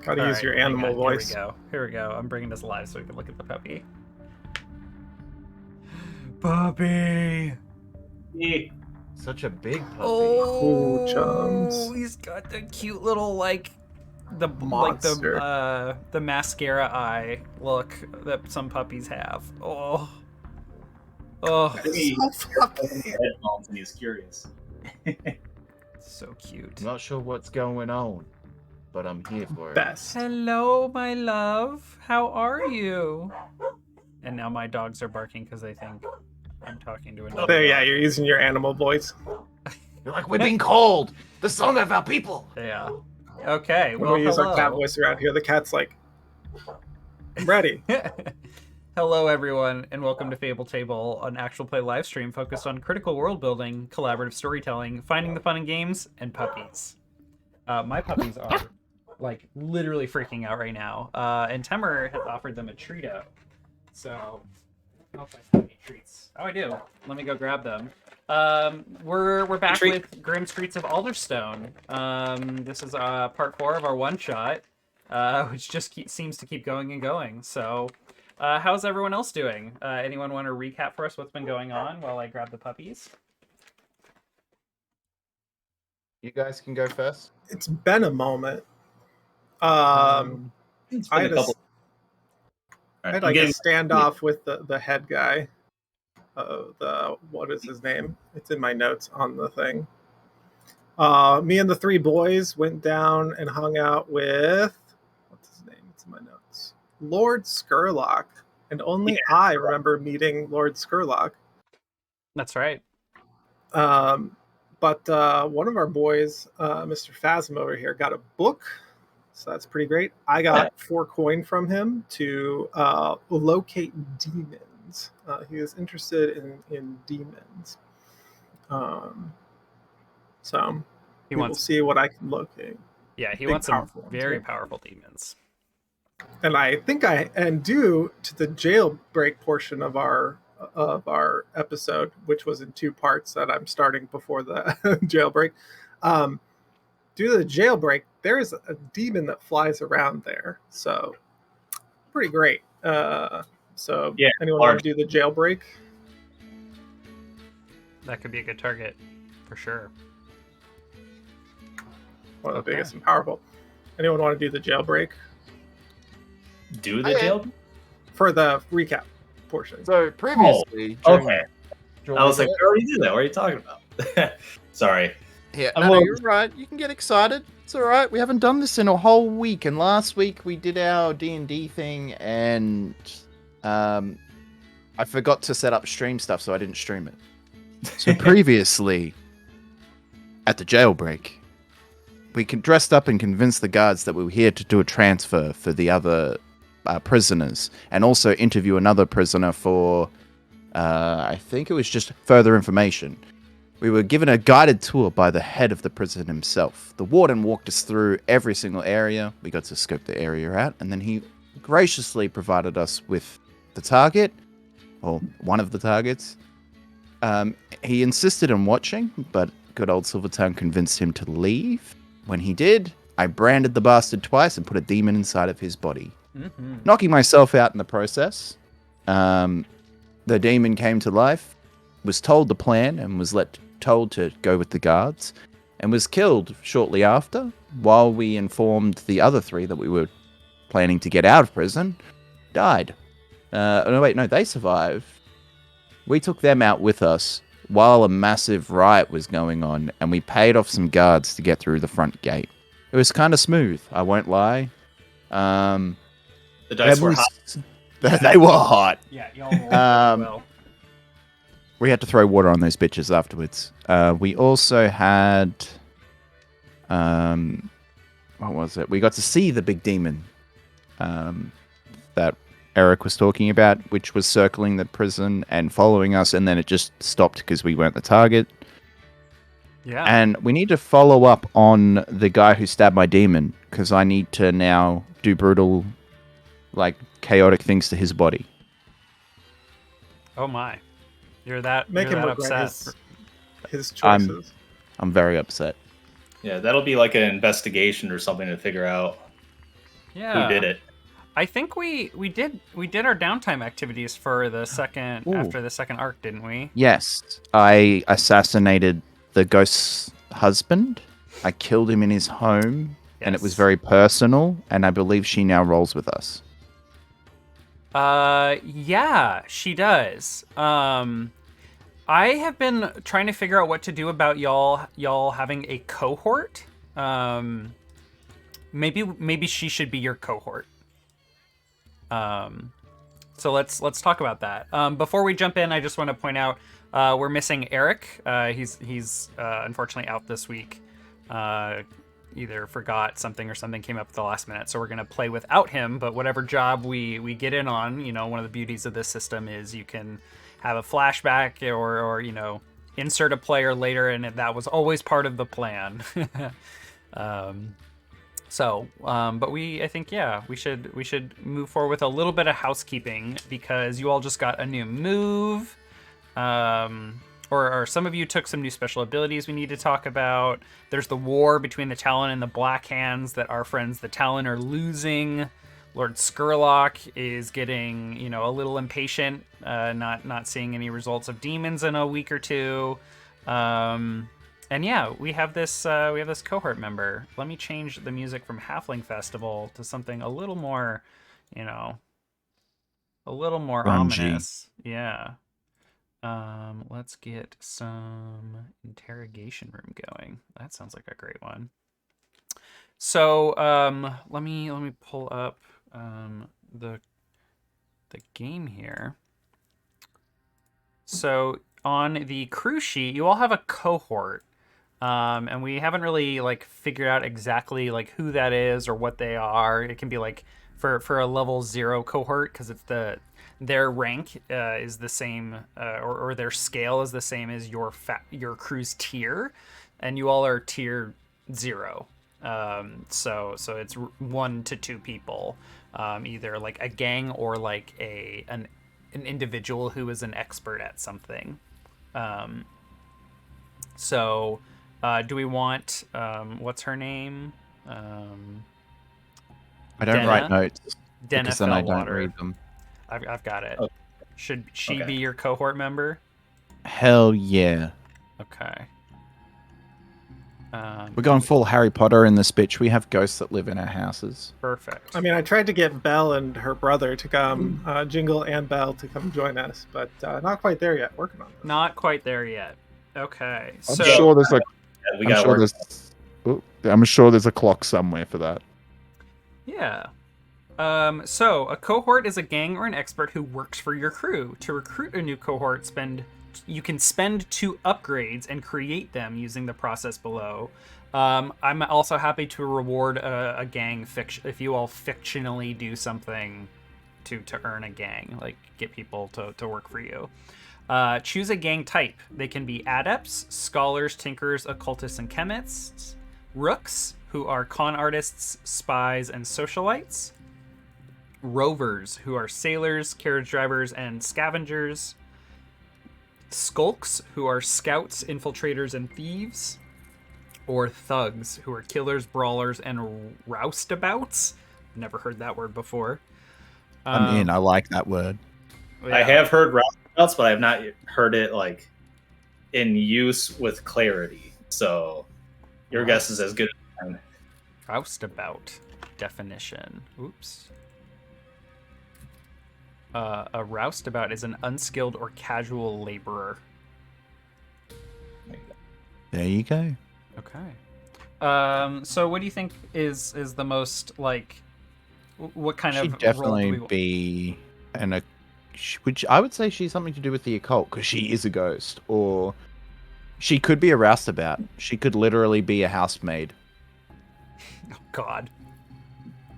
Gotta use your animal voice. Here we go. I'm bringing this live so we can look at the puppy. Puppy! Such a big puppy. Oh, chums. he's got the cute little Monster. the mascara eye look that some puppies have. Oh. Headphones and he's curious. So cute. I'm not sure what's going on, but I'm here for it. Best. Hello, my love. How are you? And now my dogs are barking because they think I'm talking to another. There, yeah, you're using your animal voice. You're like, we're being called. The song of our people. Yeah. Okay. When Well, we use hello. our cat voice around here, the cat's like, I'm ready. Hello, everyone, and welcome to Fable Table, an actual play live stream focused on critical world building, collaborative storytelling, finding the fun in games, and puppies. My puppies are like literally freaking out right now, and Temer has offered them a treat-up. So, I don't know if I have any treats. Oh, I do. Let me go grab them. We're back with Grim Streets of Alderstone. This is part 4 of our one-shot, which just seems to keep going and going. So, how's everyone else doing? Anyone want to recap for us what's been going on while I grab the puppies? You guys can go first. It's been a moment. I had a standoff with the head guy. What is his name? It's in my notes on the thing. Me and the 3 boys went down and hung out with, what's his name? It's in my notes. Lord Skurlock. And only I remember meeting Lord Skurlock. That's right. But one of our boys, Mr. Phasm over here, got a book. So that's pretty great. I got 4 coin from him to locate demons. He was interested in demons. So we'll see what I can locate. Yeah, he wants some very powerful demons. And I think due to the jailbreak portion of our episode, which was in 2 parts that I'm starting before the jailbreak, due to the jailbreak, there is a demon that flies around there. So pretty great. So yeah, anyone want to do the jailbreak? That could be a good target for sure. One of the biggest and powerful. Anyone want to do the jailbreak? Do the jailbreak? For the recap portion. So previously, I was like, we already did that. What are you talking about? Sorry. Yeah, no, you're right. You can get excited. It's all right. We haven't done this in a whole week, and last week we did our D&D thing, and I forgot to set up stream stuff, so I didn't stream it. So previously, at the jailbreak, we dressed up and convinced the guards that we were here to do a transfer for the other prisoners, and also interview another prisoner for, I think it was just further information. We were given a guided tour by the head of the prison himself. The warden walked us through every single area. We got to scope the area out, and then he graciously provided us with the target, or one of the targets. He insisted on watching, but good old Silvertongue convinced him to leave. When he did, I branded the bastard twice and put a demon inside of his body, knocking myself out in the process. The demon came to life, was told the plan, and was told to go with the guards, and was killed shortly after, while we informed the other 3 that we were planning to get out of prison. Died. They survived. We took them out with us while a massive riot was going on, and we paid off some guards to get through the front gate. It was kind of smooth, I won't lie. The dice were hot. They were hot. Yeah, y'all rolled well. We had to throw water on those bitches afterwards. We also had... what was it? We got to see the big demon that Eric was talking about, which was circling the prison and following us, and then it just stopped because we weren't the target. Yeah. And we need to follow up on the guy who stabbed my demon, because I need to now do brutal, chaotic things to his body. Oh my. You're that upset. His choices. I'm very upset. Yeah, that'll be like an investigation or something to figure out. Yeah. Who did it? I think we did our downtime activities for the second after the second arc, didn't we? Yes, I assassinated the ghost's husband. I killed him in his home, and it was very personal. And I believe she now rolls with us. Yeah, she does. I have been trying to figure out what to do about y'all having a cohort. Maybe she should be your cohort. So let's talk about that. Before we jump in, I just want to point out we're missing Eric. He's unfortunately out this week. Either forgot something or something came up at the last minute, so we're gonna play without him. But whatever job we get in on, one of the beauties of this system is you can have a flashback or insert a player later, and that was always part of the plan. But I think we should move forward with a little bit of housekeeping because you all just got a new move, or some of you took some new special abilities we need to talk about. There's the war between the Talon and the Black Hands that our friends the Talon are losing. Lord Skurlock is getting a little impatient, not seeing any results of demons in a week or two. And yeah, we have this cohort member. Let me change the music from Halfling Festival to something a little more, a little more grungy. ominous. Yeah. Let's get some interrogation room going. That sounds like a great one. So, let me pull up the game here. So on the crew sheet, you all have a cohort. And we haven't really figured out exactly who that is or what they are. It can be for a level 0 cohort because it's their rank is the same or their scale is the same as your crew's tier, and you all are tier 0. So it's 1 to 2 people, either a gang or an individual who is an expert at something. Do we want what's her name? I don't write notes because then I don't Fellwater. read them. I've got it. Okay. Should she be your cohort member? Hell yeah. Okay. We're going full Harry Potter in this bitch. We have ghosts that live in our houses. Perfect. I mean, I tried to get Belle and her brother to come, Jingle and Belle to come join us, but not quite there yet. Working on this. Not quite there yet. Okay. I'm sure there's I'm sure there's a clock somewhere for that. Yeah. So a cohort is a gang or an expert who works for your crew. To recruit a new cohort, you can spend 2 upgrades and create them using the process below. I'm also happy to reward a gang if you all fictionally do something to earn a gang, get people to work for you. Choose a gang type. They can be adepts, scholars, tinkers, occultists, and chemists. Rooks, who are con artists, spies, and socialites. Rovers, who are sailors, carriage drivers, and scavengers. Skulks, who are scouts, infiltrators, and thieves. Or thugs, who are killers, brawlers, and roustabouts. Never heard that word before. I'm in. I like that word. Yeah. I have heard roustabouts, but I have not heard it in use with clarity. So your guess is as good as mine. Roustabout definition. Oops. A roustabout is an unskilled or casual laborer. There you go. Okay. So what do you think is the most what kind of She'd definitely role do we... be which I would say she's something to do with the occult because she is a ghost, or she could be a roustabout. She could literally be a housemaid. Oh God.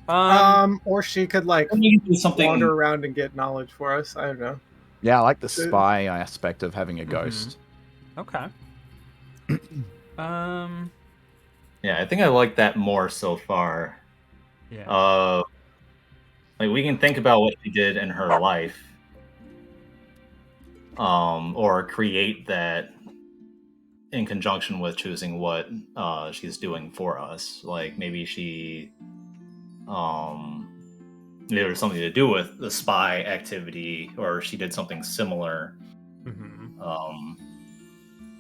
Or she could wander around and get knowledge for us. I don't know. Yeah, I like the spy aspect of having a ghost. Okay. Yeah, I think I like that more so far. Yeah. We can think about what she did in her life, or create that in conjunction with choosing what she's doing for us. Maybe she either something to do with the spy activity or she did something similar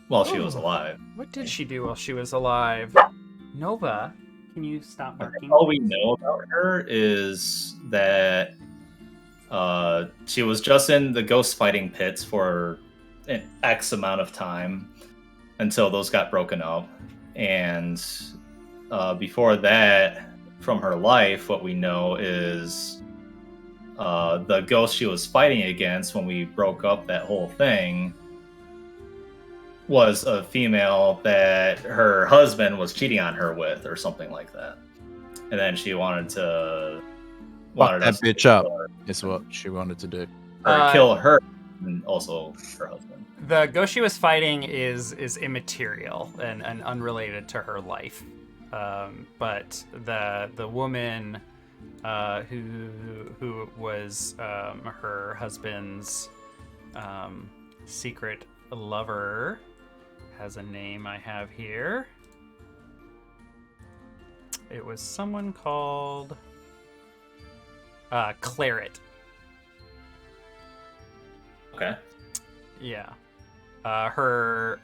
while she was alive. What did she do while she was alive? Nova, can you stop barking? All we know about her is that she was just in the ghost fighting pits for an X amount of time until those got broken up. And before that, from her life, what we know is the ghost she was fighting against when we broke up that whole thing was a female that her husband was cheating on her with or something like that. And then she wanted that bitch up is what she wanted to do. Or kill her and also her husband. The ghost she was fighting is immaterial and unrelated to her life. But the woman who was her husband's secret lover has a name I have here. It was someone called Claret. Okay. Yeah. Her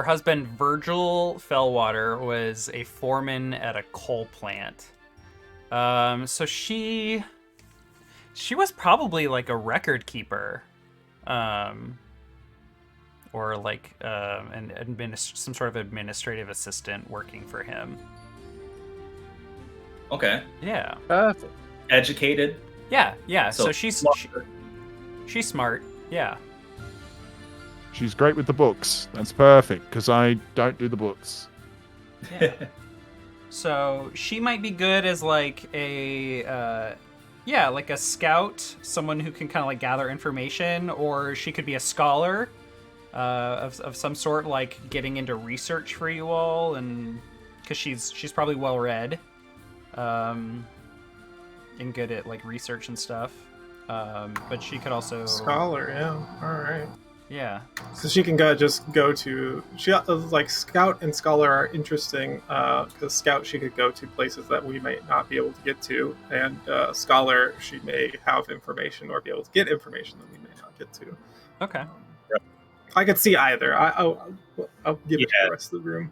husband Virgil Fellwater was a foreman at a coal plant. So she was probably like a record keeper, or like some sort of administrative assistant working for him. Okay. Yeah. Perfect. Educated. Yeah. So she's smart. Yeah. She's great with the books. That's perfect, because I don't do the books. Yeah. So she might be good as like a like a scout, someone who can kind of like gather information, or she could be a scholar of some sort, like getting into research for you all, and because she's probably well read, and good at like research and stuff. But she could also scholar. Yeah. All right. Yeah. So she can go to like scout and scholar are interesting because scout she could go to places that we might not be able to get to, and scholar she may have information or be able to get information that we may not get to. Okay. I could see either. I'll give it to the rest of the room.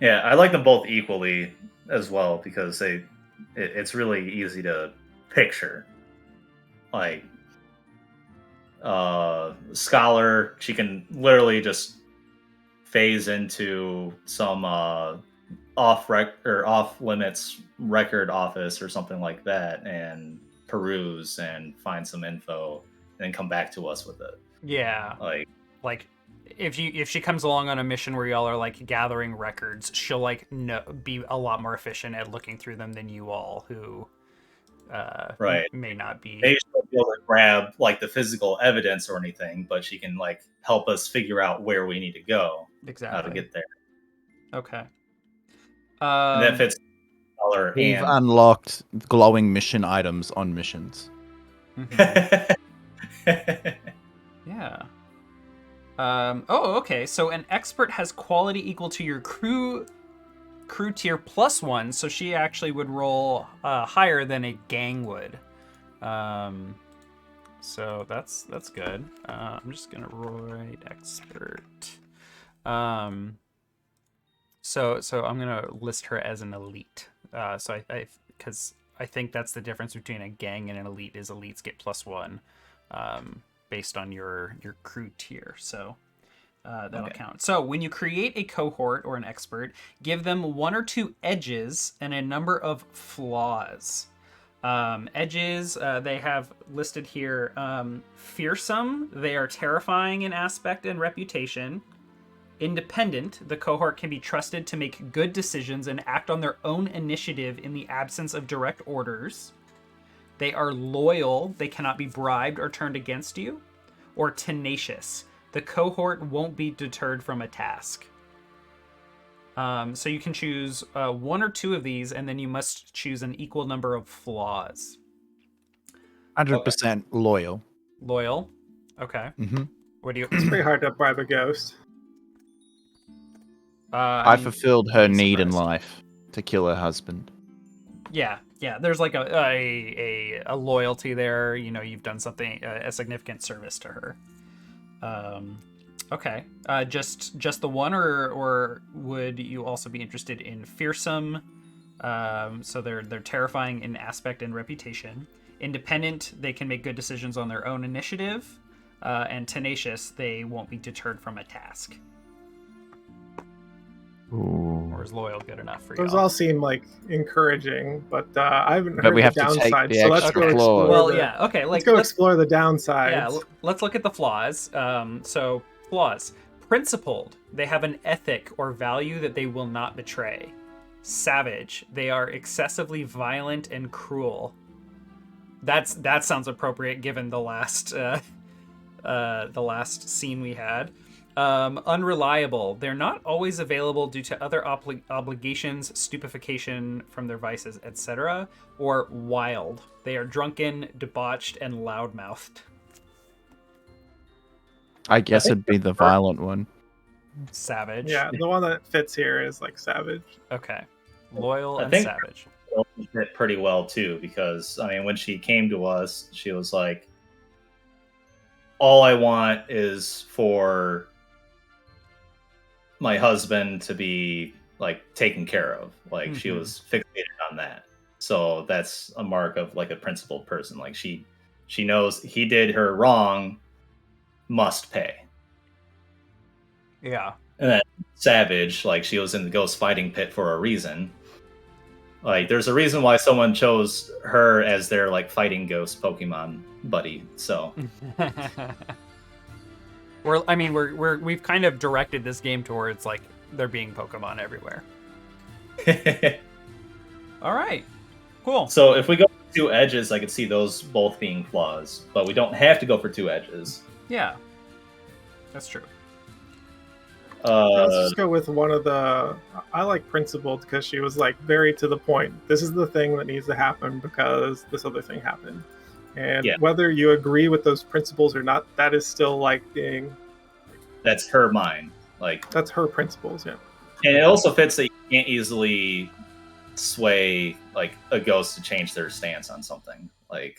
Yeah, I like them both equally as well because it's really easy to picture. Like scholar, she can literally just phase into some off limits record office or something like that and peruse and find some info and then come back to us with it. Yeah. Like if she comes along on a mission where y'all are like gathering records, she'll like be a lot more efficient at looking through them than you all who may not be. Maybe she'll be able to grab like the physical evidence or anything, but she can like help us figure out where we need to go. Exactly. How to get there. Okay. And that fits color. We've unlocked glowing mission items on missions. Mm-hmm. Yeah. Okay. So an expert has quality equal to your crew tier +1, so she actually would roll higher than a gang would. So that's good. I'm just gonna write expert. So I'm gonna list her as an elite. So because I think that's the difference between a gang and an elite is elites get +1, based on your crew tier. So that'll count. So when you create a cohort or an expert, give them 1 or 2 edges and a number of flaws. Edges, they have listed here, fearsome, they are terrifying in aspect and reputation. Independent, the cohort can be trusted to make good decisions and act on their own initiative in the absence of direct orders. They are loyal, they cannot be bribed or turned against you. Or tenacious, the cohort won't be deterred from a task. So you can choose 1 or 2 of these, and then you must choose an equal number of flaws. 100% loyal. Loyal? Okay. Mm-hmm. What do you... It's pretty hard to bribe a ghost. I fulfilled her need in surprised. life to kill her husband. Yeah. There's like a loyalty there. You know, you've done something, a significant service to her. Okay. Just the one, or would you also be interested in fearsome? So they're terrifying in aspect and reputation. Independent, they can make good decisions on their own initiative. And tenacious, they won't be deterred from a task. Ooh. Or is loyal good enough for you? Those all seem like encouraging, but I haven't But heard we the have to take downside. the So let's extra go clause. explore. Well, the, yeah, okay. let's go explore the downsides. Yeah, let's look at the flaws. So flaws. Principled, they have an ethic or value that they will not betray. Savage, they are excessively violent and cruel. That sounds appropriate given the last scene we had. Unreliable, they're not always available due to other obligations, stupefaction from their vices, etc. Or wild, they are drunken, debauched, and loudmouthed. I guess it'd be the violent one. Savage. Yeah, the one that fits here is like savage. Okay. Loyal and think savage. Fit pretty well too, because I mean, when she came to us, she was like, all I want is for my husband to be like taken care of. Like she was fixated on that. So that's a mark of like a principled person. Like she knows he did her wrong, must pay. Yeah. And then savage, like she was in the ghost fighting pit for a reason. Like there's a reason why someone chose her as their like fighting ghost Pokemon buddy. So we've kind of directed this game towards like there being Pokemon everywhere. All right. Cool. So if we go for 2 edges, I could see those both being flaws, but we don't have to go for 2 edges. Yeah. That's true. Let's just go with one of the. I like principled because she was like very to the point. This is the thing that needs to happen because this other thing happened, and whether you agree with those principles or not, that is still like being. That's her mind. Like that's her principles. Yeah, and it also fits that you can't easily sway like a ghost to change their stance on something. Like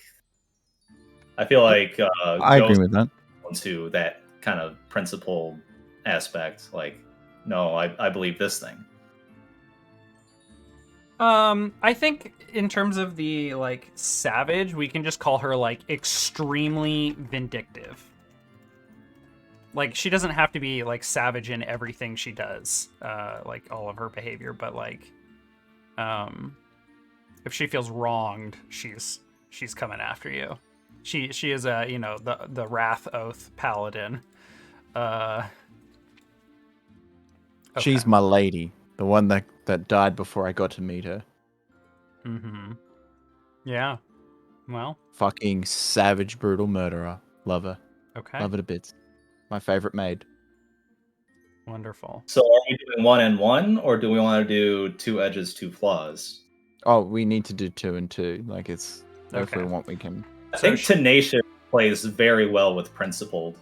I feel like I agree with that. To that kind of principle aspect, like no, I believe this thing. I think in terms of the like savage, we can just call her like extremely vindictive. Like she doesn't have to be like savage in everything she does, like all of her behavior, but like if she feels wronged, she's coming after you. She is a, you know, the Wrath Oath paladin. Okay. She's my lady, the one that died before I got to meet her. Mm-hmm. Yeah. Well. Fucking savage, brutal murderer. Love her. Okay. Love her to bits. My favorite maid. Wonderful. So are we doing 1 and 1, or do we want to do 2 edges, 2 flaws? Oh, we need to do 2 and 2. Like it's okay. If we want, we can. I think tenacious plays very well with principled.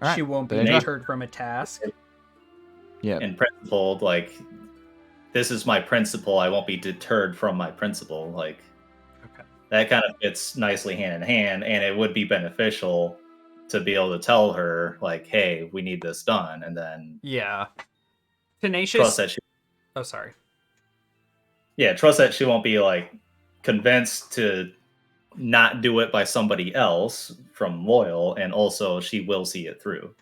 Right. She won't be deterred from a task. Yeah. And principled, like this is my principle. I won't be deterred from my principle. Like that kind of fits nicely hand in hand, and it would be beneficial to be able to tell her, like, "Hey, we need this done," and then tenacious. Trust that she. Oh, sorry. Yeah, trust that she won't be like convinced to not do it by somebody else from loyal, and also she will see it through.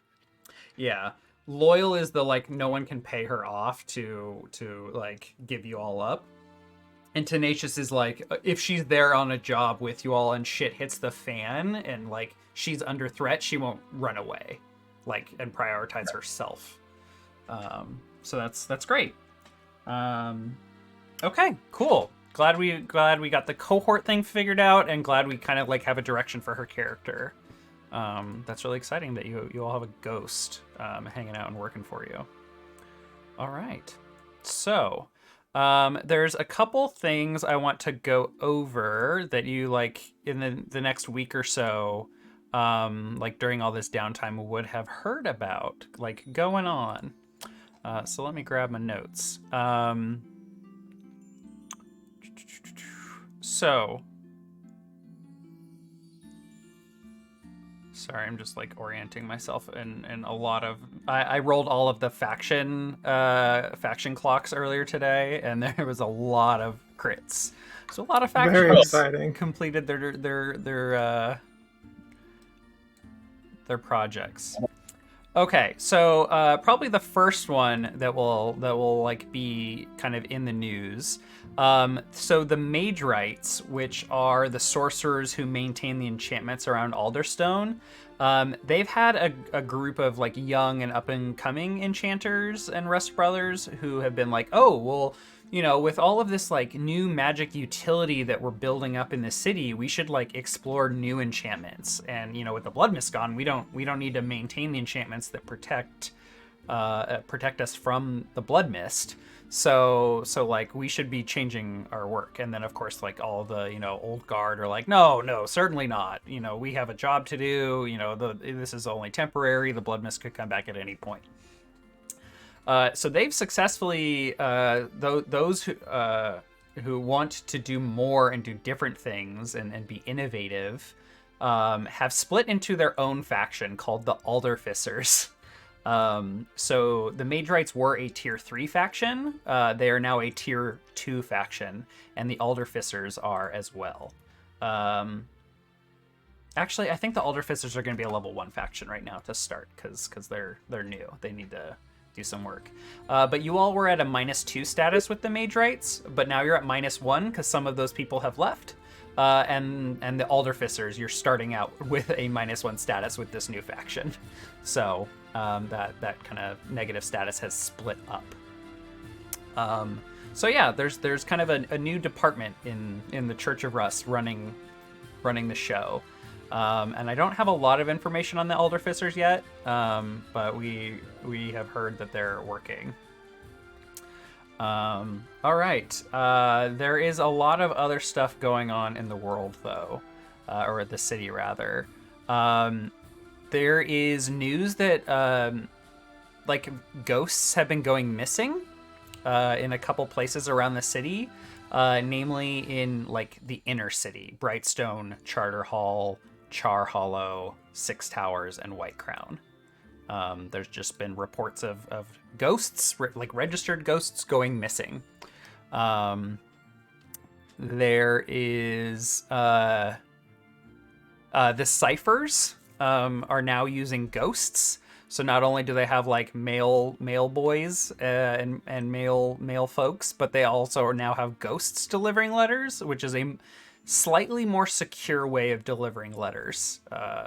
Yeah. Loyal is the like no one can pay her off to like give you all up. And tenacious is like if she's there on a job with you all and shit hits the fan and like she's under threat, she won't run away, like, and prioritize herself. So that's great. Okay, cool. Glad we got the cohort thing figured out, and glad we kind of like have a direction for her character. That's really exciting that you all have a ghost hanging out and working for you. All right, so there's a couple things I want to go over that you like in the next week or so, like during all this downtime would have heard about, like going on. So let me grab my notes. So, sorry, I'm just like orienting myself in a lot of. I rolled all of the faction clocks earlier today, and there was a lot of crits. So a lot of factions Very exciting. completed their projects. Okay, so probably the first one that will like be kind of in the news. So the Mage Rights, which are the sorcerers who maintain the enchantments around Alderstone, they've had a group of like young and up and coming enchanters and Rust Brothers who have been like, oh well, you know, with all of this like new magic utility that we're building up in the city, we should like explore new enchantments. And you know, with the Blood Mist gone, we don't need to maintain the enchantments that protect us from the Blood Mist. So like we should be changing our work. And then of course like all the, you know, old guard are like, no, certainly not. You know, we have a job to do. You know, this is only temporary. The Blood Mist could come back at any point. So they've successfully those who want to do more and do different things and be innovative have split into their own faction called the Alderfissers. So the Mage Rights were a tier 3 faction. They are now a tier 2 faction, and the Alderfissers are as well. Actually, I think the Alderfissers are going to be a level 1 faction right now to start because they're new. They need to do some work. But you all were at a -2 status with the Mage Rights, but now you're at -1 because some of those people have left. And the Alderfissers, you're starting out with a -1 status with this new faction. So that kind of negative status has split up. So yeah, there's kind of a new department in the Church of Rust running the show. And I don't have a lot of information on the Alderfissers yet, but we have heard that they're working. All right. There is a lot of other stuff going on in the world, though, or the city, rather. There is news that like ghosts have been going missing in a couple places around the city, namely in like the inner city: Brightstone, Charter Hall, Char Hollow, Six Towers, and White Crown. There's just been reports of ghosts, like registered ghosts, going missing. There is the ciphers are now using ghosts. So not only do they have like male boys and male folks, but they also now have ghosts delivering letters, which is a slightly more secure way of delivering letters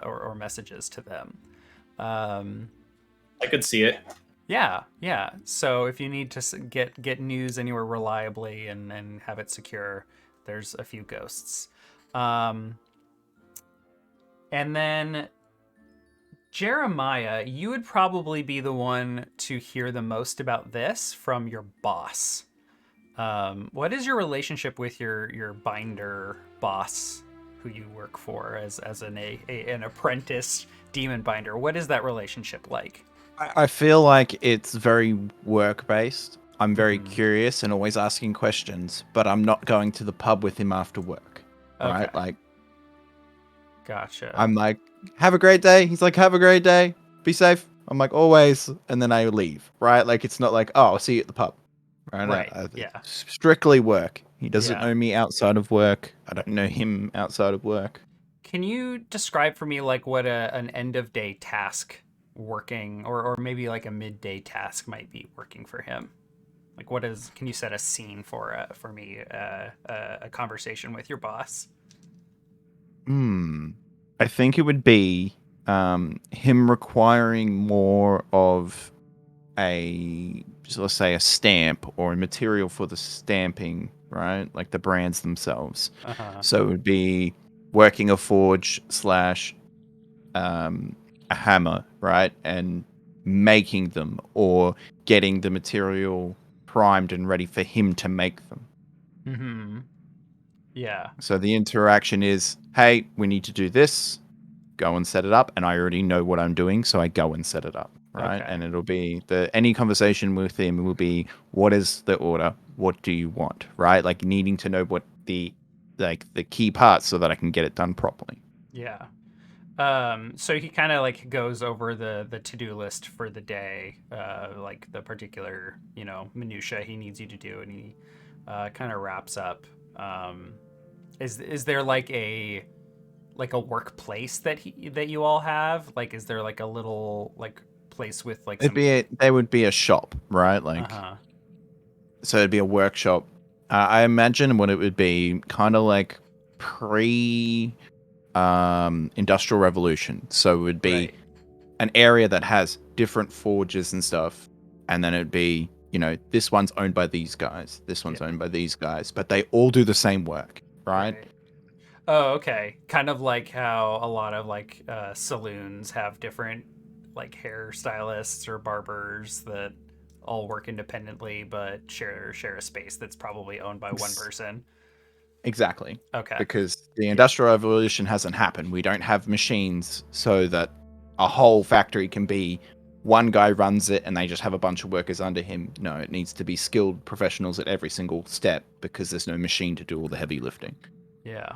or messages to them. I could see it. Yeah. So if you need to get news anywhere reliably and have it secure, there's a few ghosts. And then Jeremiah, you would probably be the one to hear the most about this from your boss. What is your relationship with your binder boss, who you work for as an apprentice demon binder? What is that relationship like? I feel like it's very work-based. I'm very curious and always asking questions, but I'm not going to the pub with him after work. Okay. Right? Like, gotcha. I'm like, have a great day. He's like, have a great day. Be safe. I'm like, always. And then I leave. Right? Like, it's not like, oh, I'll see you at the pub. Right? Yeah. Strictly work. He doesn't know me outside of work. I don't know him outside of work. Can you describe for me like what an end of day task working, or maybe like a midday task might be working for him? Like, can you set a scene for me, a conversation with your boss? I think it would be him requiring more of let's say a stamp or a material for the stamping, right? Like the brands themselves. So it would be working a forge / a hammer, right? And making them, or getting the material primed and ready for him to make them. Yeah. So the interaction is, hey, we need to do this. Go and set it up. And I already know what I'm doing, so I go and set it up. right? Okay. And it'll be any conversation with him will be, what is the order? What do you want? Right? Like needing to know what the key parts so that I can get it done properly. Yeah. So he kind of like goes over the to-do list for the day, like the particular, minutia he needs you to do, and he kind of wraps up. Is there like a workplace that you all have? Like, is there like a little like place with like some? There would be a shop, right? Like, so it'd be a workshop. I imagine what it would be, kind of like pre Industrial Revolution. So it would be an area that has different forges and stuff, and then it'd be, this one's owned by these guys, this one's owned by these guys, but they all do the same work, right? Oh, okay. Kind of like how a lot of like saloons have different like hairstylists or barbers that all work independently but share a space that's probably owned by one person. Exactly. Okay. Because the Industrial Revolution hasn't happened. We don't have machines so that a whole factory can be one guy runs it and they just have a bunch of workers under him. No, it needs to be skilled professionals at every single step because there's no machine to do all the heavy lifting. Yeah.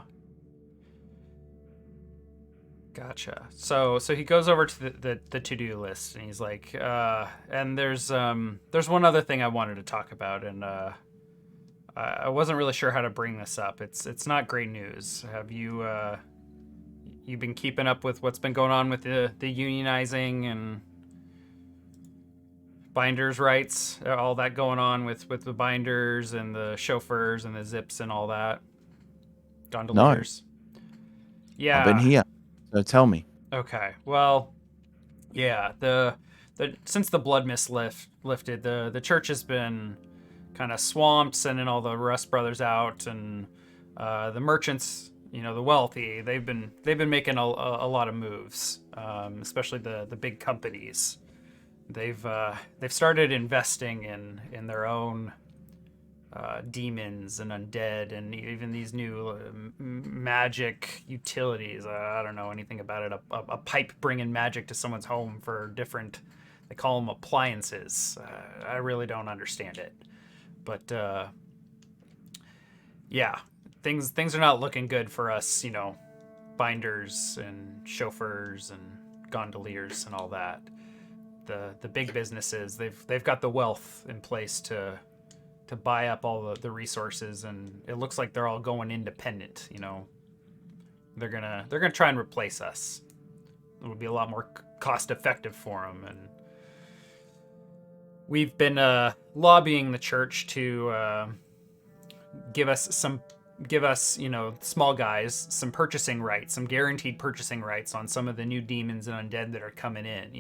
Gotcha. So he goes over to the to-do list and he's like, and there's one other thing I wanted to talk about, and I wasn't really sure how to bring this up. It's not great news. Have you you been keeping up with what's been going on with the unionizing and binders rights, all that going on with the binders and the chauffeurs and the zips and all that? Gondoliers? No. Yeah. I've been here. So tell me. Okay. Well, yeah, the since the blood mist lifted, the church has been kind of swamped, sending all the Rust brothers out, and the merchants, the wealthy, they've been making a lot of moves, especially the big companies. They've started investing in their own demons and undead, and even these new magic utilities. I don't know anything about it. A pipe bringing magic to someone's home for different, they call them appliances. I really don't understand it, but yeah, things are not looking good for us, binders and chauffeurs and gondoliers and all that. The big businesses, they've got the wealth in place to buy up all the resources, and it looks like they're all going independent. They're gonna try and replace us. It would be a lot more cost effective for them, and we've been lobbying the church to give us small guys some purchasing rights, some guaranteed purchasing rights on some of the new demons and undead that are coming in.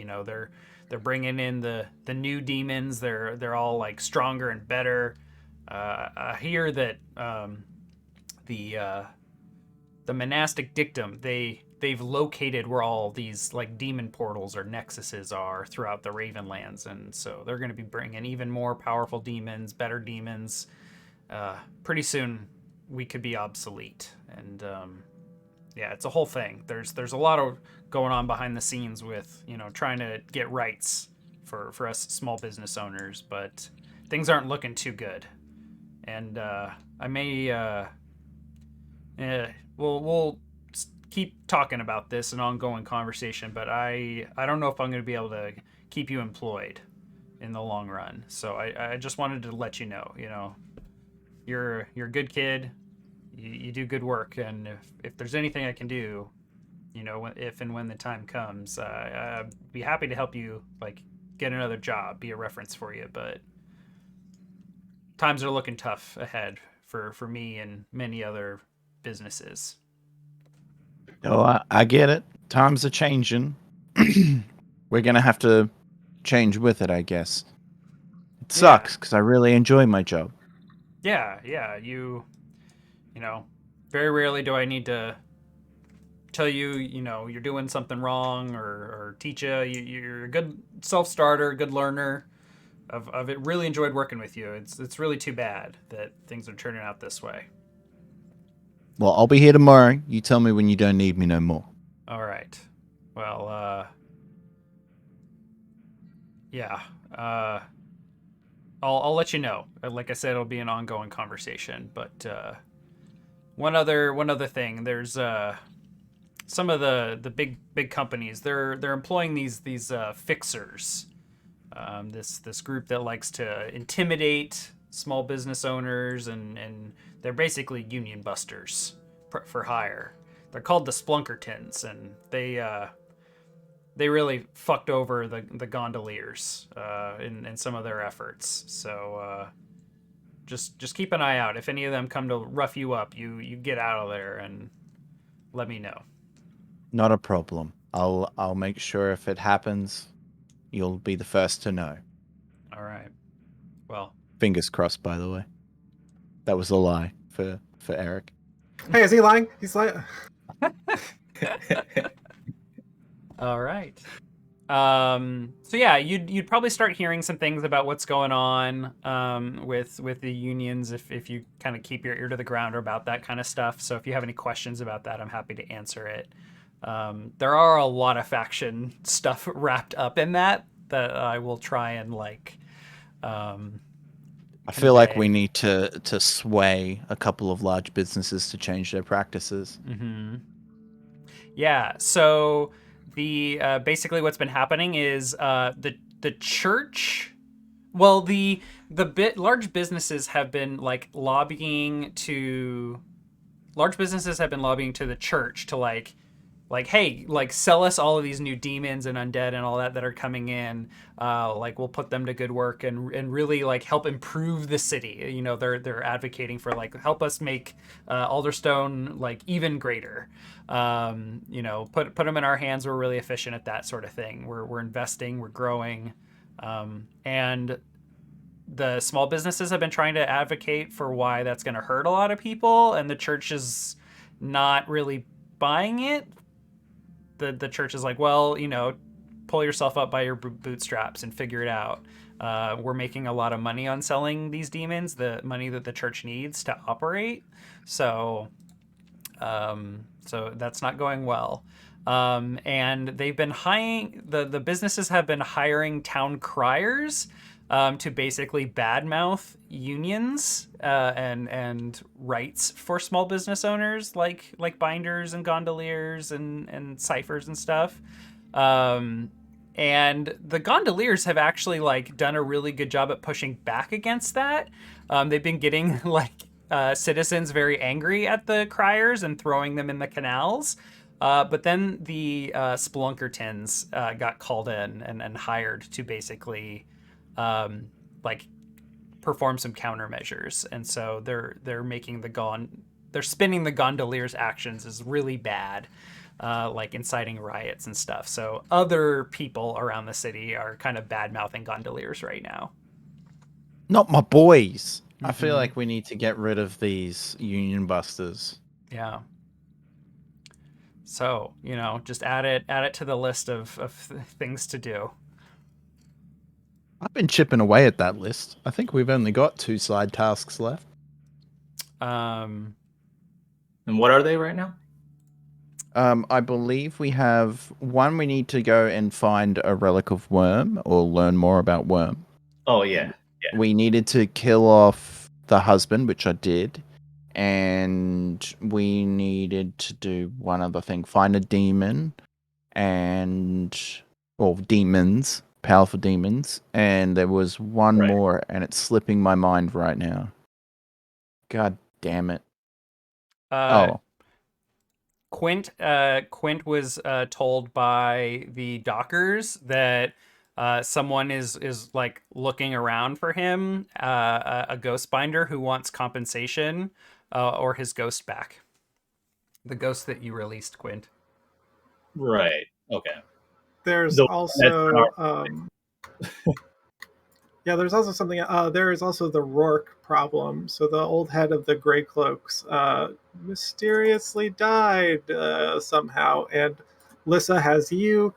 They're bringing in the new demons. They're all like stronger and better. I hear that the monastic dictum, they've located where all these like demon portals or nexuses are throughout the Ravenlands, and so they're going to be bringing even more powerful demons, better demons. Pretty soon we could be obsolete, and yeah, it's a whole thing. There's a lot of going on behind the scenes with trying to get rights for us small business owners, but things aren't looking too good. And I may we'll keep talking about this, an ongoing conversation, but I don't know if I'm going to be able to keep you employed in the long run. So I just wanted to let you know, you're a good kid. You do good work, and if there's anything I can do, if and when the time comes, I'd be happy to help you, like, get another job, be a reference for you. But times are looking tough ahead for me and many other businesses. Oh, I get it. Times are changing. We're gonna have to change with it, I guess. It sucks because I really enjoy my job. Yeah, you very rarely do I need to tell you, you're doing something wrong, or teach you. You're a good self-starter, good learner. I've really enjoyed working with you. It's really too bad that things are turning out this way. Well, I'll be here tomorrow. You tell me when you don't need me no more. All right. Well, Yeah. I'll let you know. Like I said, it'll be an ongoing conversation. But one other thing. There's some of the big companies. They're employing these fixers. This group that likes to intimidate small business owners, and they're basically union busters for hire. They're called the Splunkertons, and they really fucked over the gondoliers in some of their efforts. So just keep an eye out. If any of them come to rough you up, you get out of there and let me know. Not a problem. I'll make sure if it happens, you'll be the first to know. All right. Well, fingers crossed. By the way, that was a lie for Eric. Hey, is he lying? He's lying. All right. So yeah, you'd probably start hearing some things about what's going on with the unions if you kind of keep your ear to the ground about that kind of stuff. So if you have any questions about that, I'm happy to answer it. There are a lot of faction stuff wrapped up in that I will try and I feel like we need to sway a couple of large businesses to change their practices. Mm-hmm. Yeah. So the basically what's been happening is the church. Well, the large businesses have been lobbying to the church to hey, sell us all of these new demons and undead and all that are coming in. We'll put them to good work and really help improve the city. You know, they're advocating for help us make Alderstone even greater. You know, put them in our hands. We're really efficient at that sort of thing. We're investing, we're growing, and the small businesses have been trying to advocate for why that's going to hurt a lot of people, and the church is not really buying it. The church is like, well, you know, pull yourself up by your bootstraps and figure it out. We're making a lot of money on selling these demons, the money that the church needs to operate. So that's not going well. And they've been hiring, the businesses have been hiring town criers to basically badmouth unions and rights for small business owners like binders and gondoliers and ciphers and stuff. And the gondoliers have actually done a really good job at pushing back against that. They've been getting citizens very angry at the criers and throwing them in the canals. But then the Splunkertons got called in and hired to basically perform some countermeasures, and so they're making they're spinning the gondoliers' actions as really bad, inciting riots and stuff. So other people around the city are kind of bad mouthing gondoliers right now. Not my boys. Mm-hmm. I feel like we need to get rid of these union busters. Yeah. So, you know, just add it to the list of things to do. I've been chipping away at that list. I think we've only got 2 side tasks left. And what are they right now? I believe we have one. We need to go and find a relic of Worm or learn more about Worm. Oh, yeah. We needed to kill off the husband, which I did. And we needed to do one other thing. Find a demon demons. Powerful demons, and there was one more, and it's slipping my mind right now. God damn it! Quint was told by the dockers that someone is looking around for him, a ghost binder who wants compensation or his ghost back. The ghost that you released, Quint. Right. Okay. There's also there's also something. There is also the Rourke problem. So the old head of the Grey Cloaks mysteriously died somehow, and Lissa has you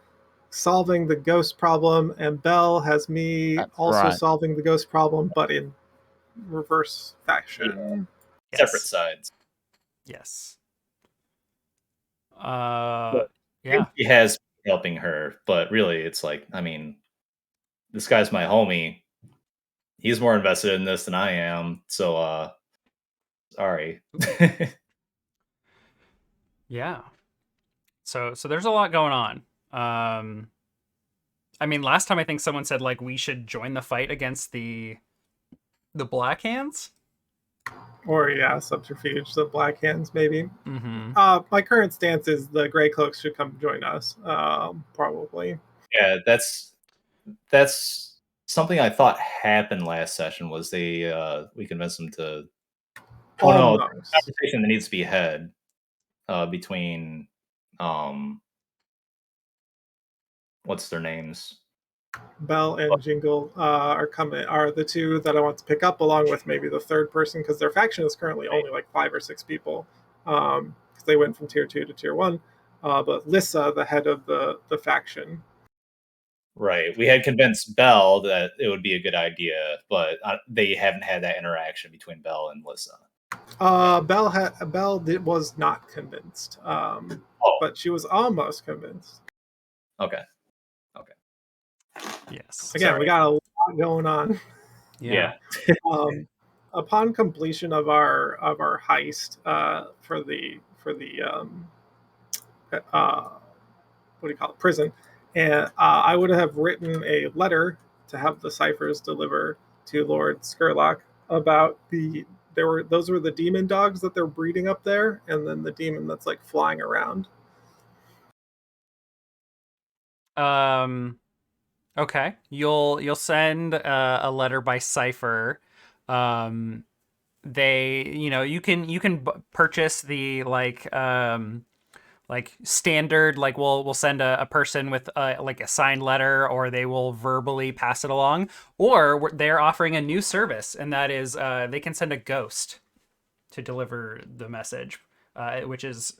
solving the ghost problem, and Belle has me solving the ghost problem, but in reverse fashion. Yes. Separate sides. Yes. He has helping her, but really it's this guy's my homie. He's more invested in this than I am. So, sorry. Yeah. So there's a lot going on. I mean, last time I think someone said like we should join the fight against the Black Hands. Or subterfuge, the Black Hands maybe. Mm-hmm. My current stance is the Grey Cloaks should come join us. Probably. Yeah, that's something I thought happened last session. Was we convinced them to? Oh no, conversation that needs to be had between what's their names? Bell and Jingle are the two that I want to pick up, along with maybe the third person, because their faction is currently only like 5 or 6 people, because they went from tier 2 to tier 1. But Lissa, the head of the faction. Right. We had convinced Bell that it would be a good idea, but they haven't had that interaction between Bell and Lissa. Bell was not convinced, but she was almost convinced. Okay. Yes. Again, we got a lot going on. Yeah. Upon completion of our heist for the what do you call it, prison, and I would have written a letter to have the ciphers deliver to Lord Skurlock about those were the demon dogs that they're breeding up there, and then the demon that's like flying around. Okay, you'll send a letter by cipher. They, you can purchase the like standard, like we'll send a person with like a signed letter, or they will verbally pass it along, or they're offering a new service, and that is they can send a ghost to deliver the message, which is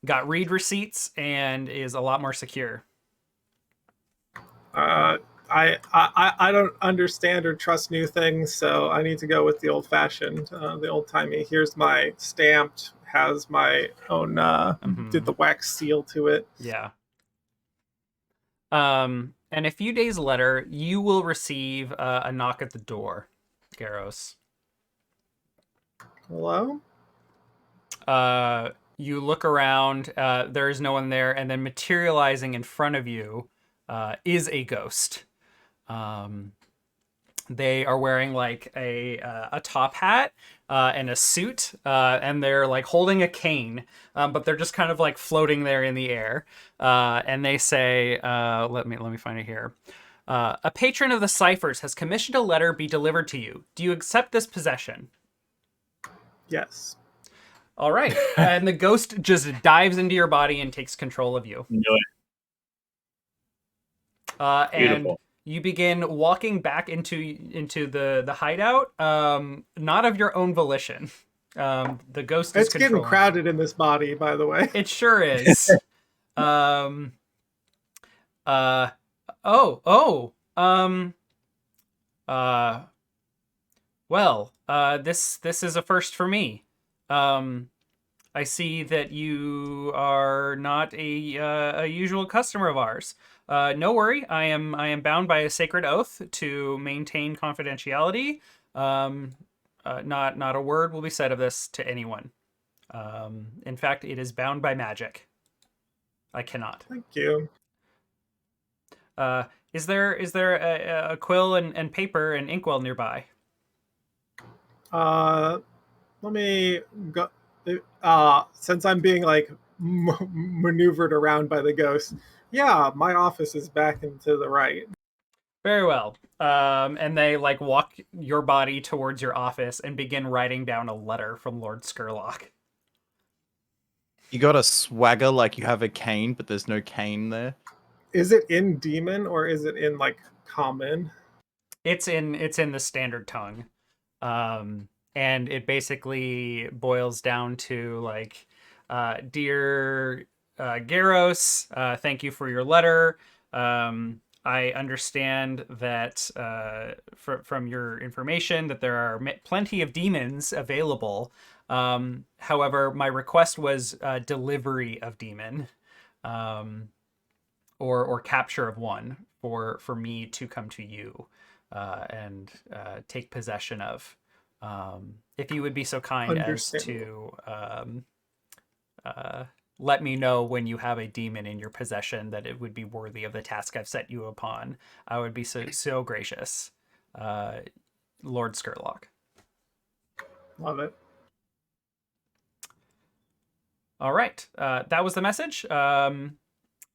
got read receipts and is a lot more secure. I don't understand or trust new things, so I need to go with the old-fashioned, the old-timey. Here's my stamped, has my own did the wax seal to it. Yeah. And a few days later, you will receive a knock at the door, Garros. Hello? You look around, there is no one there, and then materializing in front of you is a ghost. They are wearing like a top hat and a suit, and they're like holding a cane, but they're just kind of like floating there in the air. And they say, let me find it here. A patron of the ciphers has commissioned a letter be delivered to you. Do you accept this possession? Yes. All right. And the ghost just dives into your body and takes control of you. And you begin walking back into the hideout, not of your own volition. The ghost is getting crowded in this body, by the way. It sure is. Well, this is a first for me. I see that you are not a usual customer of ours. No worry, I am bound by a sacred oath to maintain confidentiality. Not a word will be said of this to anyone. In fact, it is bound by magic. I cannot. Thank you. Is there a quill and paper and inkwell nearby? Let me go. Since I'm being like maneuvered around by the ghost, yeah, my office is back and to the right. Very well. And they like walk your body towards your office and begin writing down a letter from Lord Skurlock. You got a swagger like you have a cane, but there's no cane there. Is it in demon or is it in like common? It's in the standard tongue. And it basically boils down to like, dear Garros, thank you for your letter. I understand that from your information that there are plenty of demons available. However, my request was delivery of demon, or capture of one for me to come to you and take possession of. If you would be so kind as to let me know when you have a demon in your possession that it would be worthy of the task I've set you upon, I would be so gracious. Lord Skurlock. Love it. All right. That was the message.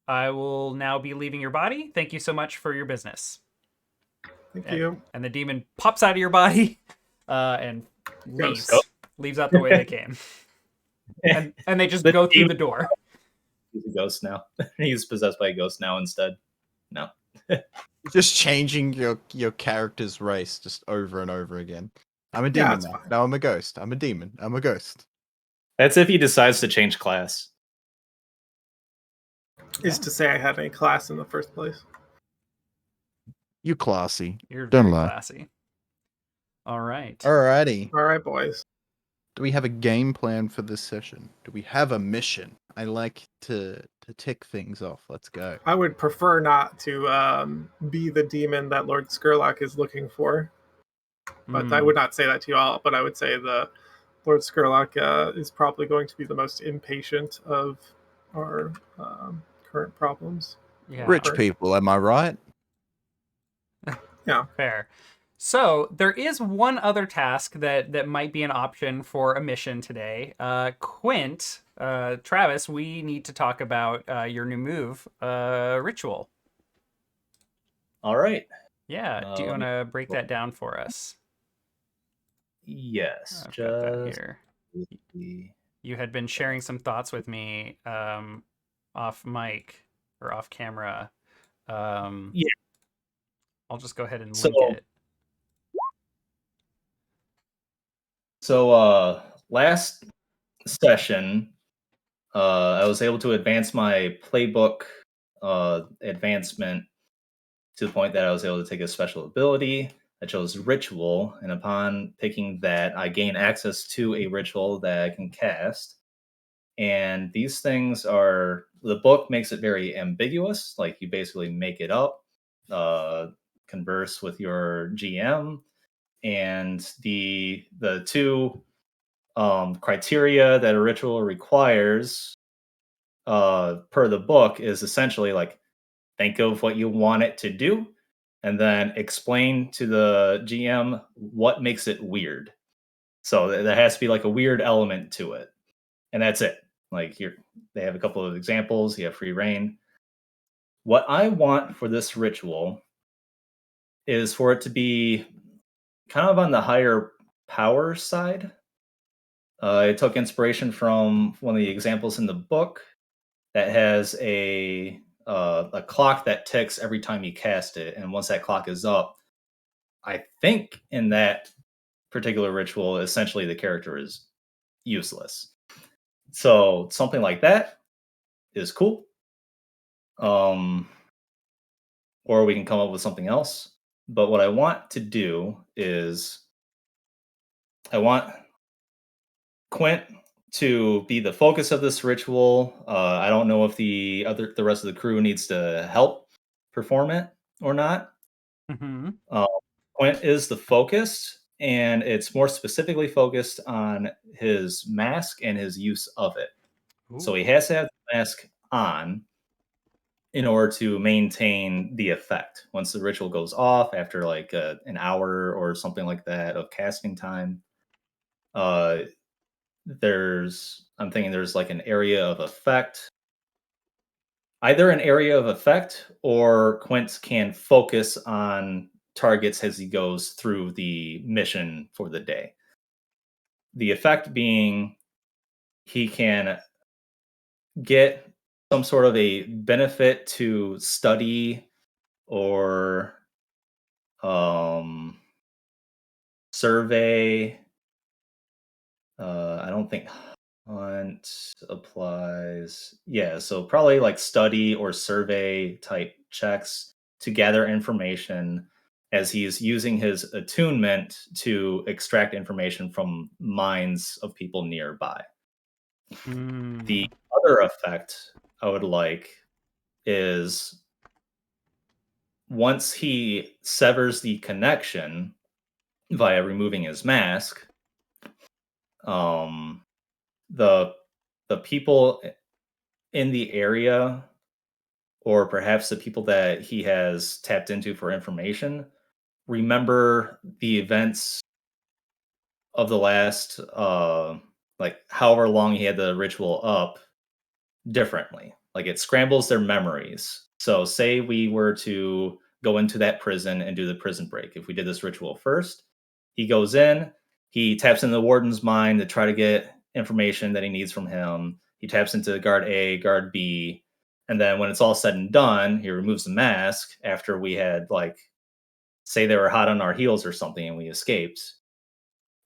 I will now be leaving your body. Thank you so much for your business. Thank you. And the demon pops out of your body and leaves out the way they came. And they just go through the door. He's a ghost now. He's possessed by a ghost now instead. No. Just changing your character's race just over and over again. I'm a demon now. Fine. Now I'm a ghost. I'm a demon. I'm a ghost. That's if he decides to change class. Is to say I had any class in the first place. You classy. You're Don't very lie. classy. All right. Alrighty. All right, boys. Do we have a game plan for this session? Do we have a mission? I like to tick things off. Let's go. I would prefer not to be the demon that Lord Skurlock is looking for. But I would not say that to you all, but I would say the Lord Skurlock is probably going to be the most impatient of our current problems. Yeah. Rich people, am I right? Yeah. Fair. So there is one other task that might be an option for a mission today. Quint, Travis, we need to talk about your new move, Ritual. All right. Yeah. Do you want to break that down for us? Yes. I've got that here. You had been sharing some thoughts with me off mic or off camera. Yeah. I'll just go ahead and link it. So last session, I was able to advance my playbook advancement to the point that I was able to take a special ability. I chose Ritual, and upon picking that, I gain access to a ritual that I can cast. And these things are, the book makes it very ambiguous, like you basically make it up, converse with your GM, and the two criteria that a ritual requires per the book is essentially like, think of what you want it to do and then explain to the GM what makes it weird. So there has to be like a weird element to it, and that's it. Like here they have a couple of examples. You have free reign. What I want for this ritual is for it to be kind of on the higher power side. I took inspiration from one of the examples in the book that has a clock that ticks every time you cast it, and once that clock is up, I think in that particular ritual, essentially the character is useless. So something like that is cool. Or we can come up with something else. But what I want to do is I want Quint to be the focus of this ritual. I don't know if the rest of the crew needs to help perform it or not. Mm-hmm. Quint is the focus, and it's more specifically focused on his mask and his use of it. Ooh. So he has to have the mask on in order to maintain the effect. Once the ritual goes off after like an hour or something like that of casting time, I'm thinking there's like an area of effect. Either an area of effect or Quint can focus on targets as he goes through the mission for the day. The effect being he can get some sort of a benefit to study or survey. I don't think hunt applies. Yeah, so probably like study or survey type checks to gather information as he's using his attunement to extract information from minds of people nearby. The other effect I would like is once he severs the connection via removing his mask, the people in the area, or perhaps the people that he has tapped into for information, remember the events of the last like however long he had the ritual up differently. Like it scrambles their memories. So say we were to go into that prison and do the prison break. If we did this ritual first, he goes in, he taps into the warden's mind to try to get information that he needs from him. He taps into guard A, guard B, and then when it's all said and done, he removes the mask after we had, like, say they were hot on our heels or something and we escaped.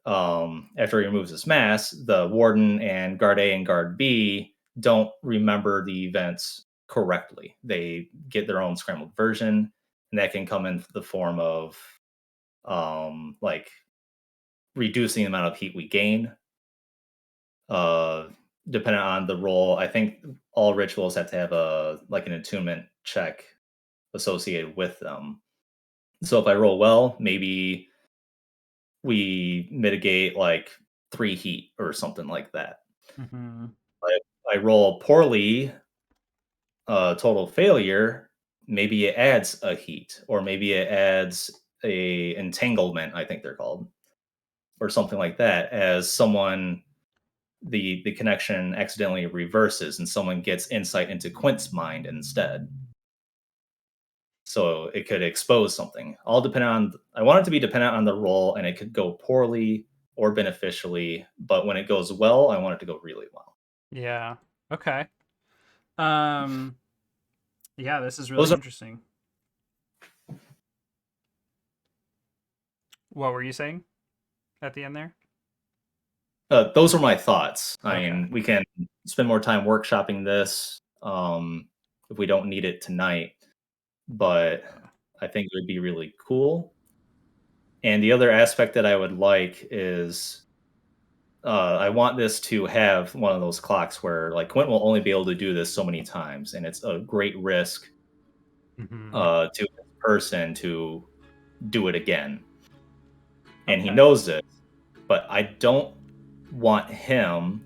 After he removes his mask, the warden and guard A and guard B don't remember the events correctly. They get their own scrambled version, and that can come in the form of like reducing the amount of heat we gain. Depending on the role, I think all rituals have to have an attunement check associated with them. So if I roll well, maybe we mitigate like 3 heat or something like that. Mm-hmm. I roll poorly, total failure, maybe it adds a heat, or maybe it adds a entanglement, I think they're called, or something like that, as someone the connection accidentally reverses and someone gets insight into Quint's mind instead. So it could expose something. All dependent on, I want it to be dependent on the role, and it could go poorly or beneficially, but when it goes well, I want it to go really well. Yeah. Okay. Yeah, this is really interesting. What were you saying at the end there? Those are my thoughts. I mean, we can spend more time workshopping this if we don't need it tonight, but I think it would be really cool. And the other aspect that I would like is I want this to have one of those clocks where, like, Quint will only be able to do this so many times, and it's a great risk to this person to do it again. And he knows it, but I don't want him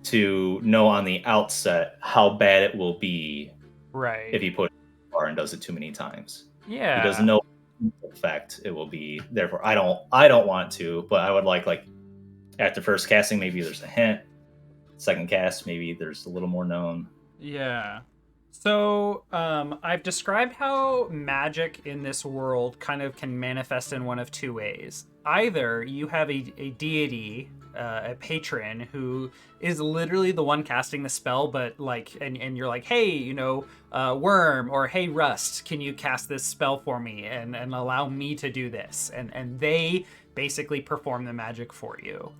to know on the outset how bad it will be if he puts it far and does it too many times. Yeah. He doesn't know what effect it will be. Therefore, I don't want to, but I would like after first casting, maybe there's a hint. Second cast, maybe there's a little more known. Yeah. So, I've described how magic in this world kind of can manifest in one of two ways. Either you have a deity, a patron, who is literally the one casting the spell, but like, and you're like, hey, Worm, or hey, Rust, can you cast this spell for me and allow me to do this? And they basically perform the magic for you.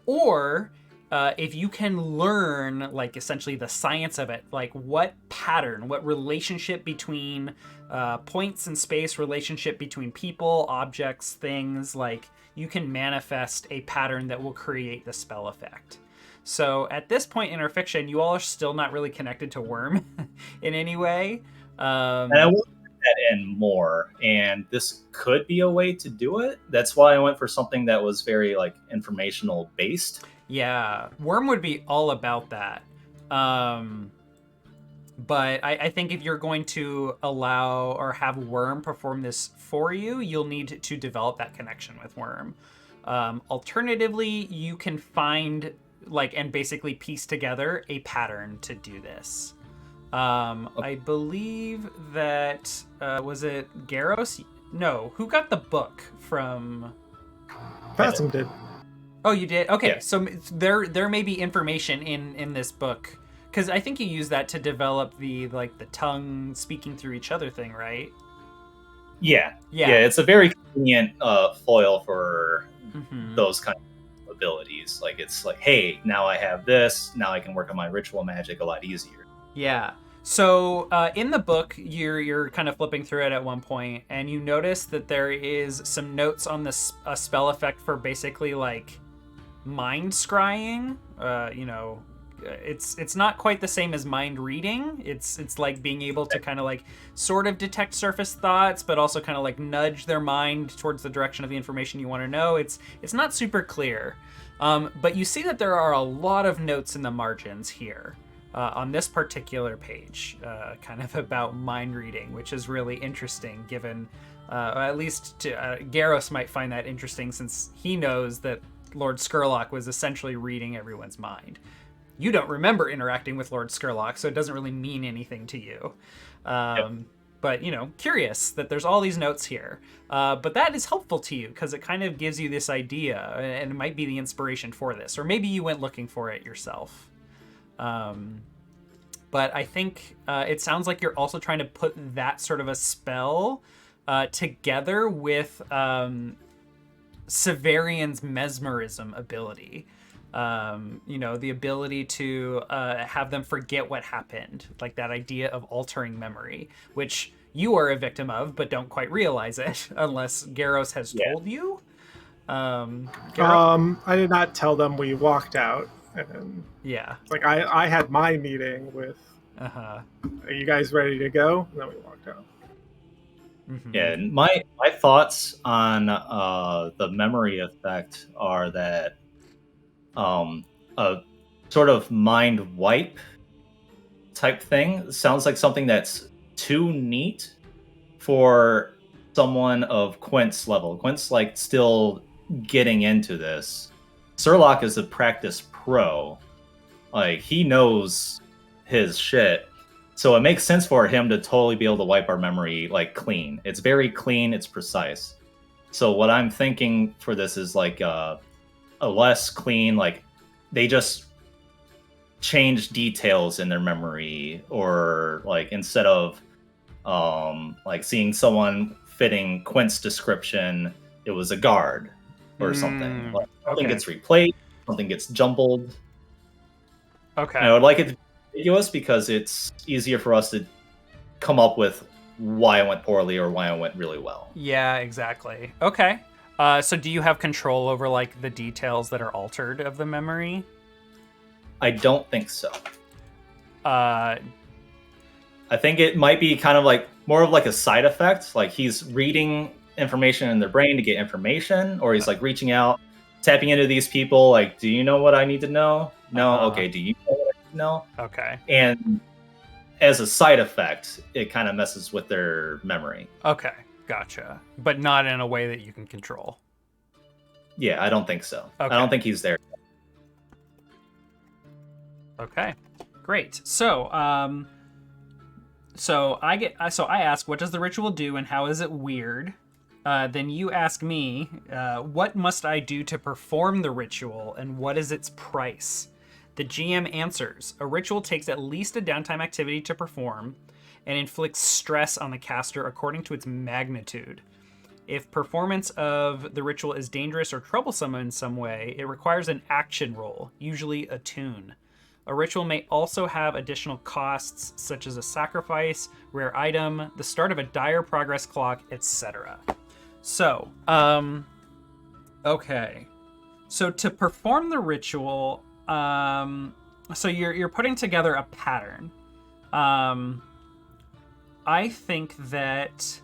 Or if you can learn, like, essentially the science of it, like what pattern, what relationship between points in space, relationship between people, objects, things, like you can manifest a pattern that will create the spell effect. So at this point in our fiction, you all are still not really connected to Worm in any way. And I will put that in more, and this could be a way to do it. That's why I went for something that was very like informational based. Yeah, Worm would be all about that. But I think if you're going to allow or have Worm perform this for you, you'll need to develop that connection with Worm. Alternatively, you can find and basically piece together a pattern to do this. I believe that was it Garros? No, who got the book from? Fathom did. Oh, you did? Okay, yeah. So there may be information in this book, because I think you use that to develop the tongue speaking through each other thing, right? Yeah. It's a very convenient foil for those kind of abilities. Like, it's like, hey, now I have this. Now I can work on my ritual magic a lot easier. Yeah. So in the book, you're kind of flipping through it at one point, and you notice that there is some notes on this spell effect for basically like mind scrying, it's not quite the same as mind reading. It's like being able to kind of like sort of detect surface thoughts, but also kind of like nudge their mind towards the direction of the information you want to know. It's not super clear, but you see that there are a lot of notes in the margins here on this particular page, kind of about mind reading, which is really interesting. Given, at least Garros might find that interesting, since he knows that Lord Skurlock was essentially reading everyone's mind. You don't remember interacting with Lord Skurlock, so it doesn't really mean anything to you. But, curious that there's all these notes here. But that is helpful to you because it kind of gives you this idea, and it might be the inspiration for this. Or maybe you went looking for it yourself. But I think it sounds like you're also trying to put that sort of a spell together with Severian's mesmerism ability. The ability to have them forget what happened, like that idea of altering memory, which you are a victim of, but don't quite realize it unless Garros has told you. I did not tell them we walked out. And like I had my meeting with. Are you guys ready to go? And then we walked out. Mm-hmm. Yeah, and my thoughts on the memory effect are that a sort of mind wipe type thing sounds like something that's too neat for someone of Quint's level. Quint's like still getting into this. Sherlock is a practice pro. Like, he knows his shit. So it makes sense for him to totally be able to wipe our memory like clean. It's very clean, it's precise. So what I'm thinking for this is like a less clean, like they just change details in their memory, or like instead of like seeing someone fitting Quint's description, it was a guard or something. Like, something gets replaced, something gets jumbled. Okay. And I would like it to be ambiguous because it's easier for us to come up with why it went poorly or why it went really well. Yeah, exactly. Okay. So do you have control over like the details that are altered of the memory? I don't think so. I think it might be kind of like more of like a side effect. Like he's reading information in their brain to get information, or he's like reaching out, tapping into these people. Like, do you know what I need to know? No. Okay. Do you know what I need to know? Okay. And as a side effect, it kind of messes with their memory. Okay. Gotcha. But not in a way that you can control. Yeah, I don't think so. Okay. I don't think he's there. Okay. Great. So, I ask, what does the ritual do and how is it weird? Then you ask me, what must I do to perform the ritual and what is its price? The GM answers, a ritual takes at least a downtime activity to perform and inflicts stress on the caster according to its magnitude. If performance of the ritual is dangerous or troublesome in some way, it requires an action roll, usually a tune. A ritual may also have additional costs, such as a sacrifice, rare item, the start of a dire progress clock, etc. So, okay. So to perform the ritual, so you're putting together a pattern. I think that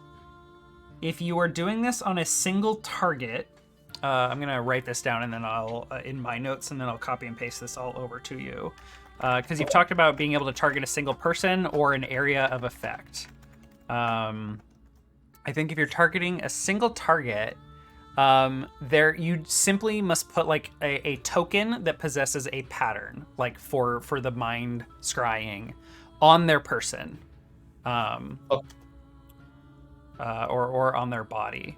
if you are doing this on a single target, I'm gonna write this down and then I'll in my notes, and then I'll copy and paste this all over to you, because you've talked about being able to target a single person or an area of effect. I think if you're targeting a single target, you simply must put like a token that possesses a pattern, like for the mind scrying, on their person, or on their body.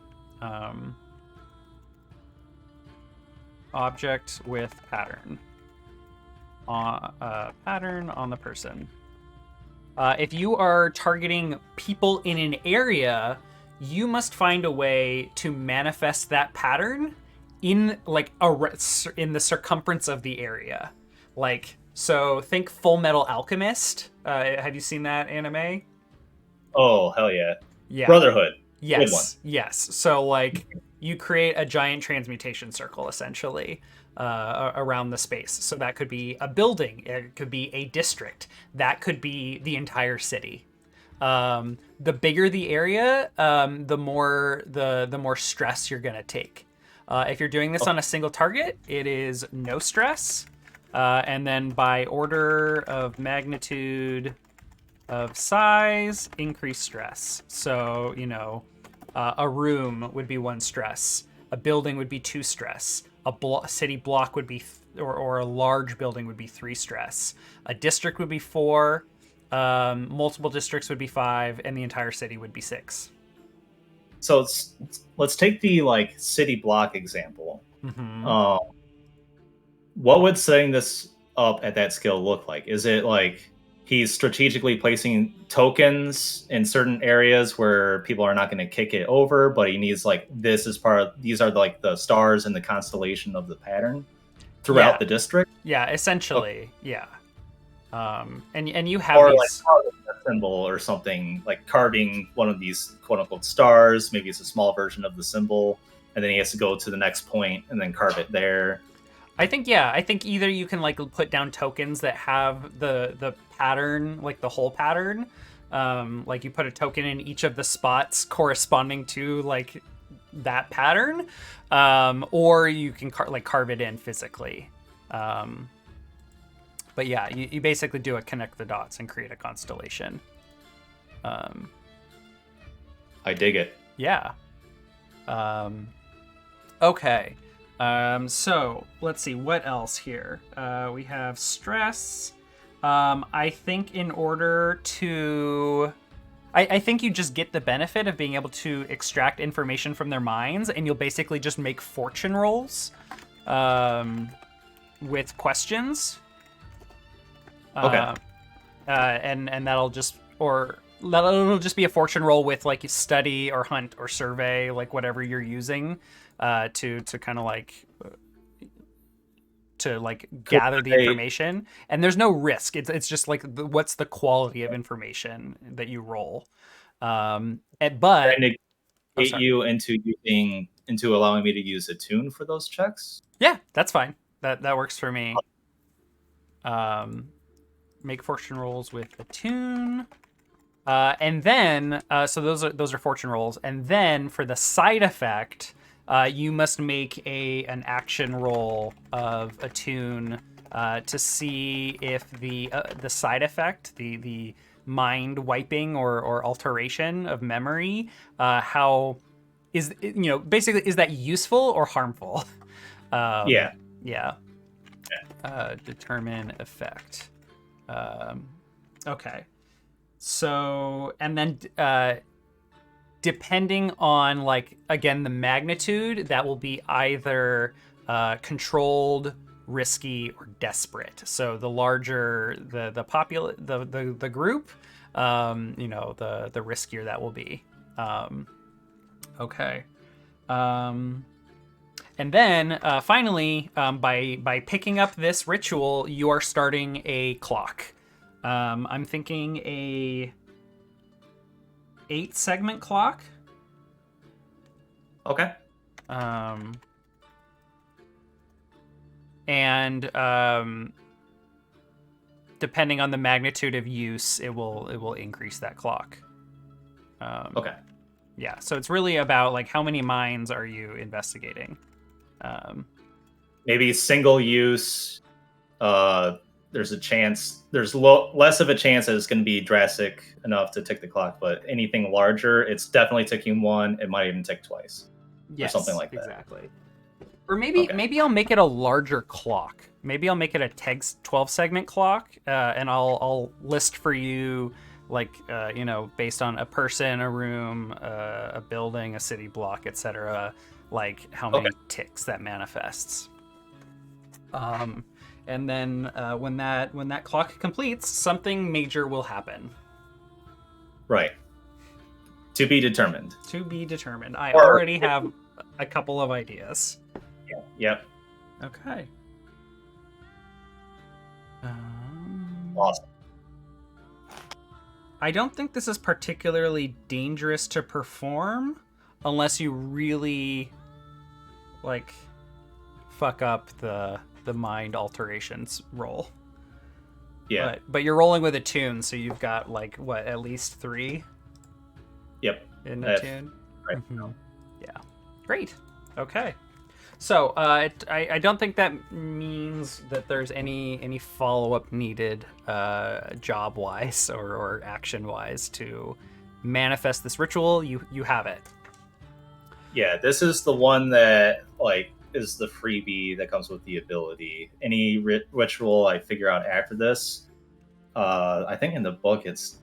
Object with pattern. Pattern on the person. If you are targeting people in an area, you must find a way to manifest that pattern in like in the circumference of the area. Like, so think Full Metal Alchemist. Have you seen that anime? Oh, hell yeah. Yeah. Brotherhood. Yes. Good one. Yes. So like you create a giant transmutation circle essentially around the space. So that could be a building, it could be a district, that could be the entire city. The bigger the area, the more stress you're gonna take. If you're doing this on a single target, it is no stress. And then by order of magnitude of size, increase stress. So, a room would be 1 stress. A building would be 2 stress. A city block would be, or a large building would be 3 stress. A district would be 4. Multiple districts would be 5, and the entire city would be 6. So let's take the city block example. Mm-hmm. What would setting this up at that scale look like? Is it like he's strategically placing tokens in certain areas where people are not going to kick it over, but he needs this is these are the stars in the constellation of the pattern throughout the district? Yeah, essentially. Okay. Yeah. And you have or these... carving a symbol or something, like carving one of these quote unquote stars. Maybe it's a small version of the symbol, and then he has to go to the next point and then carve it there. I think either you can put down tokens that have the pattern, the whole pattern, you put a token in each of the spots corresponding to that pattern, or you can carve it in physically. But yeah, you basically do a connect the dots and create a constellation. I dig it. Yeah. Okay. So let's see what else here. We have stress. I think in order to, I think you just get the benefit of being able to extract information from their minds, and you'll basically just make fortune rolls, with questions. Okay. And that'll just it'll just be a fortune roll with study or hunt or survey, whatever you're using. To kind of gather the information, and there's no risk. It's just what's the quality of information that you roll. But you into allowing me to use a tune for those checks. Yeah, that's fine. That works for me. Make fortune rolls with a tune. And then so those are fortune rolls, and then for the side effect, you must make an action roll of attune to see if the side effect, the mind wiping or alteration of memory, how is basically is that useful or harmful? Yeah. Determine effect. Okay. So and then. Depending on again the magnitude, that will be either controlled, risky, or desperate. So the larger the group, the riskier that will be. Okay. And then finally, by picking up this ritual, you are starting a clock. I'm thinking a 8-segment clock. Okay. And depending on the magnitude of use, it will increase that clock. Okay. Yeah, so it's really about how many minds are you investigating? Maybe single use. There's a chance. There's less of a chance that it's going to be drastic enough to tick the clock, but anything larger, it's definitely ticking 1. It might even tick twice, or something like that. Exactly. Or maybe I'll make it a larger clock. Maybe I'll make it a 12-segment clock, and I'll list for you based on a person, a room, a building, a city block, etc. How many ticks that manifests. And then when that clock completes, something major will happen. Right. To be determined. To be determined. I already have a couple of ideas. Yeah. Yep. Okay. Awesome. I don't think this is particularly dangerous to perform unless you really like fuck up the mind alterations roll. Yeah. But you're rolling with a tune, so you've got like what, at least 3? Yep. In a tune. Right. Yeah. Great. Okay. So I don't think that means that there's any follow-up needed job wise or action wise to manifest this ritual. You have it. Yeah, this is the one that like is the freebie that comes with the ability. Any ritual I figure out after this, I think in the book it's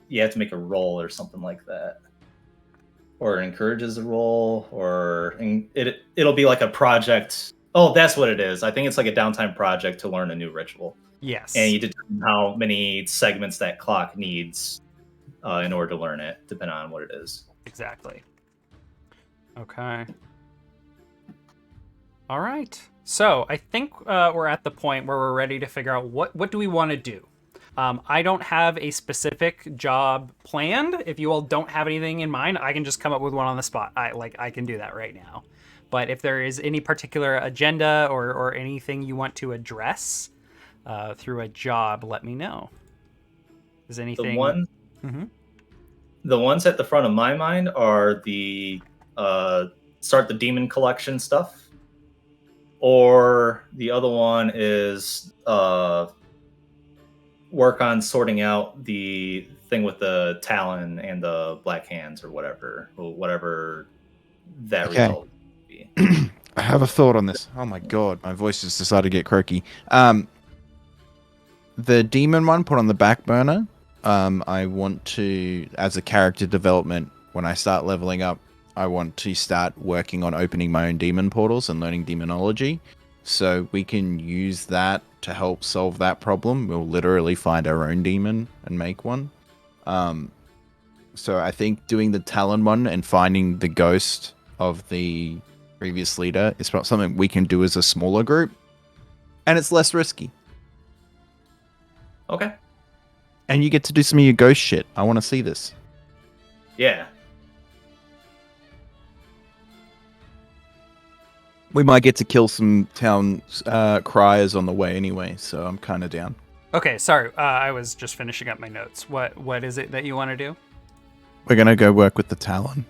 you have to make a roll or something like that, or it encourages a roll, or it'll be like a project. Oh, that's what it is. I think it's like a downtime project to learn a new ritual. Yes. And you determine how many segments that clock needs in order to learn it, depending on what it is. Exactly. Okay. All right. So I think we're at the point where we're ready to figure out what do we want to do. I don't have a specific job planned. If you all don't have anything in mind, I can just come up with one on the spot. I can do that right now. But if there is any particular agenda or anything you want to address through a job, let me know. Is anything? The ones at the front of my mind are the start the demon collection stuff, or the other one is work on sorting out the thing with the talon and the black hands, or whatever that result would be. I have a thought on this. Oh my god, my voice just decided to get croaky. The demon one put on the back burner. I want to, as a character development, when I start leveling up, I want to start working on opening my own demon portals and learning demonology. So we can use that to help solve that problem. We'll literally find our own demon and make one. So I think doing the Talon one and finding the ghost of the previous leader is something we can do as a smaller group. And it's less risky. Okay. And you get to do some of your ghost shit. I want to see this. Yeah. We might get to kill some town criers on the way anyway, so I'm kind of down. Okay, sorry. I was just finishing up my notes. What is it that you want to do? We're going to go work with the Talon.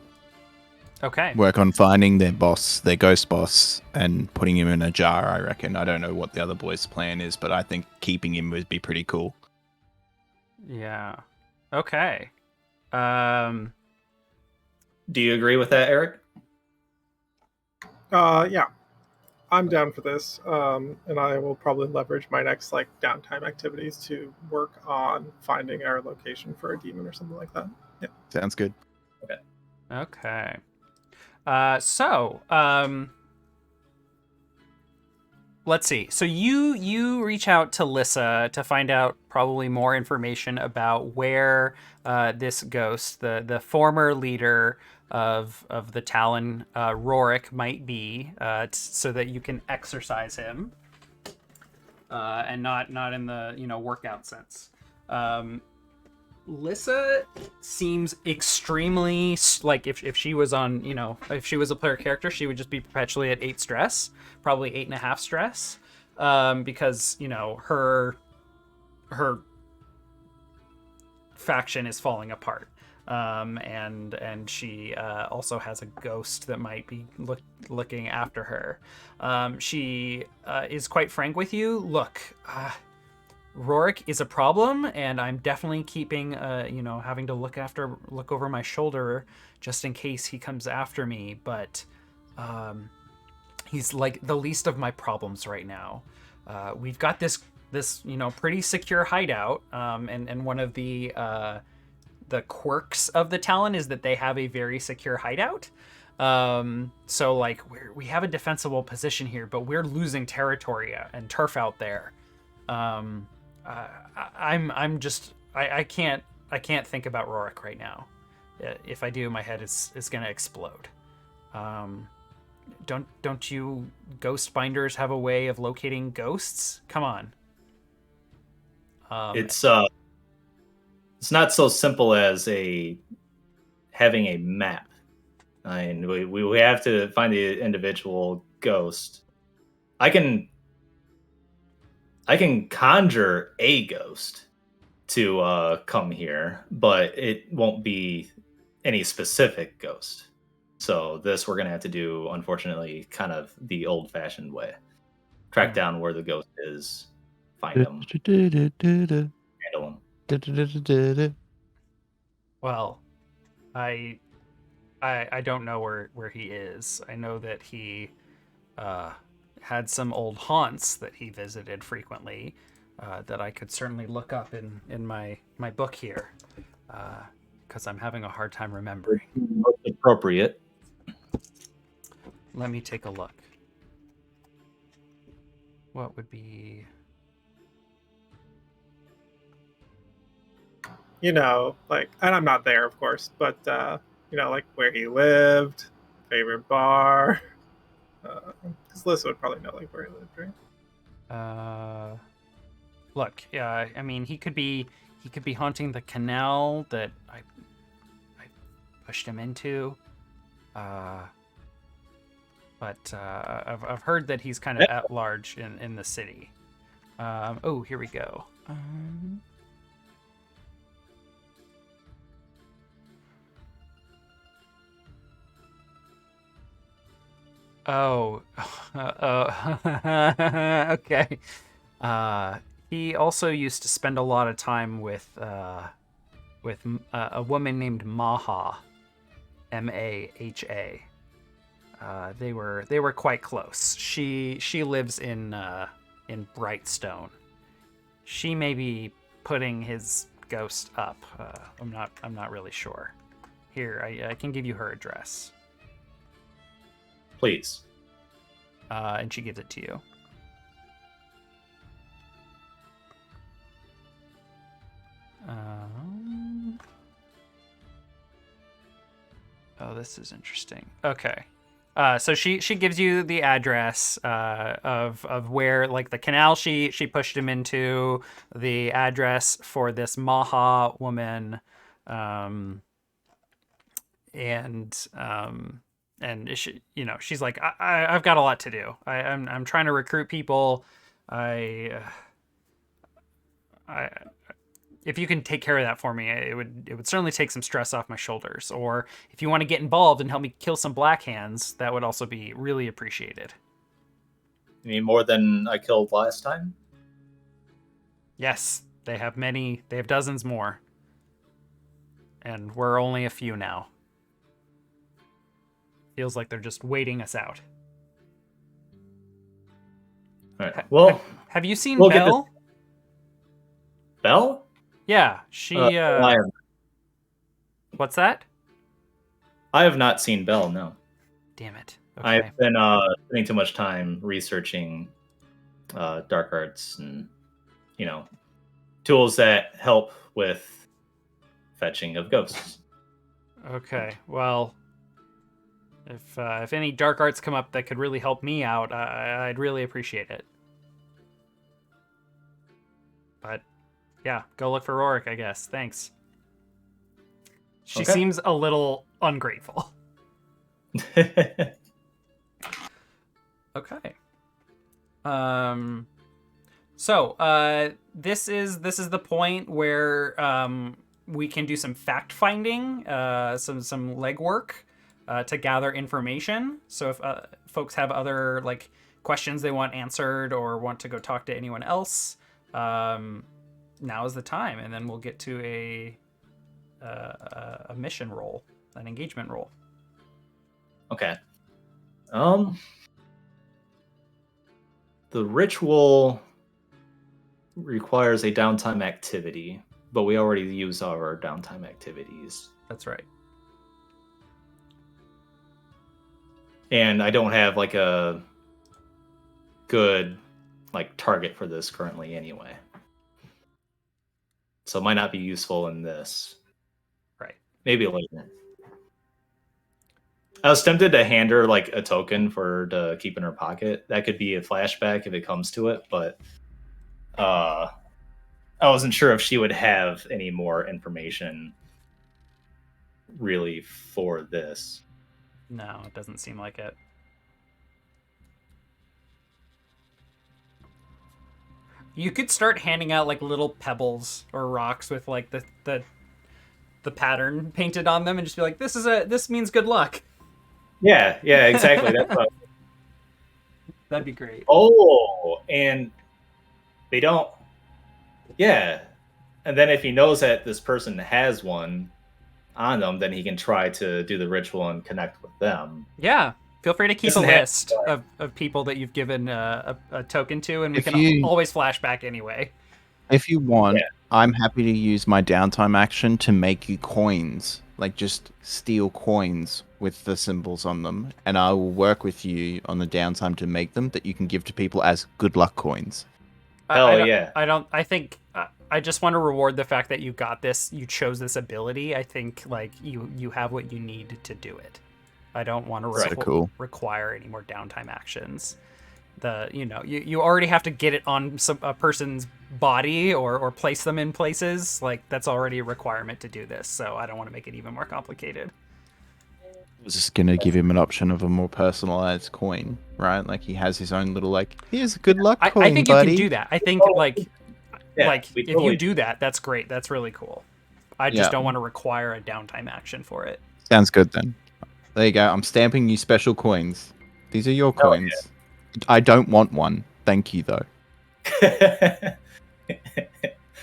Okay. Work on finding their boss, their ghost boss, and putting him in a jar, I reckon. I don't know what the other boys' plan is, but I think keeping him would be pretty cool. Yeah. Okay. Do you agree with that, Eric? Yeah, I'm down for this, and I will probably leverage my next downtime activities to work on finding our location for a demon or something like that. Yeah, sounds good. Okay. Let's see. So you reach out to Lissa to find out probably more information about where this ghost, the former leader of the Talon, Rorik, might be, so that you can exorcise him, and not in the workout sense. Lissa seems extremely if she was on if she was a player character, she would just be perpetually at 8 stress, probably 8.5 stress, because her faction is falling apart, and she also has a ghost that might be looking after her. She is quite frank with you. Look, Rorik is a problem, and I'm definitely keeping, having to look over my shoulder just in case he comes after me. But he's like the least of my problems right now. We've got this pretty secure hideout, and one of the quirks of the Talon is that they have a very secure hideout. So we have a defensible position here, but we're losing territory and turf out there. I can't think about Rorik right now. If I do, my head is gonna explode. Don't you ghost binders have a way of locating ghosts? Come on. It's not so simple as having a map. I mean, we have to find the individual ghost. I can conjure a ghost to come here, but it won't be any specific ghost. So this we're gonna have to do, unfortunately, kind of the old-fashioned way. Track down where the ghost is, find him, handle him. Well, I don't know where he is. I know that he had some old haunts that he visited frequently that I could certainly look up in my book here, because I'm having a hard time remembering. Most appropriate. Let me take a look. What would be... You know, like, and I'm not there, of course, but, you know, like where he lived, favorite bar. Because Liz would probably know, like, where he lived, right? Look, I mean, he could be haunting the canal that I pushed him into. But I've heard that he's kind of at large in the city. Oh, here we go. Okay. He also used to spend a lot of time with a woman named Maha, Maha. They were quite close. She lives in Brightstone. She may be putting his ghost up. I'm not really sure. Here, I can give you her address. Please. And she gives it to you. Oh, this is interesting. Okay. So she gives you the address of where, like, the canal she pushed him into, the address for this Maha woman, and she, you know, she's like, I've got a lot to do. I'm trying to recruit people. If you can take care of that for me, it would certainly take some stress off my shoulders. Or if you want to get involved and help me kill some black hands, that would also be really appreciated. You mean more than I killed last time? Yes, they have many. They have dozens more. And we're only a few now. Feels like they're just waiting us out. All right. Well, have you seen we'll Belle? Belle? Yeah, she. What's that? I have not seen Belle. No. Damn it. Okay. I've been spending too much time researching dark arts and, you know, tools that help with fetching of ghosts. Okay. Well, if any dark arts come up that could really help me out, I'd really appreciate it. But yeah, go look for Rorik, I guess. Thanks. She seems a little ungrateful. Okay. So this is the point where we can do some fact finding, some legwork to gather information. So if folks have other, like, questions they want answered or want to go talk to anyone else, now is the time, and then we'll get to a mission roll, an engagement roll. Okay. The ritual requires a downtime activity, but we already use our downtime activities. That's right. And I don't have, like, a good, like, target for this currently anyway. So it might not be useful in this. Right. Maybe later. I was tempted to hand her, like, a token for her to keep in her pocket. That could be a flashback if it comes to it, but I wasn't sure if she would have any more information really for this. No, it doesn't seem like it. You could start handing out like little pebbles or rocks with like the pattern painted on them, and just be like, this means good luck. Yeah, exactly. That's what. That'd be great. Oh, and they don't. Yeah, and then if he knows that this person has one on them, then he can try to do the ritual and connect with them. Yeah. Feel free to keep a list of people that you've given a token to, and we can always flash back anyway. If you want, I'm happy to use my downtime action to make you coins. Like, just steal coins with the symbols on them, and I will work with you on the downtime to make them that you can give to people as good luck coins. I think I just want to reward the fact that you got this, you chose this ability. I think like you have what you need to do it. I don't want to require any more downtime actions. You already have to get it on a person's body or place them in places. Like, that's already a requirement to do this, so I don't want to make it even more complicated. I was just gonna give him an option of a more personalized coin, right? Like, he has his own little, like, here's a good luck coin, I think buddy. you can do that. I think if you do that, that's great. That's really cool. I just don't want to require a downtime action for it. Sounds good then. There you go. I'm stamping you special coins. These are your coins. I don't want one. Thank you, though.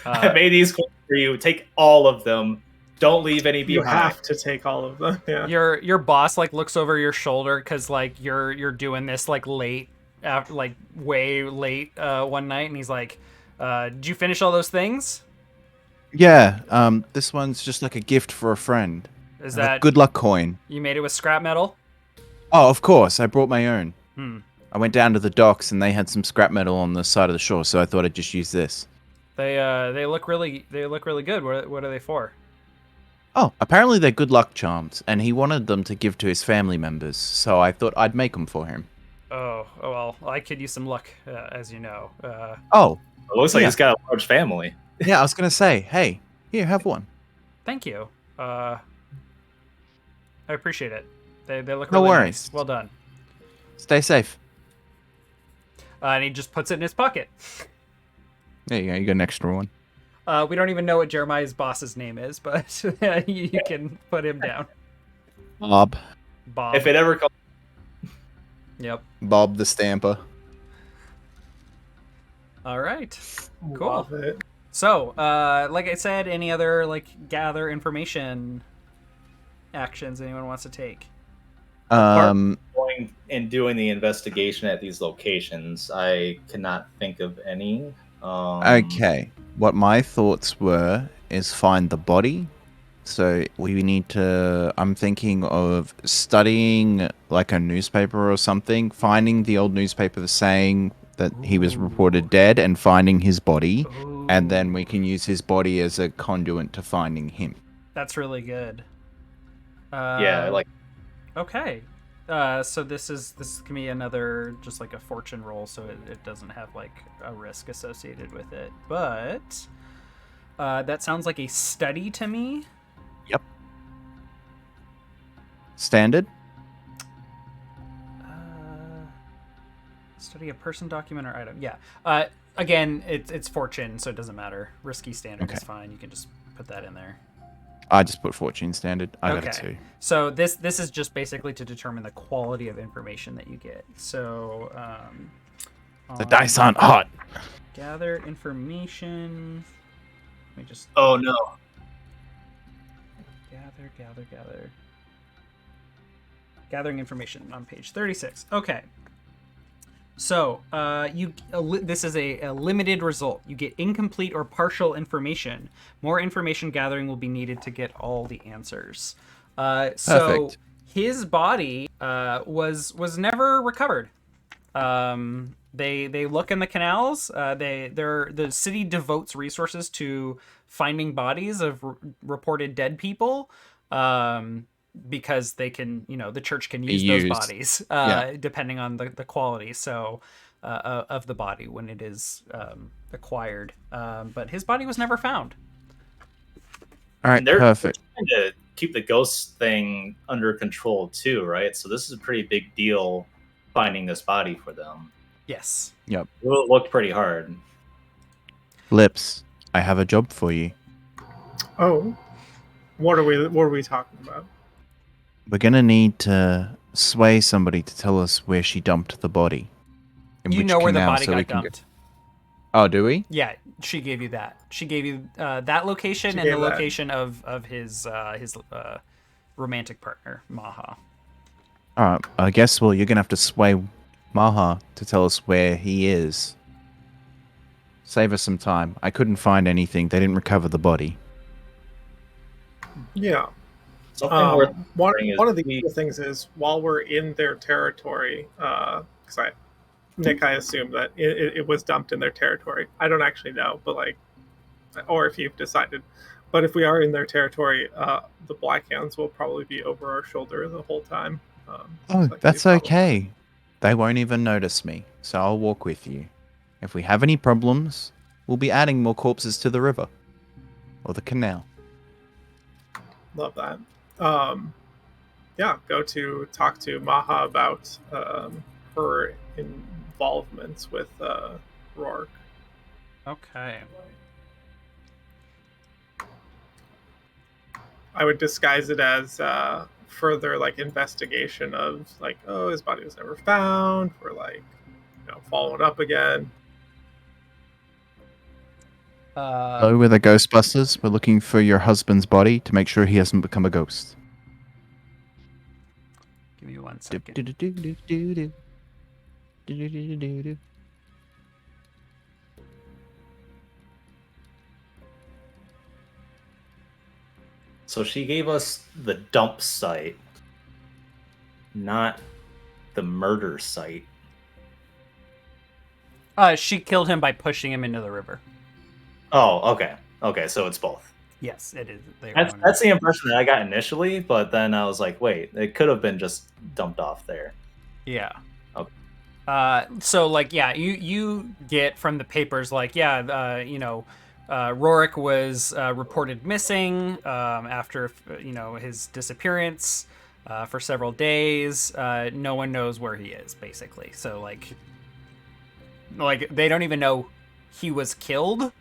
I made these coins for you. Take all of them. Don't leave any behind. You have to take all of them. Yeah. Your boss like looks over your shoulder because like you're doing this like late, like way late one night, and he's like, "Did you finish all those things?" Yeah. This one's just like a gift for a friend. Is that good luck coin? You made it with scrap metal? Oh, of course. I brought my own. Hmm. I went down to the docks and they had some scrap metal on the side of the shore, so I thought I'd just use this. They look really good. What are they for? Oh, apparently they're good luck charms, and he wanted them to give to his family members, so I thought I'd make them for him. Oh well, I could use some luck, as you know. It looks like he's got a large family. Yeah, I was gonna say, hey, here, have one. Thank you. I appreciate it. They look no really worries. Nice. Well done. Stay safe. And he just puts it in his pocket. There you go. You got an extra one. We don't even know what Jeremiah's boss's name is, but you can put him down. Bob. If it ever comes. Yep. Bob the Stamper. All right. Cool. Love it. So, like I said, any other like gather information actions anyone wants to take? Going and doing the investigation at these locations, I cannot think of any. Okay. What my thoughts were is find the body. So we need to... I'm thinking of studying like a newspaper or something, finding the old newspaper saying that he was reported dead and finding his body. Ooh. And then we can use his body as a conduit to finding him. That's really good. Yeah, like... Okay. So this can be another just like a fortune roll, so it doesn't have like a risk associated with it. But that sounds like a study to me. Yep. Standard. Study a person, document, or item. Yeah. Again, it's fortune, so it doesn't matter. Risky standard is fine. You can just put that in there. I just put fortune standard. I got it too. So this is just basically to determine the quality of information that you get. So the dice aren't hot. Gather information. Let me just. Oh no. Gather. Gathering information on page 36. Okay. So, this is a limited result. You get incomplete or partial information. More information gathering will be needed to get all the answers. So his body was never recovered. They look in the canals. The city devotes resources to finding bodies of reported dead people. Because they can, the church can use those bodies, depending on the quality of the body when it is acquired. But his body was never found. All right, perfect. They're trying to keep the ghost thing under control too, right? So this is a pretty big deal finding this body for them. Yes. Yep. It will look pretty hard. Lips, I have a job for you. Oh, what are we talking about? We're gonna need to sway somebody to tell us where she dumped the body. You know where the body got dumped. Oh, do we? Yeah, she gave you that. She gave you that location and the location of his romantic partner, Maha. All right. I guess you're gonna have to sway Maha to tell us where he is. Save us some time. I couldn't find anything. They didn't recover the body. Yeah. One of the things is while we're in their territory, because Nick, I assume that it was dumped in their territory. I don't actually know, but or if you've decided. But if we are in their territory, the Black Hounds will probably be over our shoulder the whole time. That's okay. They won't even notice me, so I'll walk with you. If we have any problems, we'll be adding more corpses to the river. Or the canal. Love that. Go to talk to Maha about her involvements with Rourke. Okay. I would disguise it as further investigation of his body was never found. We're following up again. Hello, we're the Ghostbusters. We're looking for your husband's body to make sure he hasn't become a ghost. Give me 1 second. So she gave us the dump site, not the murder site. She killed him by pushing him into the river. Oh, okay. Okay, so it's both. Yes, it is. That's the impression that I got initially, but then I was like, wait, it could have been just dumped off there. Yeah. Okay. So you get from the papers Rourke was reported missing after his disappearance for several days. No one knows where he is, basically. So they don't even know he was killed.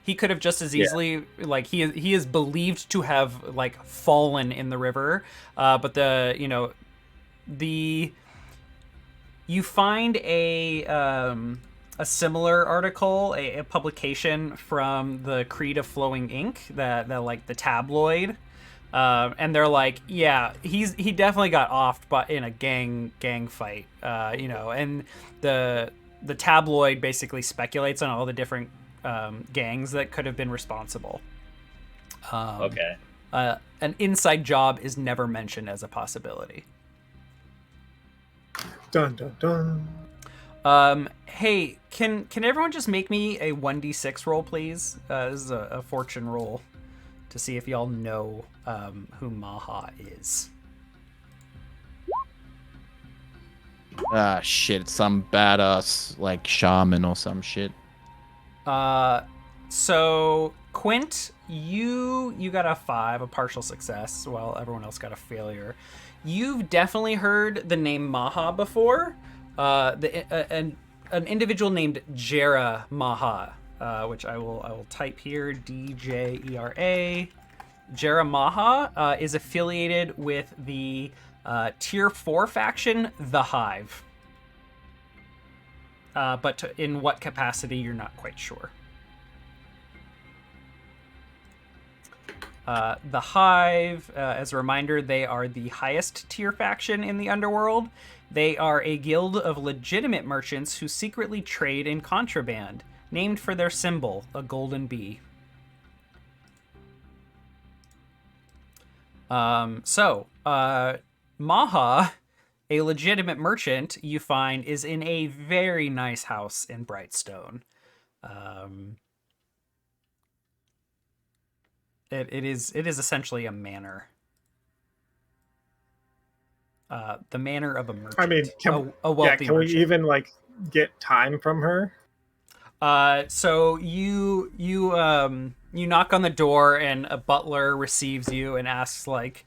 He could have just as easily he is believed to have fallen in the river, but you find a similar article, a publication from the Creed of Flowing Ink, that the tabloid, and they're he definitely got offed, but in a gang fight, and the tabloid basically speculates on all the different gangs that could have been responsible. Okay. An inside job is never mentioned as a possibility. Dun dun dun. Hey, can everyone just make me a 1d6 roll, please? This is a fortune roll to see if y'all know who Maha is. Shit, it's some badass shaman or some shit. So Quint, you got a 5, a partial success, while everyone else got a failure. You've definitely heard the name Maha before. An individual named Jera Maha, which I will type here, D-J-E-R-A. Jera Maha is affiliated with the Tier 4 faction, The Hive. But in what capacity, you're not quite sure. The Hive, as a reminder, they are the highest tier faction in the underworld. They are a guild of legitimate merchants who secretly trade in contraband, named for their symbol, a golden bee. Maha, a legitimate merchant, you find, is in a very nice house in Brightstone. It is essentially a manor. The manor of a merchant. I mean, can we even get time from her? So you knock on the door, and a butler receives you and asks, like,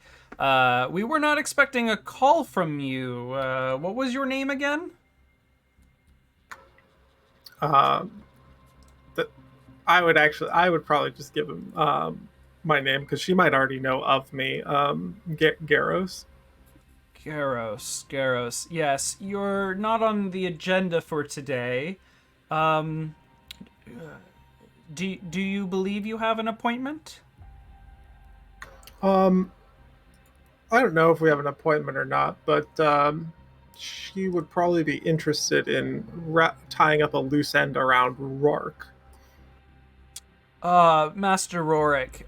we were not expecting a call from you. What was your name again? I would probably just give him my name because she might already know of me. Garros. Garros. Yes, you're not on the agenda for today. Do you believe you have an appointment? I don't know if we have an appointment or not, but she would probably be interested in tying up a loose end around Rourke. Master Rorik.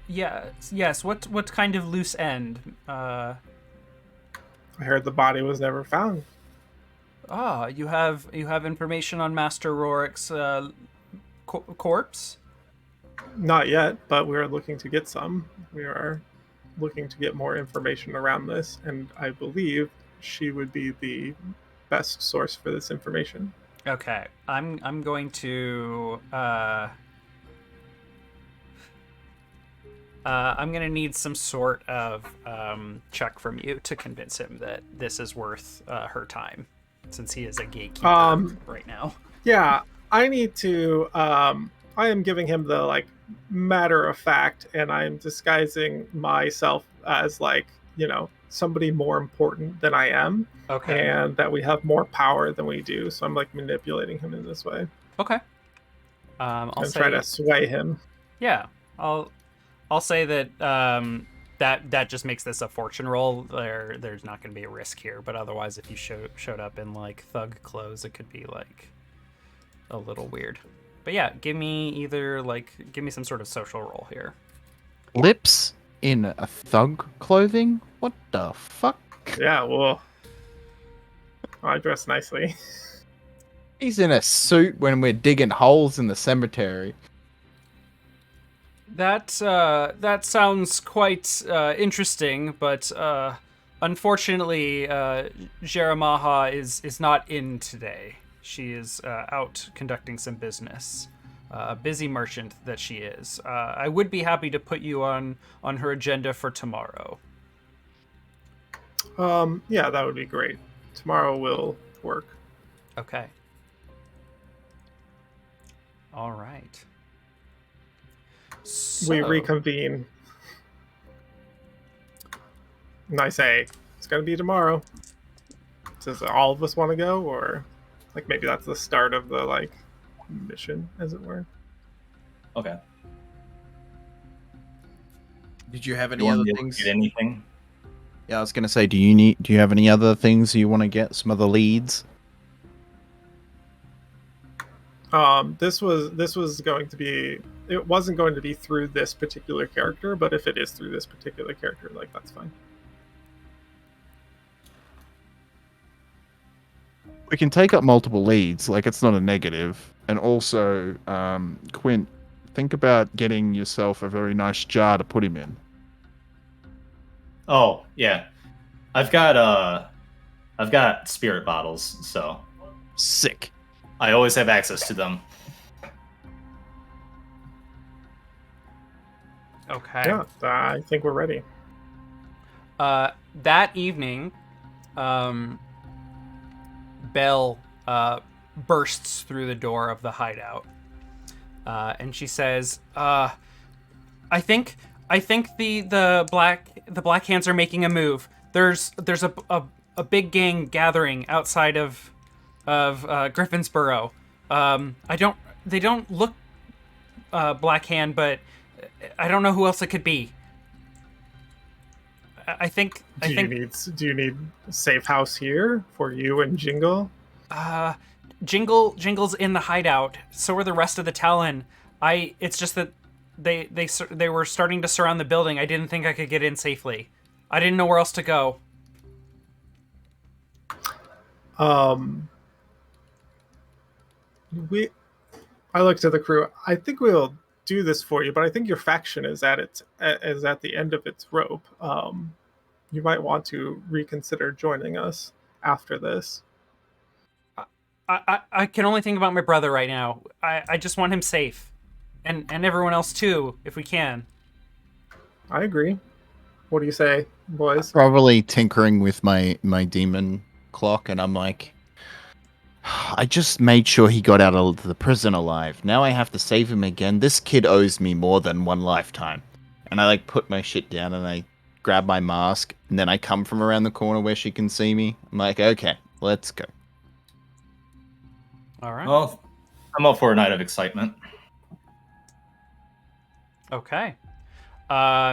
Yes. What kind of loose end? I heard the body was never found. You have information on Master Rorik's corpse? Not yet, but we're looking to get some. We are looking to get more information around this, and I believe she would be the best source for this information. Okay, I'm going to I'm going to need some sort of check from you to convince him that this is worth her time, since he is a gatekeeper right now. Yeah, I need to. I am giving him the like matter of fact, and I'm disguising myself as like somebody more important than I am. Okay. And that we have more power than we do. So I'm like manipulating him in this way. Okay. I'll try to sway him. Yeah, I'll say that that just makes this a fortune roll. There's not going to be a risk here, but otherwise, if you showed up in like thug clothes, it could be like a little weird. But yeah, give me some sort of social roll here. Lips in a thug clothing? What the fuck? Yeah, well, I dress nicely. He's in a suit when we're digging holes in the cemetery. That sounds quite interesting, but unfortunately, Jeremiah is not in today. She is out conducting some business. A busy merchant that she is. I would be happy to put you on her agenda for tomorrow. Yeah, that would be great. Tomorrow will work. Okay. All right. So, we reconvene. And I say, it's going to be tomorrow. Does all of us want to go? Or like maybe that's the start of the like mission, as it were. Okay. Did you have any other things? Get anything? Yeah, I was going to say, do you have any other things you want to get? Some other leads? This was going to be. It wasn't going to be through this particular character, but if it is through this particular character, like that's fine. We can take up multiple leads, like it's not a negative. And also, Quint, think about getting yourself a very nice jar to put him in. Oh, yeah. I've got spirit bottles, so sick. I always have access to them. Okay. Yeah, I think we're ready. That evening, Belle bursts through the door of the hideout, and she says, "I think the Black Hands are making a move. There's a big gang gathering outside of Griffins They don't look Black Hand, but I don't know who else it could be. Do you need a safe house here for you and Jingle? Jingle's in the hideout. So are the rest of the Talon. It's just that they were starting to surround the building. I didn't think I could get in safely. I didn't know where else to go. I looked at the crew. I think we'll do this for you, but I think your faction is at the end of its rope. You might want to reconsider joining us after this. I can only think about my brother right now. I just want him safe. And everyone else too, if we can. I agree. What do you say, boys? Probably tinkering with my demon clock, and I'm like, I just made sure he got out of the prison alive. Now I have to save him again. This kid owes me more than one lifetime. And I like put my shit down and I grab my mask, and then I come from around the corner where she can see me. I'm like, okay, let's go. All right. Well, I'm up for a night of excitement. Okay.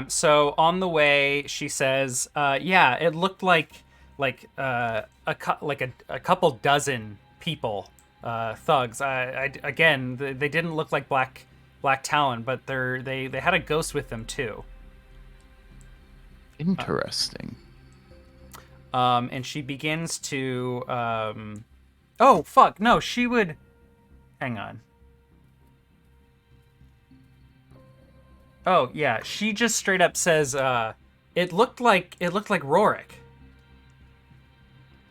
So on the way, she says, "Yeah, it looked like a couple dozen people, thugs. Again, they didn't look like Black Talon, but they had a ghost with them too." Interesting. And she begins to, oh fuck, no, she would. Hang on. Oh yeah, she just straight up says, it looked like Rorik.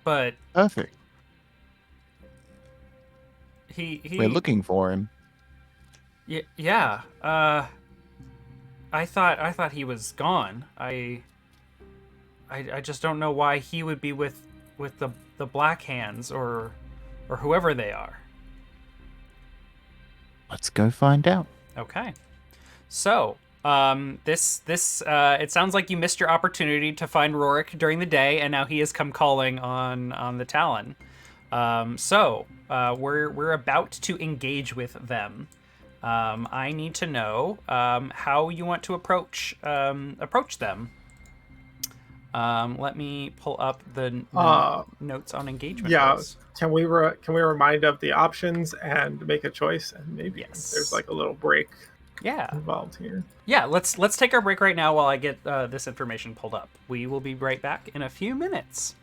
But Perfect. he We're looking for him. Yeah. I thought he was gone. I just don't know why he would be with the Black Hands or whoever they are. Let's go find out. Okay. So, this it sounds like you missed your opportunity to find Rorik during the day, and now he has come calling on the Talon. So, we're about to engage with them. I need to know how you want to approach them. Let me pull up the notes on engagement. Yeah, rules. can we remind of the options and make a choice? And maybe Yes. there's like a little break Yeah. involved here. Yeah, let's take our break right now while I get this information pulled up. We will be right back in a few minutes.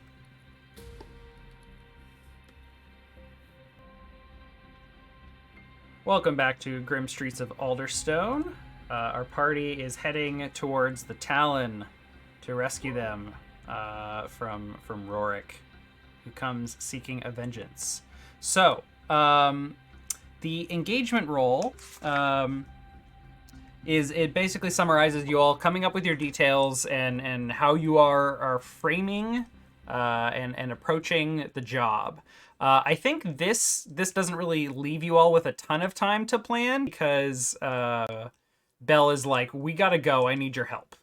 Welcome back to Grim Streets of Alderstone. Our party is heading towards the Talon to rescue them from Rorik, who comes seeking a vengeance. So, the engagement roll is it basically summarizes you all coming up with your details and how you are framing and approaching the job. I think this doesn't really leave you all with a ton of time to plan because Belle is like, we gotta go, I need your help.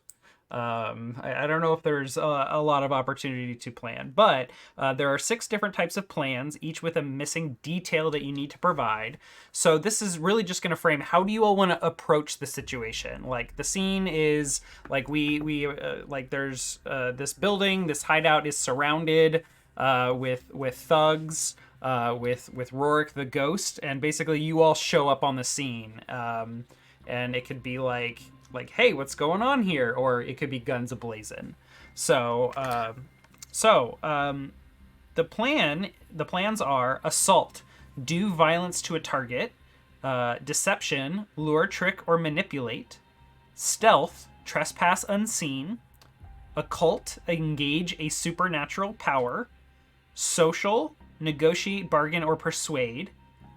I don't know if there's a lot of opportunity to plan, but there are 6 different types of plans, each with a missing detail that you need to provide. So this is really just going to frame how do you all want to approach the situation. Like the scene is like we like there's this building, this hideout is surrounded with thugs, with Rorik the ghost, and basically you all show up on the scene, and it could be like, hey, what's going on here? Or it could be guns a-blazing. So the plans are assault, do violence to a target, deception, lure, trick, or manipulate, stealth, trespass unseen, occult, engage a supernatural power, social, negotiate, bargain, or persuade,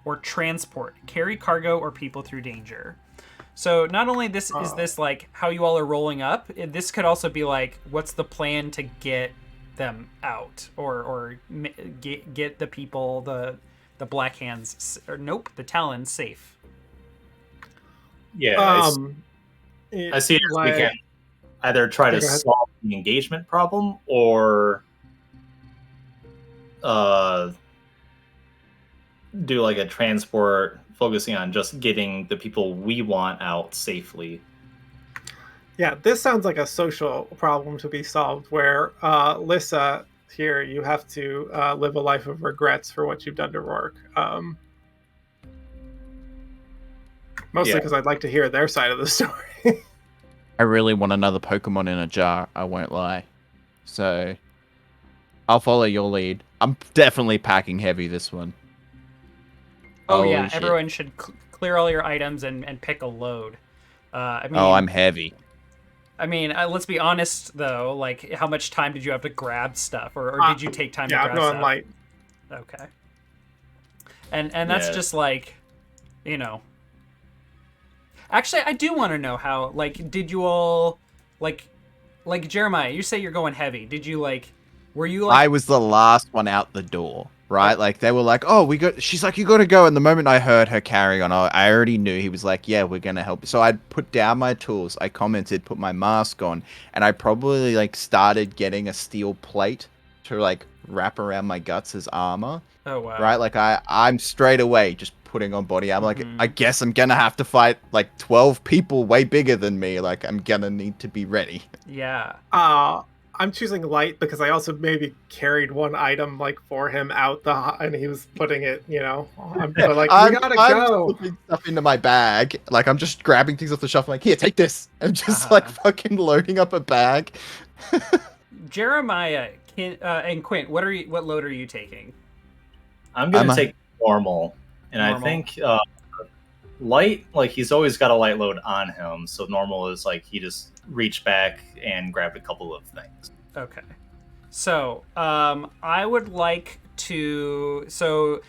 or transport, carry cargo or people through danger. So not only is this like how you all are rolling up, this could also be like, what's the plan to get them out or get the people, the Black Hands, or nope, the Talon safe. Yeah, I see it as we can either try to solve the engagement problem or do like a transport focusing on just getting the people we want out safely. Yeah, this sounds like a social problem to be solved where, Lissa, here, you have to live a life of regrets for what you've done to Rorik. Mostly because I'd like to hear their side of the story. I really want another Pokemon in a jar, I won't lie. So, I'll follow your lead. I'm definitely packing heavy this one. Oh yeah, shit. Everyone should clear all your items and pick a load. I mean, I'm heavy. I mean, let's be honest though. Like, how much time did you have to grab stuff, or did you take time to grab stuff? Yeah, I'm going light. Okay. And that's just like, you know. Actually, I do want to know how, like, did you all, like Jeremiah, you say you're going heavy. Did you, like, were you, like... I was the last one out the door, right? Like, they were like, oh, she's like, you got to go. And the moment I heard her carrying on, I already knew he was like, yeah, we're going to help. So I put down my tools. I commented, put my mask on, and I probably, like, started getting a steel plate to, like, wrap around my guts as armor. Oh, wow. Right? Like, I'm straight away just putting on body armor. Like, I guess I'm gonna have to fight like 12 people way bigger than me. Like, I'm gonna need to be ready. Yeah. I'm choosing light because I also maybe carried one item like for him out and he was putting it, you know. I'm like, we gotta go. I'm putting stuff into my bag. Like, I'm just grabbing things off the shelf. I'm like, here, take this. I'm just like fucking loading up a bag. Jeremiah and Quint, what load are you taking? I'm gonna take normal. And I think light, like, he's always got a light load on him, so normal is like he just reached back and grabbed a couple of things. Okay. So, I would like to... So,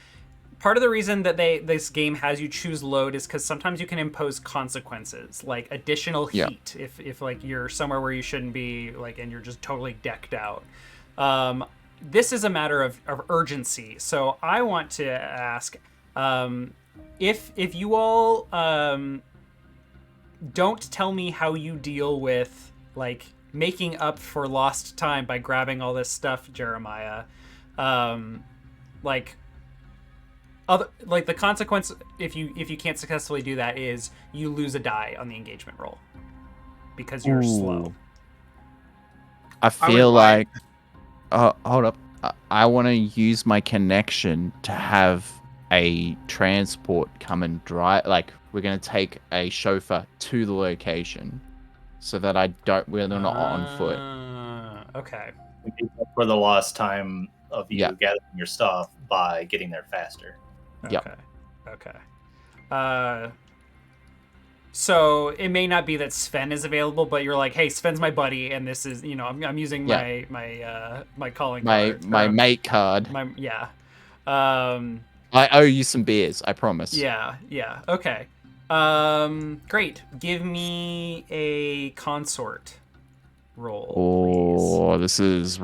part of the reason that this game has you choose load is because sometimes you can impose consequences, like additional heat, if like, you're somewhere where you shouldn't be, like, and you're just totally decked out. This is a matter of urgency, so I want to ask... if you all don't tell me how you deal with, like, making up for lost time by grabbing all this stuff, Jeremiah, like the consequence if you can't successfully do that is you lose a die on the engagement roll because you're slow. I feel like hold up. I want to use my connection to have a transport come and drive. Like, we're going to take a chauffeur to the location so that we're not on foot. Okay. For the lost time of you gathering your stuff by getting there faster. Okay. So it may not be that Sven is available, but you're like, hey, Sven's my buddy, and this is, you know, I'm using my calling card. My mate card. I owe you some beers, I promise. Yeah. Okay. Great. Give me a consort roll, please. This is...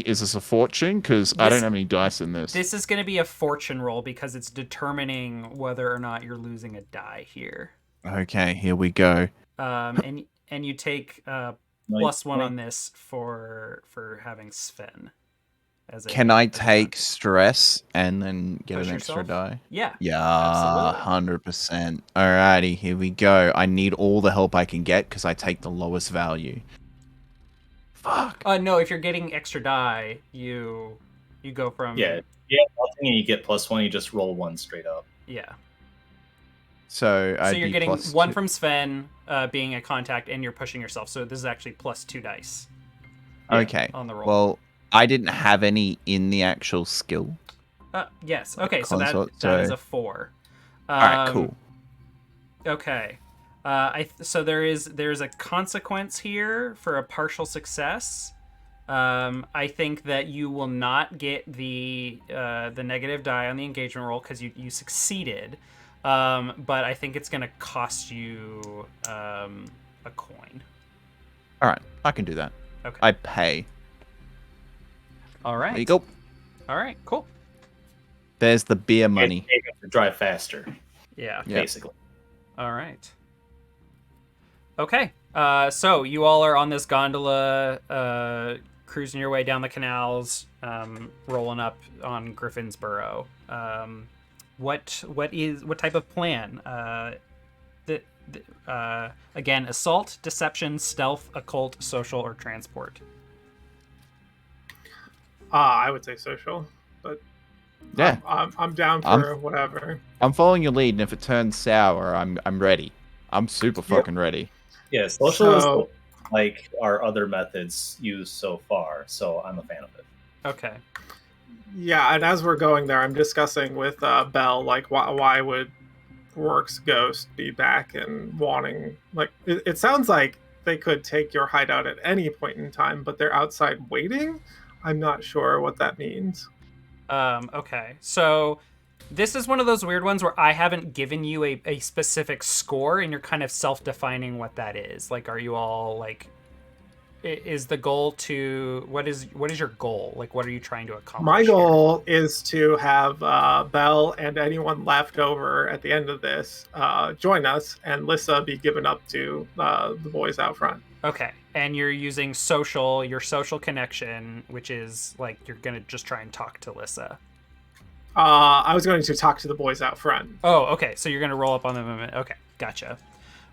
is this a fortune? Because I don't have any dice in this. This is going to be a fortune roll because it's determining whether or not you're losing a die here. Okay, here we go. And you take +1 on this for having Sven. Can I take stress and then get an extra die? Yeah. Yeah, absolutely. 100%. Alrighty, here we go. I need all the help I can get because I take the lowest value. Fuck. No, if you're getting extra die, you go from... Yeah, and you get +1, you just roll 1 straight up. Yeah. So you're getting 1 from Sven being a contact, and you're pushing yourself. So this is actually +2 dice. Okay. On the roll. Well, I didn't have any in the actual skill. Yes. Okay, so that is a 4. Alright, cool. Okay. So there's a consequence here for a partial success. I think that you will not get the negative die on the engagement roll because you succeeded. But I think it's going to cost you a coin. All right, I can do that. Okay. I pay. All right. There you go. All right, cool. There's the beer money. To drive faster. Yeah. Basically. All right. Okay. So you all are on this gondola, cruising your way down the canals, rolling up on Griffin's Burrow. What type of plan? Again, assault, deception, stealth, occult, social, or transport. I would say social, but yeah, I'm down for whatever. I'm following your lead, and if it turns sour, I'm ready. I'm super fucking ready. Yeah, social is like our other methods used so far, so I'm a fan of it. Okay. Yeah, and as we're going there, I'm discussing with Belle, like, why would Rourke's ghost be back and wanting... Like, it sounds like they could take your hideout at any point in time, but they're outside waiting? I'm not sure what that means. Okay, so This is one of those weird ones where I haven't given you a specific score, and you're kind of self-defining what that is. Like, are you all like, is the goal to what is your goal? Like, what are you trying to accomplish? My goal is to have Belle and anyone left over at the end of this join us, and Lissa be given up to the boys out front. Okay, and you're using your social connection, which is like you're gonna just try and talk to Lissa. I was going to talk to the boys out front. Oh, okay. So you're going to roll up on them. Okay, gotcha.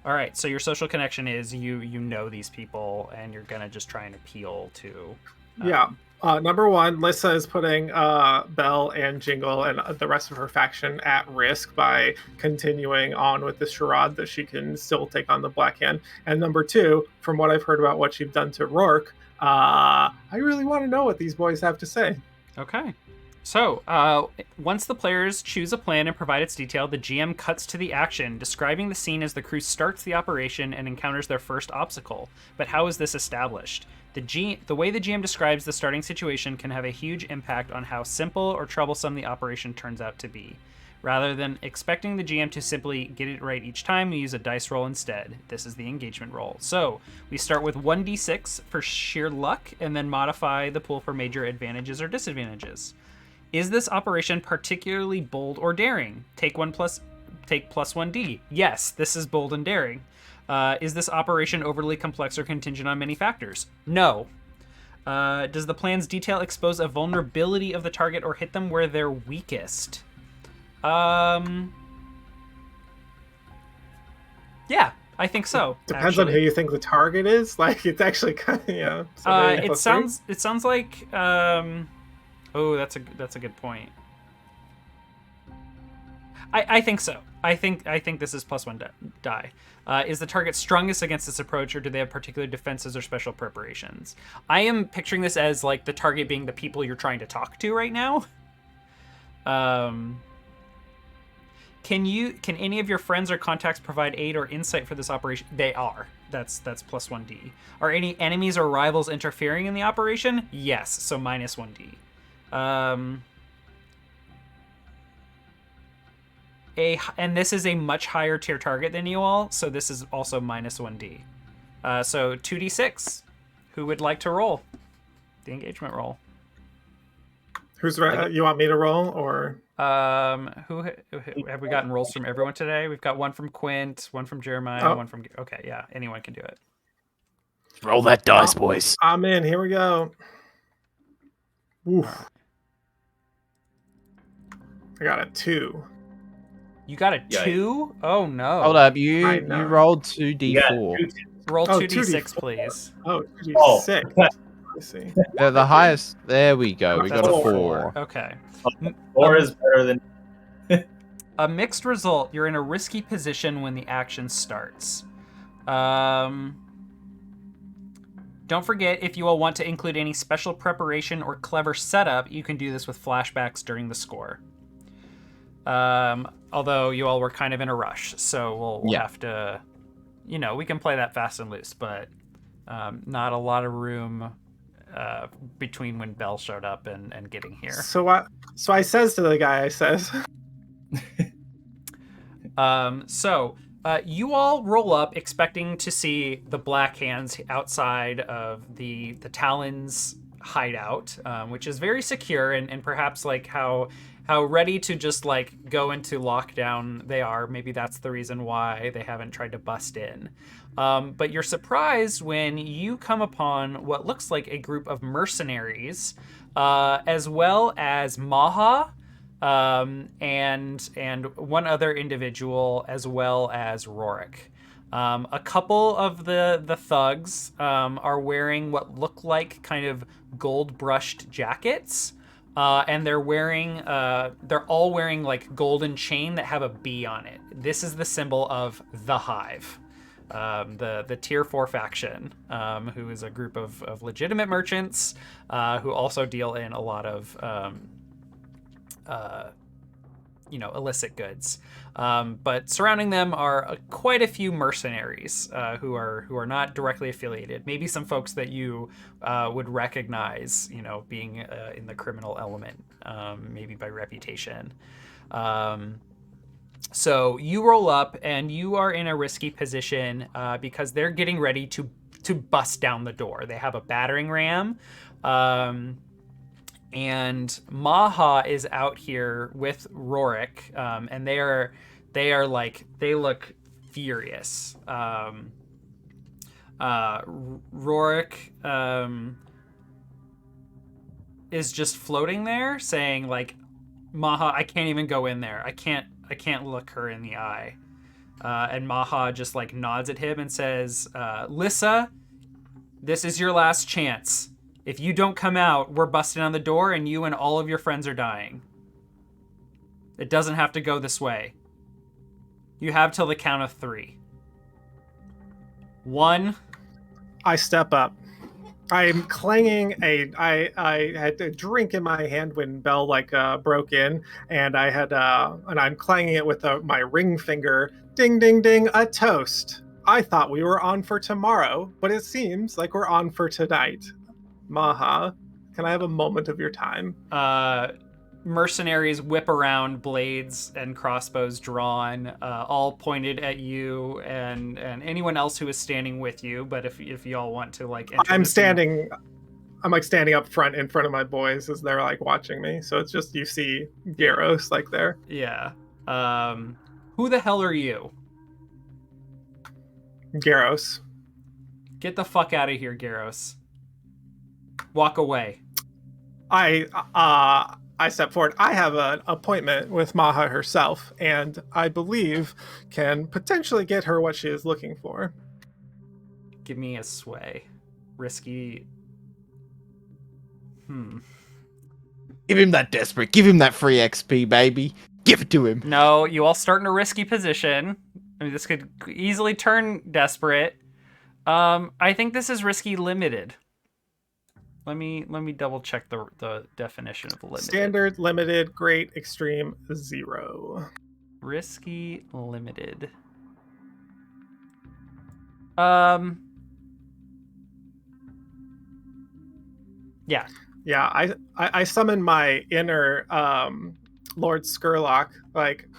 All right. So your social connection is you know these people, and you're going to just try and appeal to. Yeah. Number one, Lissa is putting Belle and Jingle and the rest of her faction at risk by continuing on with this charade that she can still take on the Black Hand. And number two, from what I've heard about what she's done to Rourke, I really want to know what these boys have to say. Okay. So, once the players choose a plan and provide its detail, the GM cuts to the action, describing the scene as the crew starts the operation and encounters their first obstacle. But how is this established? The way the GM describes the starting situation can have a huge impact on how simple or troublesome the operation turns out to be. Rather than expecting the GM to simply get it right each time, we use a dice roll instead. This is the engagement roll. So, we start with 1d6 for sheer luck, and then modify the pool for major advantages or disadvantages. Is this operation particularly bold or daring? Take plus 1d. Yes, this is bold and daring. Is this operation overly complex or contingent on many factors? No. Does the plan's detail expose a vulnerability of the target or hit them where they're weakest? Yeah, I think so. Depends on who you think the target is. Like, it's actually kind of, yeah. It sounds like oh, that's a good point. I think so. I think this is plus one die. Is the target strongest against this approach, or do they have particular defenses or special preparations? I am picturing this as like the target being the people you're trying to talk to right now. Can any of your friends or contacts provide aid or insight for this operation? They are. That's plus 1d. Are any enemies or rivals interfering in the operation? Yes, so minus 1d. And this is a much higher tier target than you all, so this is also minus 1d. So 2d6. Who would like to roll the engagement roll? Who's right? You want me to roll, or who have we gotten rolls from everyone today? We've got one from Quint, one from Jeremiah, one from. Okay, yeah, anyone can do it. Roll that dice, boys. I'm in. Here we go. Oof. I got a 2. You got a 2? Oh no! Hold up, you rolled 2d4. Roll 2d6, please. Oh, 2d6. Let's see. The highest. There we go. We got a 4. Okay. 4 is better than. A mixed result. You're in a risky position when the action starts. Don't forget, if you all want to include any special preparation or clever setup, you can do this with flashbacks during the score. Although you all were kind of in a rush, so we'll have to, we can play that fast and loose, but not a lot of room between when Belle showed up and getting here. So I says to the guy, you all roll up expecting to see the Black Hands outside of the Talon's hideout, which is very secure and perhaps like how ready to just like go into lockdown they are. Maybe that's the reason why they haven't tried to bust in. But you're surprised when you come upon what looks like a group of mercenaries, as well as Maha, and one other individual, as well as Rorik. A couple of the thugs are wearing what look like kind of gold-brushed jackets. And they're all wearing like golden chain that have a bee on it. This is the symbol of the Hive, the tier 4 faction, who is a group of legitimate merchants, who also deal in a lot of illicit goods. But surrounding them are quite a few mercenaries who are not directly affiliated. Maybe some folks that you would recognize, being in the criminal element, maybe by reputation. So you roll up, and you are in a risky position because they're getting ready to bust down the door. They have a battering ram. And Maha is out here with Rorik, and they look furious. Rorik is just floating there, saying like, Maha, I can't even go in there. I can't look her in the eye. And Maha just like nods at him and says, Lissa, this is your last chance. If you don't come out, we're busting on the door and you and all of your friends are dying. It doesn't have to go this way. You have till the count of 3. 1. I step up. I'm clanging I had a drink in my hand when Bell broke in, and and I'm clanging it with my ring finger. Ding, ding, ding, a toast. I thought we were on for tomorrow, but it seems like we're on for tonight. Maha, can I have a moment of your time? Mercenaries whip around, blades and crossbows drawn, all pointed at you and anyone else who is standing with you. But if y'all want to enter, I'm standing up front in front of my boys as they're watching me. So it's just, you see Gyros there. Yeah. Who the hell are you? Gyros. Get the fuck out of here, Gyros. Walk away. I step forward. I have an appointment with Maha herself, and I believe can potentially get her what she is looking for. Give me a sway. Risky. Give him that desperate. Give him that free XP, baby. Give it to him. No, you all start in a risky position. I mean, this could easily turn desperate. I think this is risky limited. Let me double check the definition of limited. Standard, limited, great, extreme, 0. Risky limited. Yeah. Yeah, I summon my inner Lord Skurlock.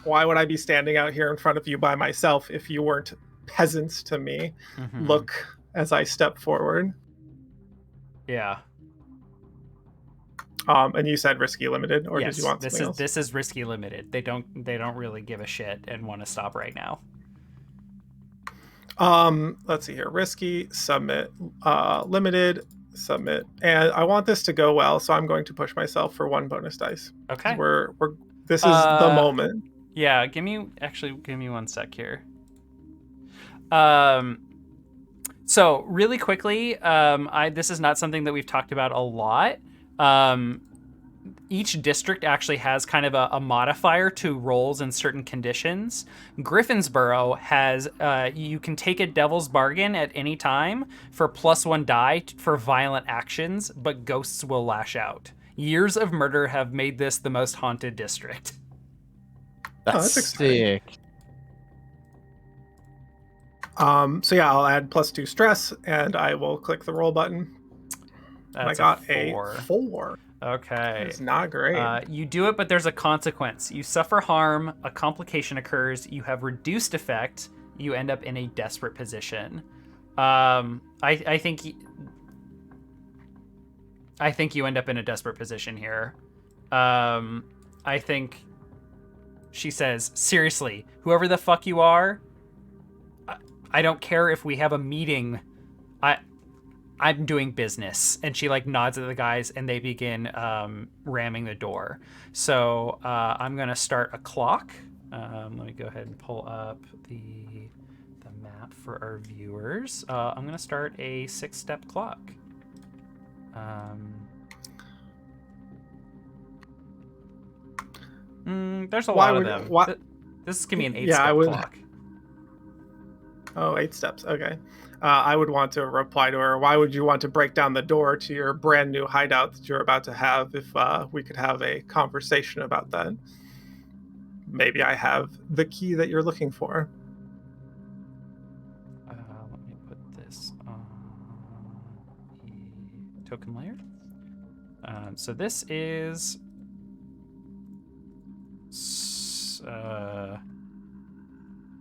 Why would I be standing out here in front of you by myself if you weren't peasants to me? Mm-hmm. Look as I step forward. Yeah. And you said risky limited, or yes, did you want something else? This is risky limited. They don't really give a shit and want to stop right now. Let's see here. Risky, submit, limited, submit. And I want this to go well, so I'm going to push myself for 1 bonus dice. Okay. This is the moment. Yeah, give me 1 sec here. So really quickly, this is not something that we've talked about a lot. Each district actually has kind of a modifier to rolls in certain conditions. Griffinsboro has, you can take a devil's bargain at any time for +1 die for violent actions, but ghosts will lash out. Years of murder have made this the most haunted district. That's sick. So yeah, I'll add +2 stress, and I will click the roll button. That's I got a 4. Okay. It's not great. You do it, but there's a consequence. You suffer harm, a complication occurs, you have reduced effect, you end up in a desperate position. I think you end up in a desperate position here. I think she says, seriously, whoever the fuck you are, I don't care if we have a meeting. I'm doing business. And she nods at the guys, and they begin ramming the door. So I'm gonna start a clock. Let me go ahead and pull up the map for our viewers. I'm gonna start a 6-step clock. There's a lot of them. This is gonna be an 8-step clock. Oh, 8 steps. Okay. I would want to reply to her. Why would you want to break down the door to your brand new hideout that you're about to have if we could have a conversation about that? maybe I have the key that you're looking for. Let me put this on the token layer. So this is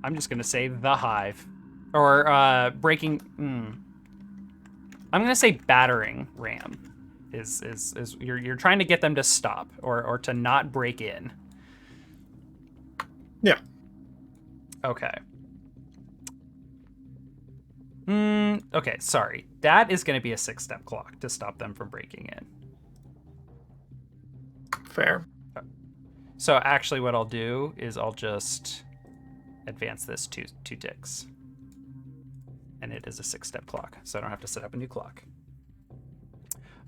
I'm just gonna say the hive, or breaking. I'm gonna say battering ram. Is you're trying to get them to stop or to not break in. Yeah. Okay. Okay, sorry. That is going to be a 6-step clock to stop them from breaking in. Fair. So actually what I'll do is I'll just advance this two ticks. And it is a 6-step clock, so I don't have to set up a new clock.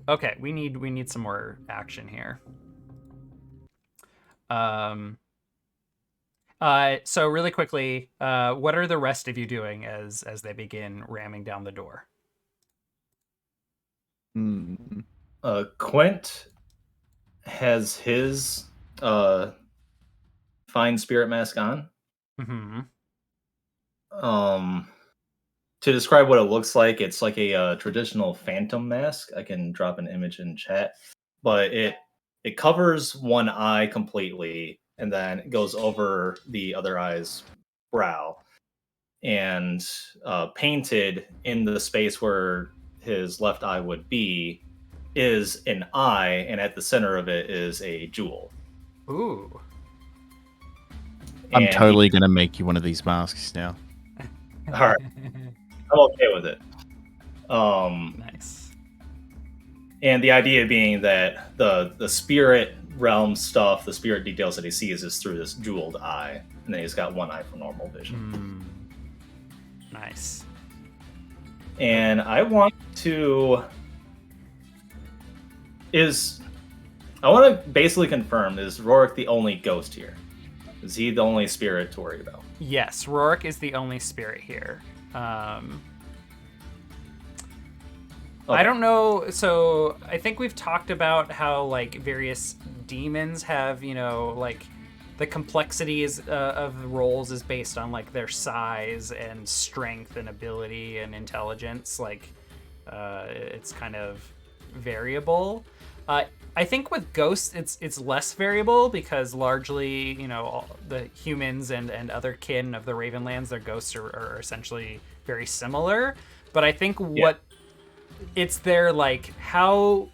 Okay, we need some more action here. So really quickly, what are the rest of you doing as they begin ramming down the door? Quint has his fine spirit mask on. Mm-hmm. To describe what it looks like, it's like a traditional phantom mask. I can drop an image in chat, but it covers one eye completely, and then it goes over the other eye's brow, and painted in the space where his left eye would be is an eye, and at the center of it is a jewel. Ooh. I'm totally going to make you one of these masks now. All right. I'm okay with it. Nice. And the idea being that the spirit realm stuff, the spirit details that he sees is through this jeweled eye, and then he's got one eye for normal vision. Nice. And I want to basically confirm, is Rorik the only ghost here? Is he the only spirit to worry about? Yes, Rorik is the only spirit here. Okay. I don't know. So I think we've talked about how like various demons have, like the complexities of the roles is based on like their size and strength and ability and intelligence. Like it's kind of variable. I think with ghosts, it's less variable because largely, all the humans and other kin of the Ravenlands, their ghosts are essentially very similar. But I think it's their like how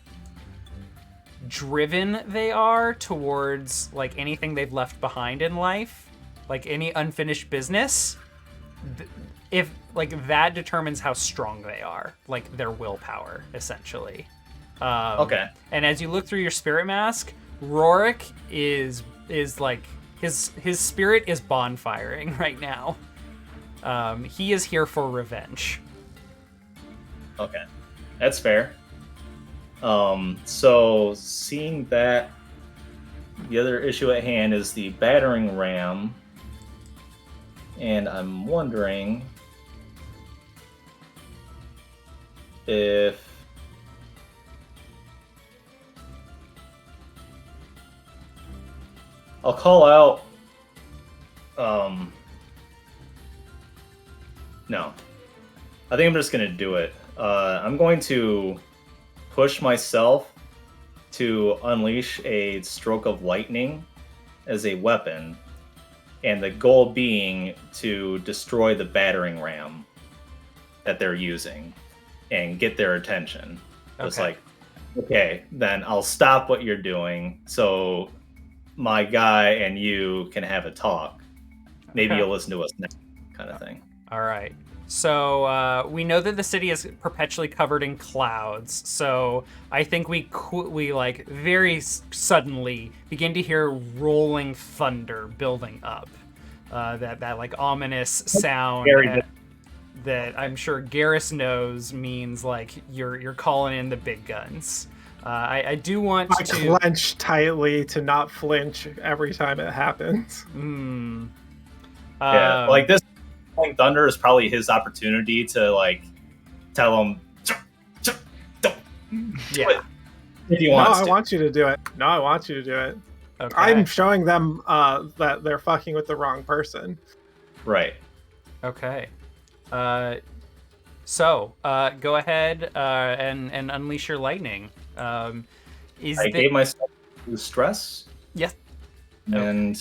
driven they are towards like anything they've left behind in life, like any unfinished business. If like that determines how strong they are, like their willpower, essentially. Okay. And as you look through your spirit mask, Rorik is like his spirit is bonfiring right now. He is here for revenge. Okay, that's fair. So seeing that, the other issue at hand is the battering ram, and I'm wondering if I'll call out. No, I think I'm just gonna do it. I'm going to push myself to unleash a stroke of lightning as a weapon, and the goal being to destroy the battering ram that they're using and get their attention. It's like, okay, then I'll stop what you're doing so my guy and you can have a talk. Maybe you'll listen to us next, kind of thing. All right. So we know that the city is perpetually covered in clouds. So I think we like very suddenly begin to hear rolling thunder building up. That like ominous sound that I'm sure Garrus knows means like you're calling in the big guns. I do want to clench tightly to not flinch every time it happens. Yeah, like this thunder is probably his opportunity to like tell him don't do it if he wants to. I want you to do it. No, I want you to do it. Okay. I'm showing them that they're fucking with the wrong person. Right. Okay. So go ahead and unleash your lightning. I gave myself stress. Yes. And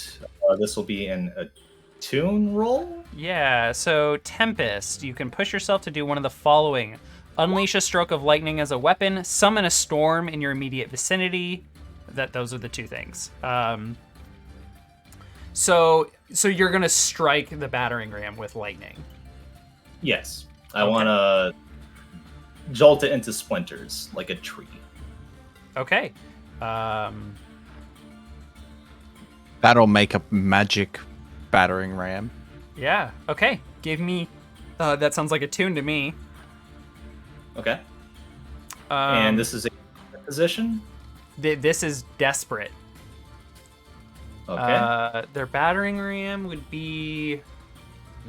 this will be an attune roll? Yeah, so Tempest, you can push yourself to do one of the following. Unleash a stroke of lightning as a weapon, summon a storm in your immediate vicinity. Those are the two things. So you're going to strike the battering ram with lightning. Yes. I want to jolt it into splinters like a tree. Okay. That'll make a magic battering ram. Yeah. Okay. Give me. That sounds like a tune to me. Okay. And this is a position? This is desperate. Okay. Their battering ram would be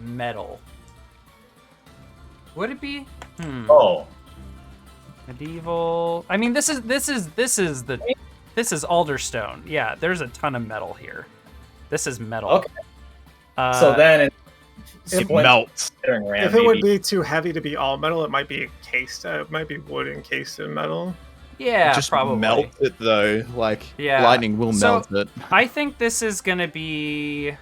metal. Would it be? Oh. Medieval. I mean, this is Alderstone. Yeah, there's a ton of metal here. This is metal. Okay. So then it melts. If it would be too heavy to be all metal, it might be encased. It might be wood encased in metal. Yeah, just probably. Melt it though. Like lightning will melt it. I think this is gonna be. I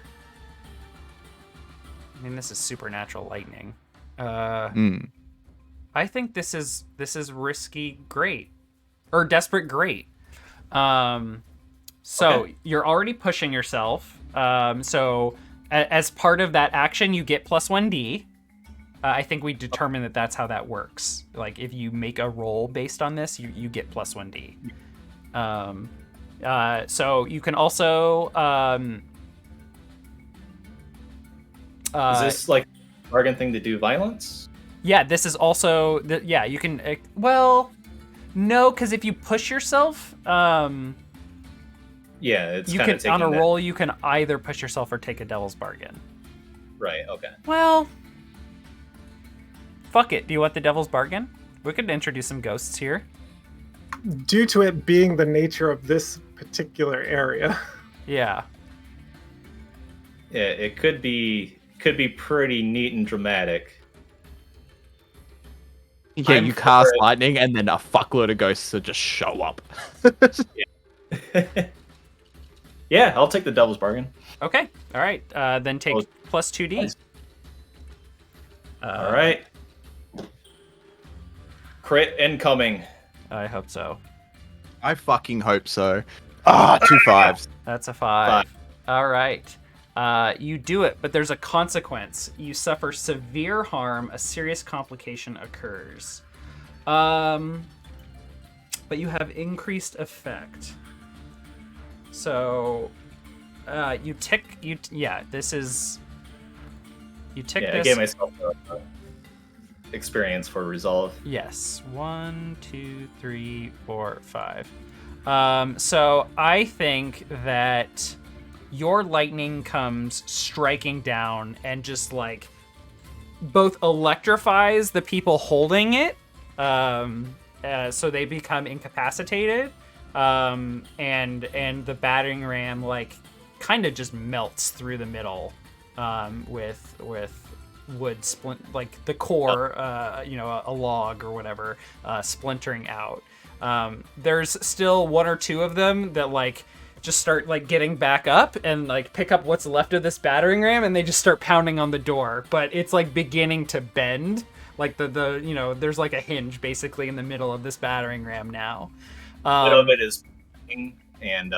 mean, this is supernatural lightning. I think this is risky great, or desperate great. So you're already pushing yourself. So as part of that action, you get plus 1d. I think we determined that that's how that works. Like if you make a roll based on this, you get plus 1d. So you can also. Is this like a bargain thing to do violence? Yeah, this is also. Yeah, you can. Well, no, because if you push yourself. Yeah, it's you can on a roll. You can either push yourself or take a devil's bargain. Right. Okay. Well, fuck it. Do you want the devil's bargain? We could introduce some ghosts here. Due to it being the nature of this particular area. Yeah. Yeah, it could be pretty neat and dramatic. Yeah, you cast lightning and then a fuckload of ghosts will just show up. Yeah, I'll take the devil's bargain. Okay. All right. Then take plus 2d. Nice. All right. Crit incoming. I hope so. I fucking hope so. 2 5s. That's a 5. All right. You do it, but there's a consequence. You suffer severe harm. A serious complication occurs. But you have increased effect. So, you tick. This is. You tick this. I gave myself experience for resolve. Yes. 1, 2, 3, 4, 5. So I think that your lightning comes striking down and just like both electrifies the people holding it, so they become incapacitated, and the battering ram like kind of just melts through the middle, with wood like the core, a log or whatever, splintering out. There's still 1 or 2 of them that like just start like getting back up and like pick up what's left of this battering ram, and they just start pounding on the door, but it's like beginning to bend. Like the there's like a hinge basically in the middle of this battering ram now. A bit of it is and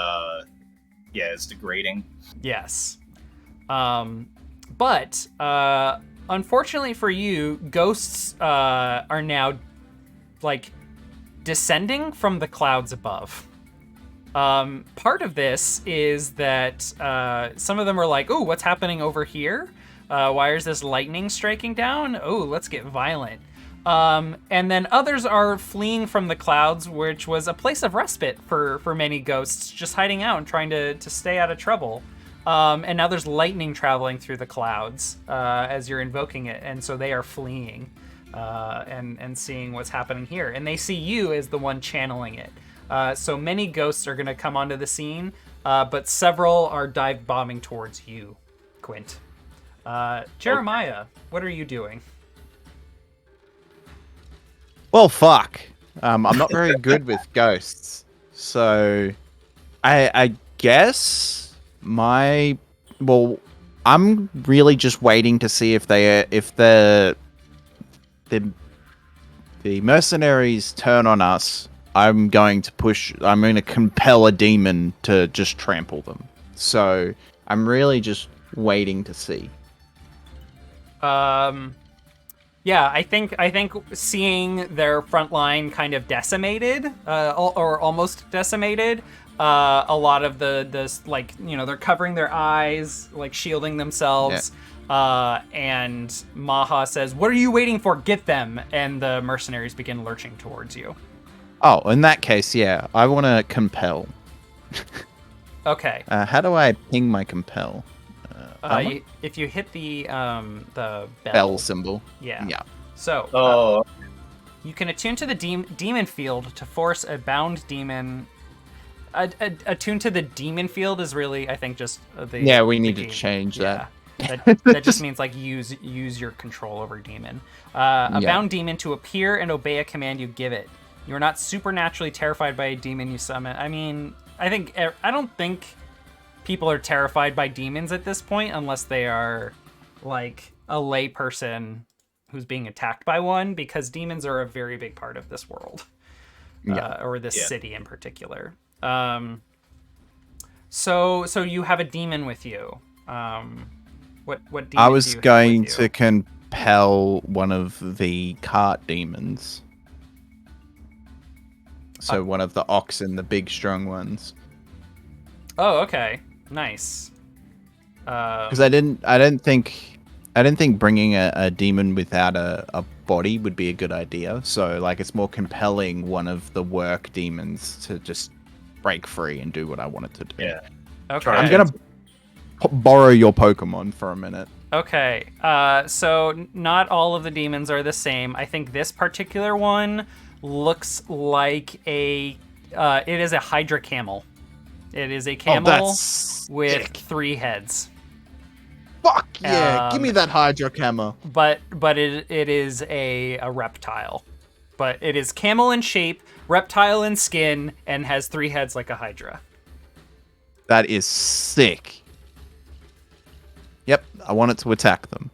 it's degrading. Yes. But unfortunately for you, ghosts are now like descending from the clouds above. Part of this is that some of them are like, "Oh, what's happening over here? Why is this lightning striking down? Oh, let's get violent." And then others are fleeing from the clouds, which was a place of respite for many ghosts, just hiding out and trying to stay out of trouble. And now there's lightning traveling through the clouds as you're invoking it, and so they are fleeing and seeing what's happening here. And they see you as the one channeling it. So many ghosts are going to come onto the scene. but several are dive bombing towards you, Quint. Jeremiah, what are you doing? Well, fuck. I'm not very good with ghosts, so I guess I'm really just waiting to see if the mercenaries turn on us. I'm going to compel a demon to just trample them. So I'm really just waiting to see. Yeah, I think seeing their front line kind of decimated, or almost decimated, a lot of the like, you know, they're covering their eyes, like shielding themselves. Yeah. And Maha says, "What are you waiting for? Get them!" And the mercenaries begin lurching towards you. Oh, in that case, yeah, I want to compel. Okay. How do I ping my compel? If you hit the bell symbol. Yeah. Yeah. So. You can attune to the demon field to force a bound demon. Attune to the demon field is really, I think, just the. Yeah, we need to change that. That just means like use your control over demon. A bound demon to appear and obey a command you give it. You are not supernaturally terrified by a demon you summon. I mean, I don't think people are terrified by demons at this point unless they are like a lay person who's being attacked by one, because demons are a very big part of this world, or this city in particular. So you have a demon with you. What demon I was do you going have with you? to compel one of the cart demons. So one of the oxen, the big strong ones. Oh, okay, nice. Because I didn't think bringing a demon without a body would be a good idea. So like it's more compelling one of the work demons to just break free and do what I want it to do. Yeah. Okay. I'm gonna borrow your Pokemon for a minute. Okay. So not all of the demons are the same. I think this particular one looks like it is a Hydra camel. It is a camel with 3 heads. Fuck yeah! Give me that Hydra camel. But it is a reptile. But it is camel in shape, reptile in skin, and has 3 heads like a Hydra. That is sick. Yep, I want it to attack them.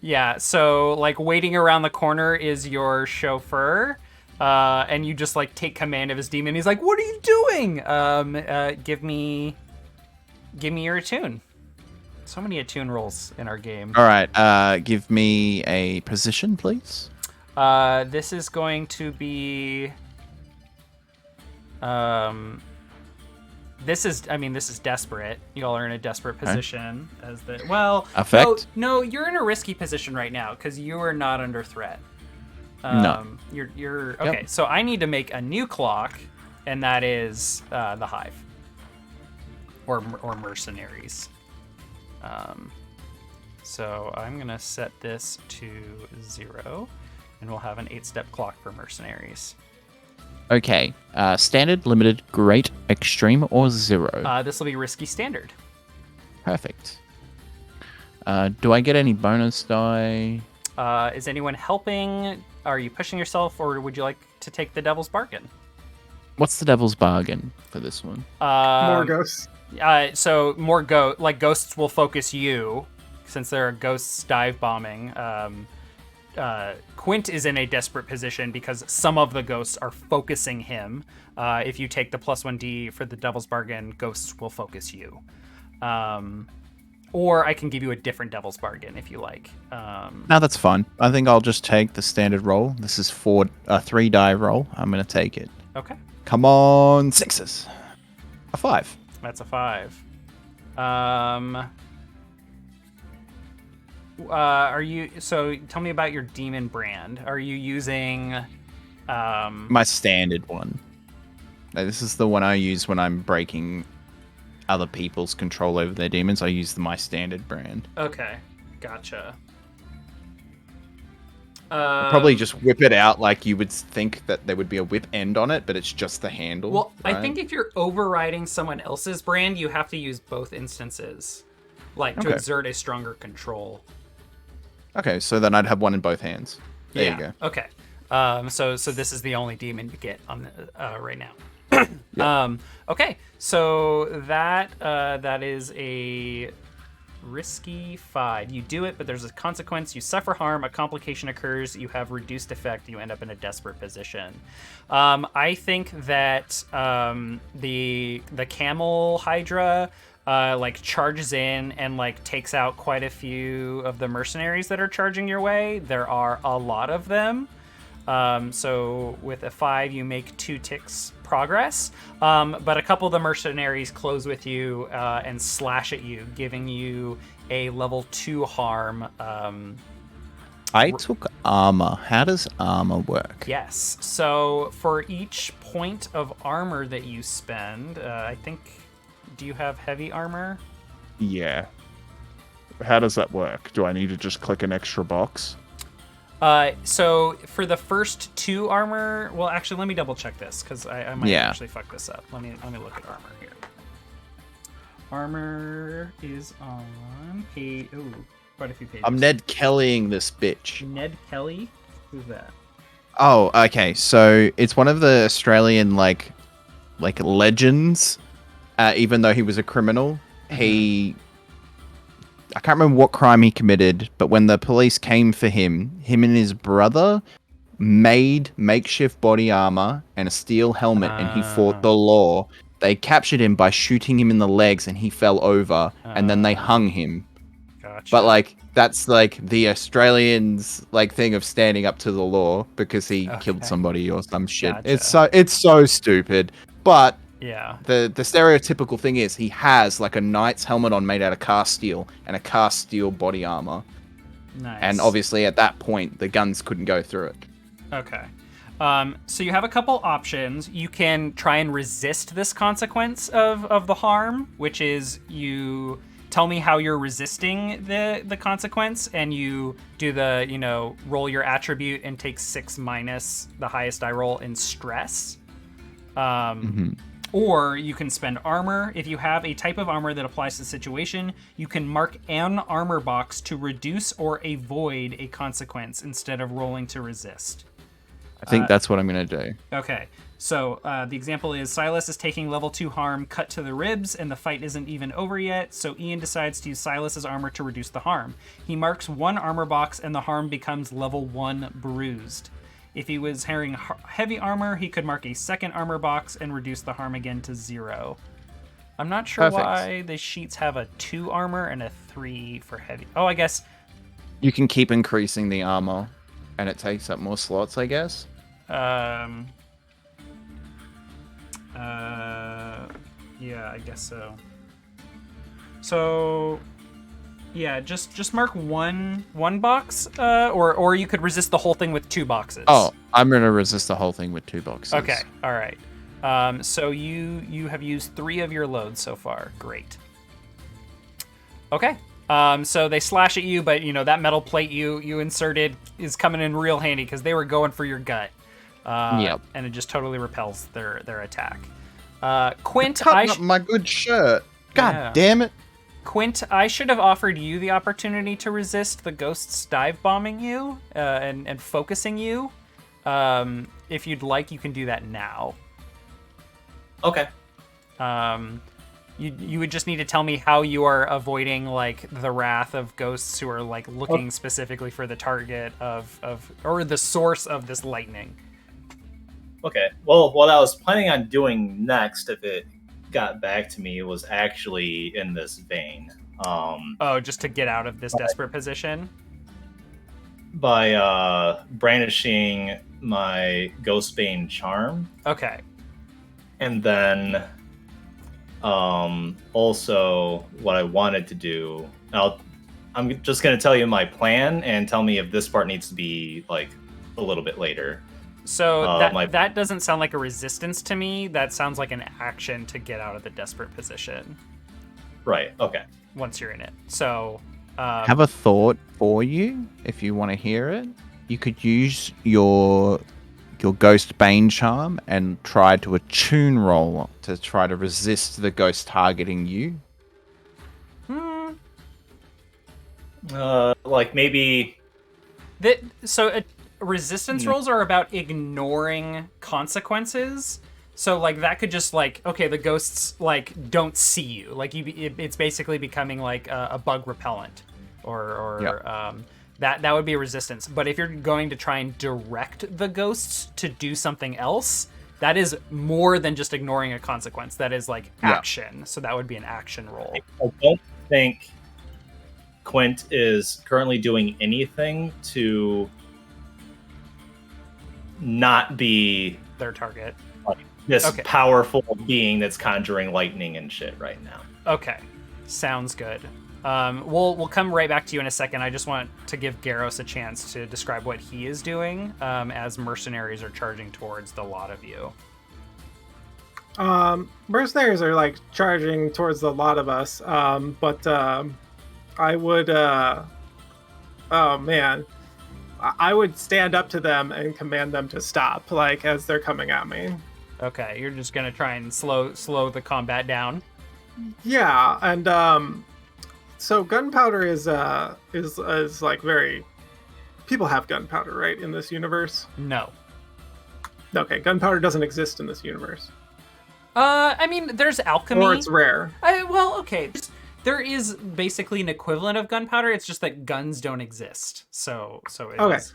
Yeah, so like waiting around the corner is your chauffeur. And you just like take command of his demon. He's like, "What are you doing?" Give me your attune. So many attune rolls in our game. All right, give me a position, please. This is going to be. This is desperate. Y'all are in a desperate position as the effect. No, you're in a risky position right now because you are not under threat. No. You're okay. Yep. So I need to make a new clock, and that is the hive or mercenaries. So I'm gonna set this to 0, and we'll have an 8-step clock for mercenaries. Okay. Standard, limited, great, extreme, or 0? This will be risky standard. Perfect. Do I get any bonus die? Is anyone helping? Are you pushing yourself, or would you like to take the devil's bargain? What's the devil's bargain for this one? More ghosts. So more ghosts will focus you, since there are ghosts dive bombing. Quint is in a desperate position because some of the ghosts are focusing him. If you take the +1d for the devil's bargain, ghosts will focus you. Or I can give you a different devil's bargain if you like. No, that's fine. I think I'll just take the standard roll. This is 3 die roll. I'm going to take it. Okay. Come on, 6s. A 5. That's a 5. So tell me about your demon brand. Are you using my standard one? This is the one I use when I'm breaking other people's control over their demons. I use my standard brand. Okay, gotcha. Probably just whip it out like you would think that there would be a whip end on it, but it's just the handle. Well, right? I think if you're overriding someone else's brand, you have to use both instances, to exert a stronger control. Okay, so then I'd have one in both hands. There you go. Okay. So this is the only demon you get on the, right now. Yep. Okay. So that is a risky 5. You do it, but there's a consequence. You suffer harm. A complication occurs. You have reduced effect. You end up in a desperate position. I think that the camel hydra charges in and takes out quite a few of the mercenaries that are charging your way. There are a lot of them. So with a 5, you make 2 ticks progress. But a couple of the mercenaries close with you and slash at you, giving you a level 2 harm. I took armor. How does armor work? Yes. So for each point of armor that you spend, I think, do you have heavy armor? Yeah. How does that work? Do I need to just click an extra box? So for the first 2 armor, well, actually, let me double check this because I might actually fuck this up. Let me look at armor here. Armor is on quite a few pages. I'm Ned Kellying this bitch. Ned Kelly? Who's that? Oh, okay. So it's one of the Australian like legends. Even though he was a criminal, I can't remember what crime he committed, but when the police came for him and his brother made makeshift body armor and a steel helmet, and he fought the law. They captured him by shooting him in the legs, and he fell over, and then they hung him. Gotcha. But that's the Australians thing of standing up to the law because he killed somebody or some shit. Gotcha. It's so stupid, but. Yeah. The stereotypical thing is he has a knight's helmet on made out of cast steel and a cast steel body armor. Nice. And obviously at that point the guns couldn't go through it. Okay. So you have a couple options. You can try and resist this consequence of the harm, which is you tell me how you're resisting the consequence, and you do the, roll your attribute and take 6 minus the highest I roll in stress. Or you can spend armor. If you have a type of armor that applies to the situation, you can mark an armor box to reduce or avoid a consequence instead of rolling to resist. I think that's what I'm going to do. Okay. So the example is Silas is taking level 2 harm cut to the ribs, and the fight isn't even over yet, so Ian decides to use Silas's armor to reduce the harm. He marks 1 armor box, and the harm becomes level 1 bruised. If he was wearing heavy armor, he could mark a 2nd armor box and reduce the harm again to 0. I'm not sure why the sheets have a 2 armor and a 3 for heavy. Oh, I guess you can keep increasing the armor, and it takes up more slots, I guess. Yeah, I guess so. So, yeah, just mark one box, or you could resist the whole thing with 2 boxes. Oh, I'm gonna resist the whole thing with 2 boxes. Okay, all right. So you have used 3 of your loads so far. Great. Okay. So they slash at you, but that metal plate you inserted is coming in real handy because they were going for your gut. Yep. And it just totally repels their attack. Quint, up my good shirt. God damn it. Quint, I should have offered you the opportunity to resist the ghosts dive bombing you and focusing you. If you'd like, you can do that now. Okay. You would just need to tell me how you are avoiding the wrath of ghosts who are looking specifically for the target or the source of this lightning. Okay. Well, what I was planning on doing next, if it got back to me, was actually in this vein. Just to get out of this desperate position? By brandishing my Ghostbane charm. Okay. And then also what I wanted to do, I'm just going to tell you my plan and tell me if this part needs to be a little bit later. So that doesn't sound like a resistance to me. That sounds like an action to get out of the desperate position. Right. Okay. Once you're in it. So have a thought for you if you want to hear it. you could use your ghost bane charm and try to attune roll to try to resist the ghost targeting you. Like maybe resistance rolls are about ignoring consequences. So like that could just like, okay, the ghosts like don't see you. Like it's basically becoming like a bug repellent, or that would be a resistance. But if you're going to try and direct the ghosts to do something else, that is more than just ignoring a consequence. That is like action. So that would be an action roll. I don't think Quint is currently doing anything to not be their target. This powerful being that's conjuring lightning and shit right now. Okay, sounds good. We'll come right back to you in a second. I just want to give Garros a chance to describe what he is doing as mercenaries are charging towards the lot of you. Mercenaries are like charging towards the lot of us, but I would, oh man, I would stand up to them and command them to stop, like as they're coming at me. Okay, you're just gonna try and slow the combat down. Yeah, and so gunpowder is like very. People have gunpowder, right, in this universe? No. Okay, gunpowder doesn't exist in this universe. I mean, there's alchemy. Or it's rare. Okay. There is basically an equivalent of gunpowder. It's just that guns don't exist, so it's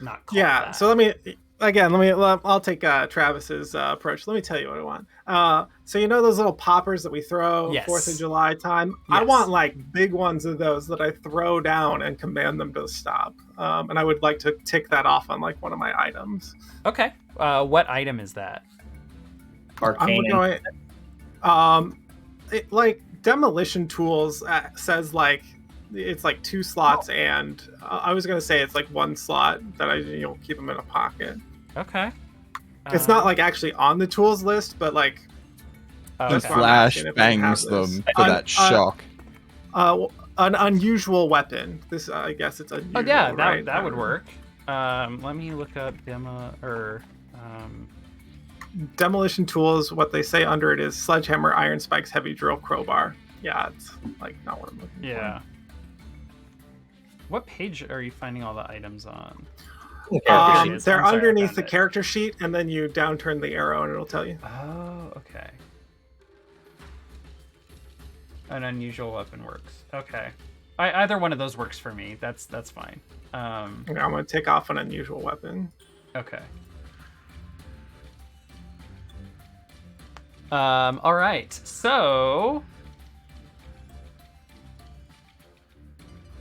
not called that. So I'll take Travis's approach. Let me tell you what I want. So you know those little poppers that we throw 4th of July time? Yes. I want like big ones of those that I throw down and command them to stop. And I would like to tick that off on like one of my items. Okay. What item is that? Arcane. Like demolition tools says like it's like 2 slots, and I was gonna say it's like 1 slot that I keep them in a pocket. Okay. It's not like actually on the tools list, but like flash bangs them for that shock. An unusual weapon. This I guess it's unusual. Oh yeah, right? that would work. Let me look up demo or. Demolition tools, what they say under it is sledgehammer, iron spikes, heavy drill, crowbar. Yeah, it's like not what I'm looking for. Yeah. What page are you finding all the items on? They're underneath the character sheet, and then you downturn the arrow and it'll tell you. Oh, okay. An unusual weapon works. Okay. Either one of those works for me. That's fine. I'm going to take off an unusual weapon. Okay. All right, so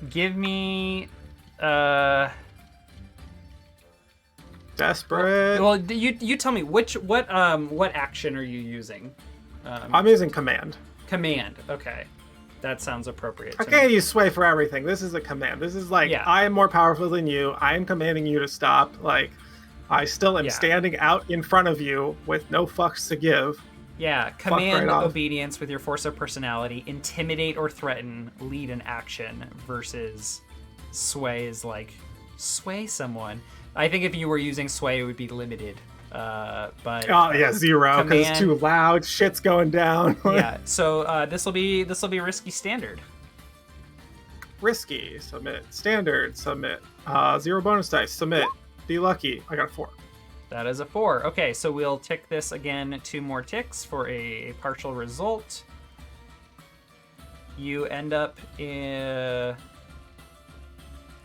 give me desperate. Well, you tell me what action are you using? I'm using command. Command. Okay, that sounds appropriate. I can't use sway for everything. This is a command. This is like I am more powerful than you. I am commanding you to stop. Like I still am standing out in front of you with no fucks to give. Yeah, command obedience with your force of personality, intimidate or threaten, lead an action, versus sway is like sway someone. I think if you were using sway, it would be limited. But 0 because it's too loud. Shit's going down. Yeah, so this will be risky standard. Risky submit, standard submit, 0 bonus dice submit. Be lucky. I got a 4. That is a 4. Okay, so we'll tick this again 2 more ticks for a partial result. You end up in...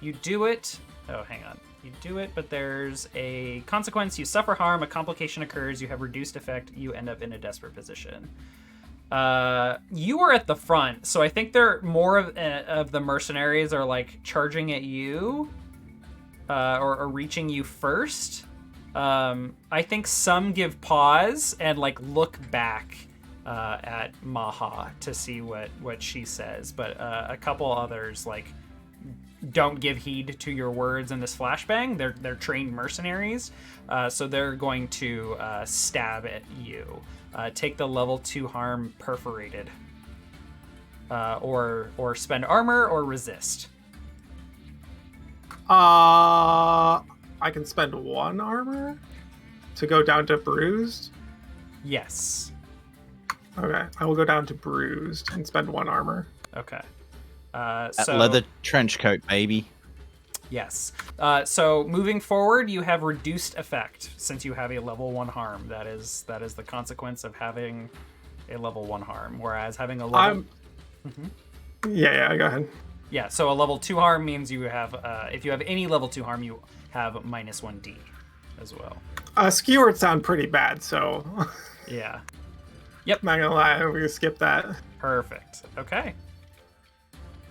You do it... Oh, hang on. You do it, but there's a consequence. You suffer harm, a complication occurs, you have reduced effect, you end up in a desperate position. You are at the front, so I think they're more of the mercenaries are like charging at you or reaching you first. I think some give pause and like look back at Maha to see what she says, but a couple others like don't give heed to your words in this flashbang. They're trained mercenaries, so they're going to stab at you. Take the level 2 harm perforated, or spend armor or resist. I can spend 1 armor to go down to bruised? Yes. Okay, I will go down to bruised and spend 1 armor. Okay. That So leather trench coat, baby. yes. So moving forward, you have reduced effect since you have a level 1 harm. That is the consequence of having a level 1 harm. Whereas having a level Yeah, go ahead. Yeah, so a level 2 harm means you have if you have any level 2 harm, you have -1d as well. Skewerts sound pretty bad, so Yeah. Not gonna lie, we can skip that. Perfect. Okay.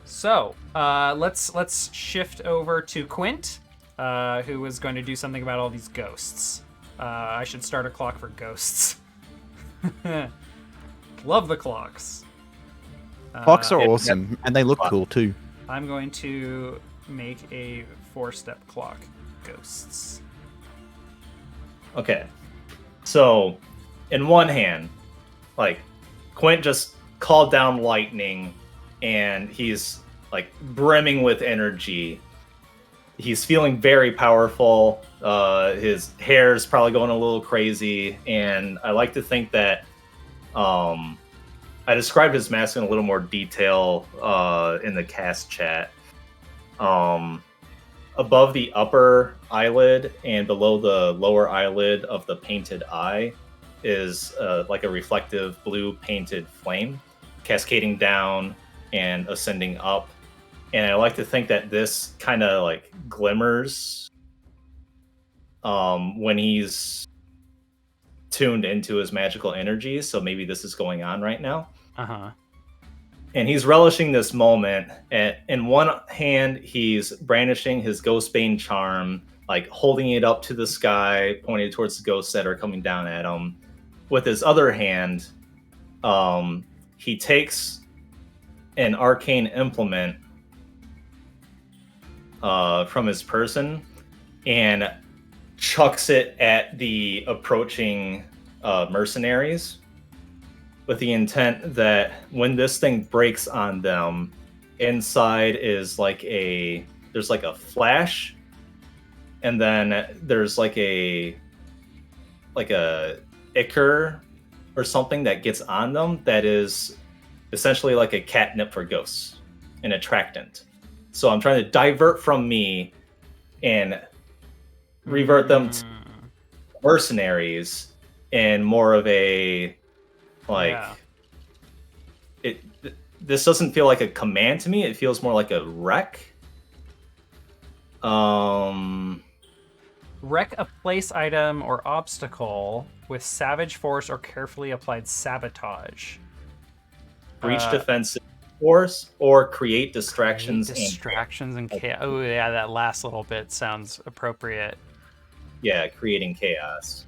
So let's shift over to Quint, who is going to do something about all these ghosts. I should start a clock for ghosts. Love the clocks. Clocks are awesome, and they look cool too. I'm going to make a 4-step clock. Ghosts. Okay. So, in one hand, like, Quint just called down lightning, and he's, like, brimming with energy. He's feeling very powerful. His hair's probably going a little crazy, and I like to think that I described his mask in a little more detail in the cast chat. Above the upper eyelid and below the lower eyelid of the painted eye is like a reflective blue painted flame cascading down and ascending up. And I like to think that this kind of like glimmers when he's tuned into his magical energy. So maybe this is going on right now. Uh-huh. And he's relishing this moment. In one hand, he's brandishing his Ghostbane charm, like holding it up to the sky, pointed towards the ghosts that are coming down at him. With his other hand, he takes an arcane implement from his person and chucks it at the approaching mercenaries, with the intent that when this thing breaks on them, inside is there's like a flash, and then there's like a ichor or something that gets on them that is essentially like a catnip for ghosts, an attractant. So I'm trying to divert from me and revert them to mercenaries in more of a this doesn't feel like a command to me. It feels more like a wreck. Wreck a place item or obstacle with savage force or carefully applied sabotage. Breach defensive force or create distractions. And chaos. Oh yeah, that last little bit sounds appropriate. Yeah, creating chaos.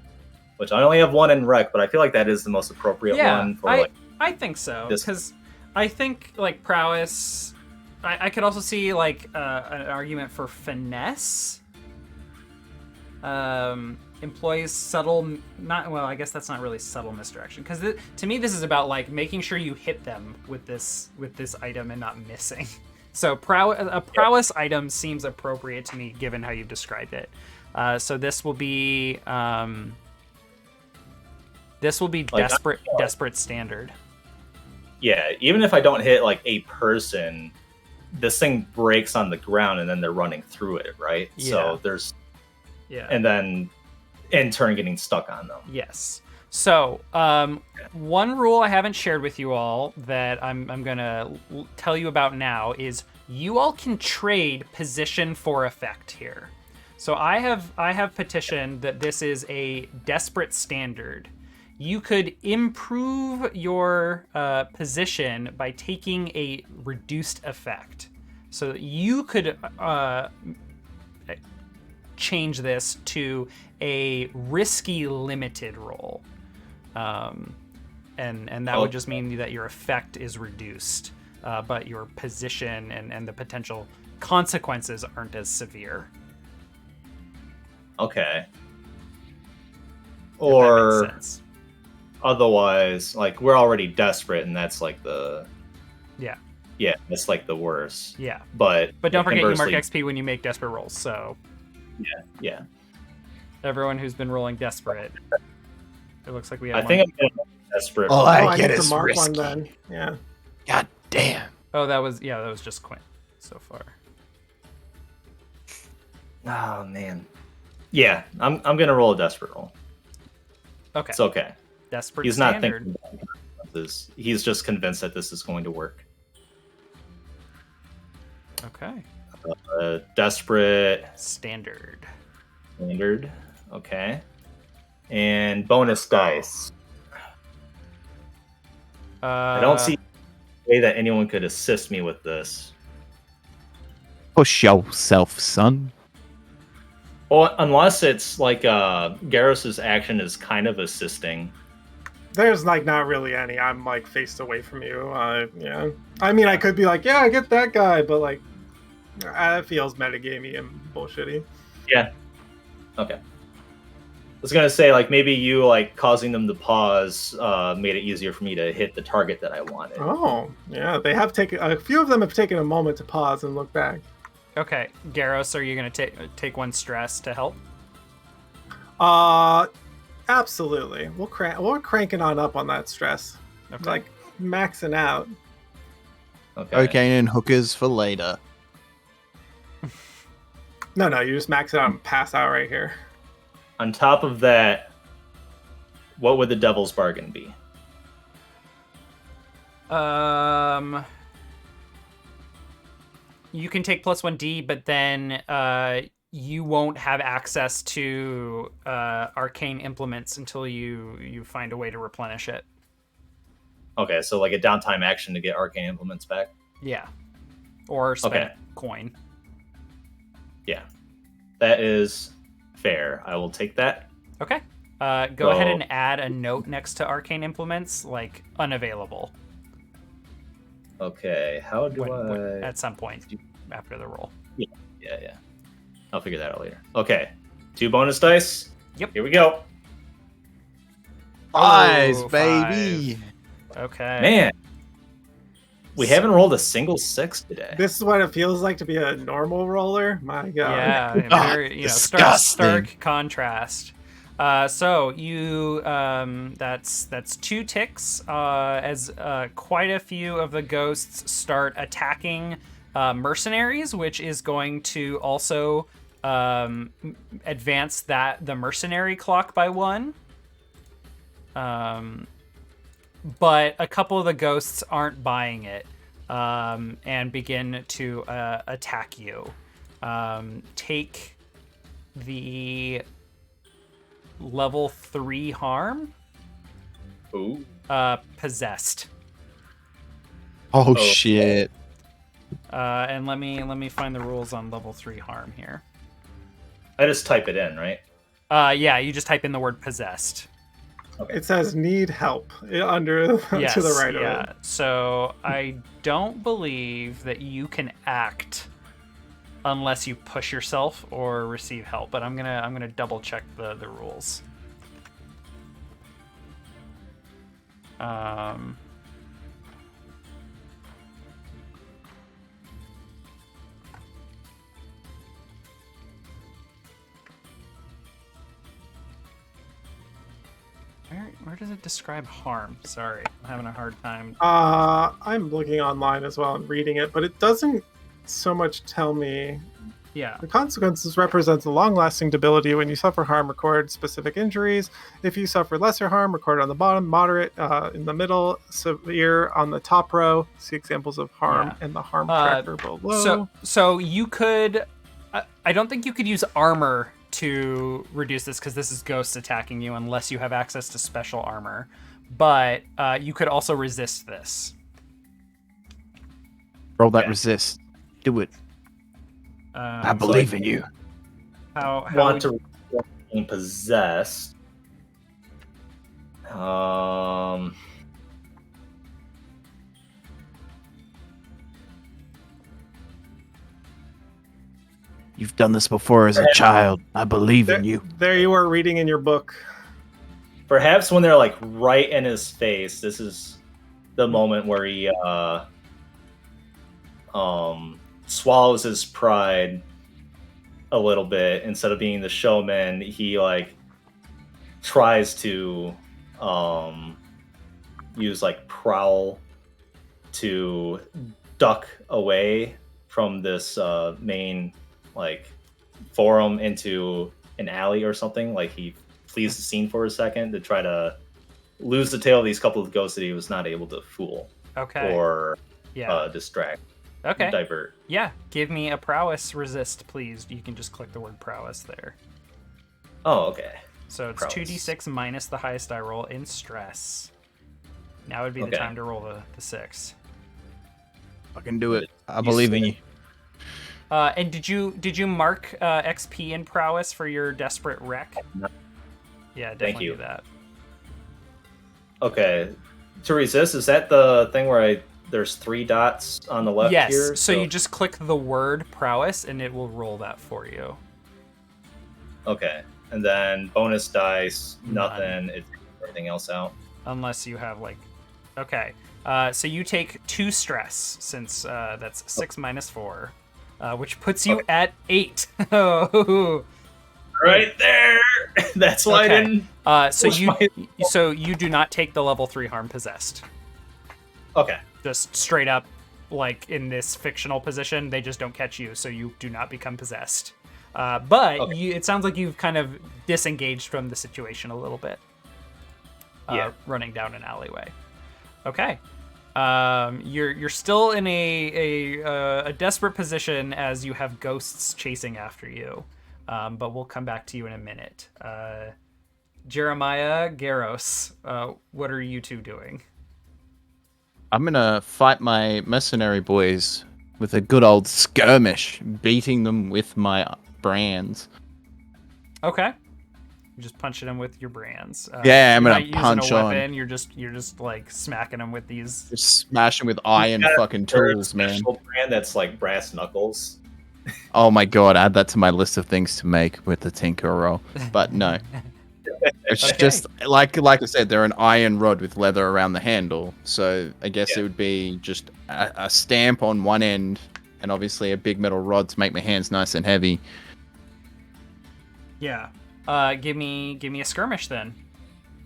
Which I only have 1 in wreck, but I feel like that is the most appropriate one for I think so, because I think like prowess. I could also see like an argument for finesse. Employs subtle, I guess that's not really subtle misdirection, because to me this is about like making sure you hit them with this item and not missing. So a prowess item seems appropriate to me given how you've described it. So this will be desperate standard. Yeah, even if I don't hit like a person, this thing breaks on the ground and then they're running through it, right? Yeah. So and then in turn getting stuck on them. Yes. So one rule I haven't shared with you all that I'm gonna tell you about now is you all can trade position for effect here. So I have petitioned that this is a desperate standard. You could improve your position by taking a reduced effect. So you could change this to a risky limited roll. And that would just mean that your effect is reduced, but your position and the potential consequences aren't as severe. Okay. If that makes sense. Otherwise, like, we're already desperate, and that's like the... Yeah, that's like the worst. Yeah. But don't forget you mark XP when you make desperate rolls, so... Yeah. Everyone who's been rolling desperate. It looks like we have. I think I'm getting desperate. All I I get need to is mark risky. one then. Yeah. God damn. Oh, that was just Quint so far. Oh man. Yeah, I'm gonna roll a desperate roll. Okay. It's okay. Desperate He's standard. not thinking about this. He's just convinced that this is going to work. Okay. Desperate Standard. standard. Okay. And bonus dice. I don't see a way that anyone could assist me with this. Push yourself, son. Well, unless it's like Garrus's action is kind of assisting. There's like not really any. I'm like faced away from you. Yeah. I mean, I could be like, yeah, I get that guy, but like, it feels metagamey and bullshitty. Yeah. Okay. I was gonna say like maybe you like causing them to pause made it easier for me to hit the target that I wanted. Oh, yeah. They have taken a few of them have taken a moment to pause and look back. Okay, Garrus, are you gonna take one stress to help? Absolutely. We're cranking on that stress. Okay. Like maxing out. Okay. Cocaine and hookers for later. No, you just max it out and pass out right here. On top of that, what would the devil's bargain be? You can take plus 1d, but then you won't have access to arcane implements until you find a way to replenish it. Okay, so like a downtime action to get arcane implements back. Yeah. Or spend Okay. coin. Yeah, that is fair. I will take that. Okay. Go ahead and add a note next to arcane implements, like unavailable. Okay, how do I? At some point after the roll. Yeah. I'll figure that out later. Okay, 2 bonus dice. Yep. Here we go. Eyes, Oh, baby. 5. Okay. Man, we haven't rolled a single 6 today. This is what it feels like to be a normal roller. My God. Yeah, Ah, very, disgusting. stark contrast. So you that's 2 ticks as quite a few of the ghosts start attacking mercenaries, which is going to also advance the mercenary clock by 1. But a couple of the ghosts aren't buying it and begin to attack you. Take the level 3 harm. Ooh. Possessed. Oh, shit. And let me find the rules on level 3 harm here. I just type it in, right? Yeah, you just type in the word possessed. It says need help under Yes, to the right yeah. of it. So I don't believe that you can act unless you push yourself or receive help, but I'm gonna double check the rules. Where does it describe harm? Sorry, I'm having a hard time. I'm looking online as well and reading it, but it doesn't so much tell me. Yeah. The consequences represents a long-lasting debility. When you suffer harm, record specific injuries. If you suffer lesser harm, record on the bottom, moderate in the middle, severe on the top row. See examples of harm and the harm tracker below. So you could. I don't think you could use armor to reduce this because this is ghosts attacking you unless you have access to special armor. But you could also resist this. Roll that resist. Do it. I believe in you. How Want to being possessed? You've done this before as a child. I believe in you. There you are reading in your book. Perhaps when they're like right in his face, this is the moment where he swallows his pride a little bit. Instead of being the showman, he like tries to use like prowl to duck away from this main like forum into an alley or something. Like he flees the scene for a second to try to lose the tail of these couple of ghosts that he was not able to fool or distract. Okay. Divert. Yeah. Give me a prowess resist, please. You can just click the word prowess there. Oh, okay. So it's Prowess. 2d6 minus the highest die roll in stress. Now would be the time to roll the 6. I can do it. I believe in you. And did you mark XP in prowess for your desperate wreck? No. Yeah, definitely you. do that. Okay. To resist, is that the thing where there's 3 dots on the left yes. here? So you just click the word prowess and it will roll that for you. Okay. And then bonus dice, nothing. None. It's everything else out. Unless you have like... Okay. So you take 2 stress, since that's 6 minus 4, which puts you at 8. Oh, right there. That's why I didn't. So you do not take the level 3 harm possessed. Okay. Just straight up, like in this fictional position, they just don't catch you, so you do not become possessed. But it sounds like you've kind of disengaged from the situation a little bit. Running down an alleyway. Okay. You're still in a desperate position as you have ghosts chasing after you. But we'll come back to you in a minute. Jeremiah, Garros, what are you two doing? I'm gonna fight my mercenary boys with a good old skirmish, beating them with my brands. Okay. You're just punching them with your brands. Yeah, I'm gonna not punch using a weapon. on. You're just like smacking them with these. Just smashing with iron fucking tools, man. Brand that's like brass knuckles. Oh my god, add that to my list of things to make with the Tinker Roll. But no. It's just like I said, they're an iron rod with leather around the handle. So I guess it would be just a stamp on one end, and obviously a big metal rod to make my hands nice and heavy. Yeah. Give me a skirmish then.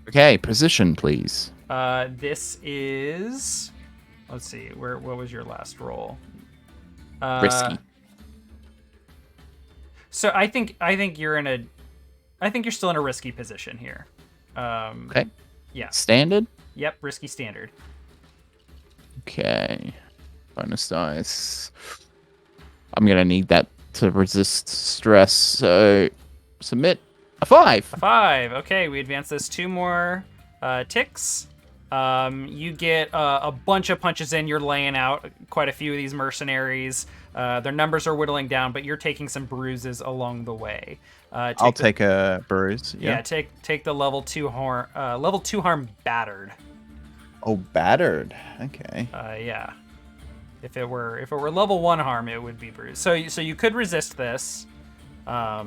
Okay, position, please. This is. Let's see. What was your last roll? Risky. So I think you're in a. I think you're still in a risky position here. Okay. Yeah. Standard? Yep, risky standard. Okay. Bonus dice. I'm going to need that to resist stress, so submit a 5. A 5. Okay, we advance this 2 more ticks. You get a bunch of punches in. You're laying out quite a few of these mercenaries. Their numbers are whittling down, but you're taking some bruises along the way. I'll take a bruise. Yeah. Take the level 2 harm battered. Oh, battered. Okay. Yeah. If it were level 1 harm, it would be bruised. So you could resist this. I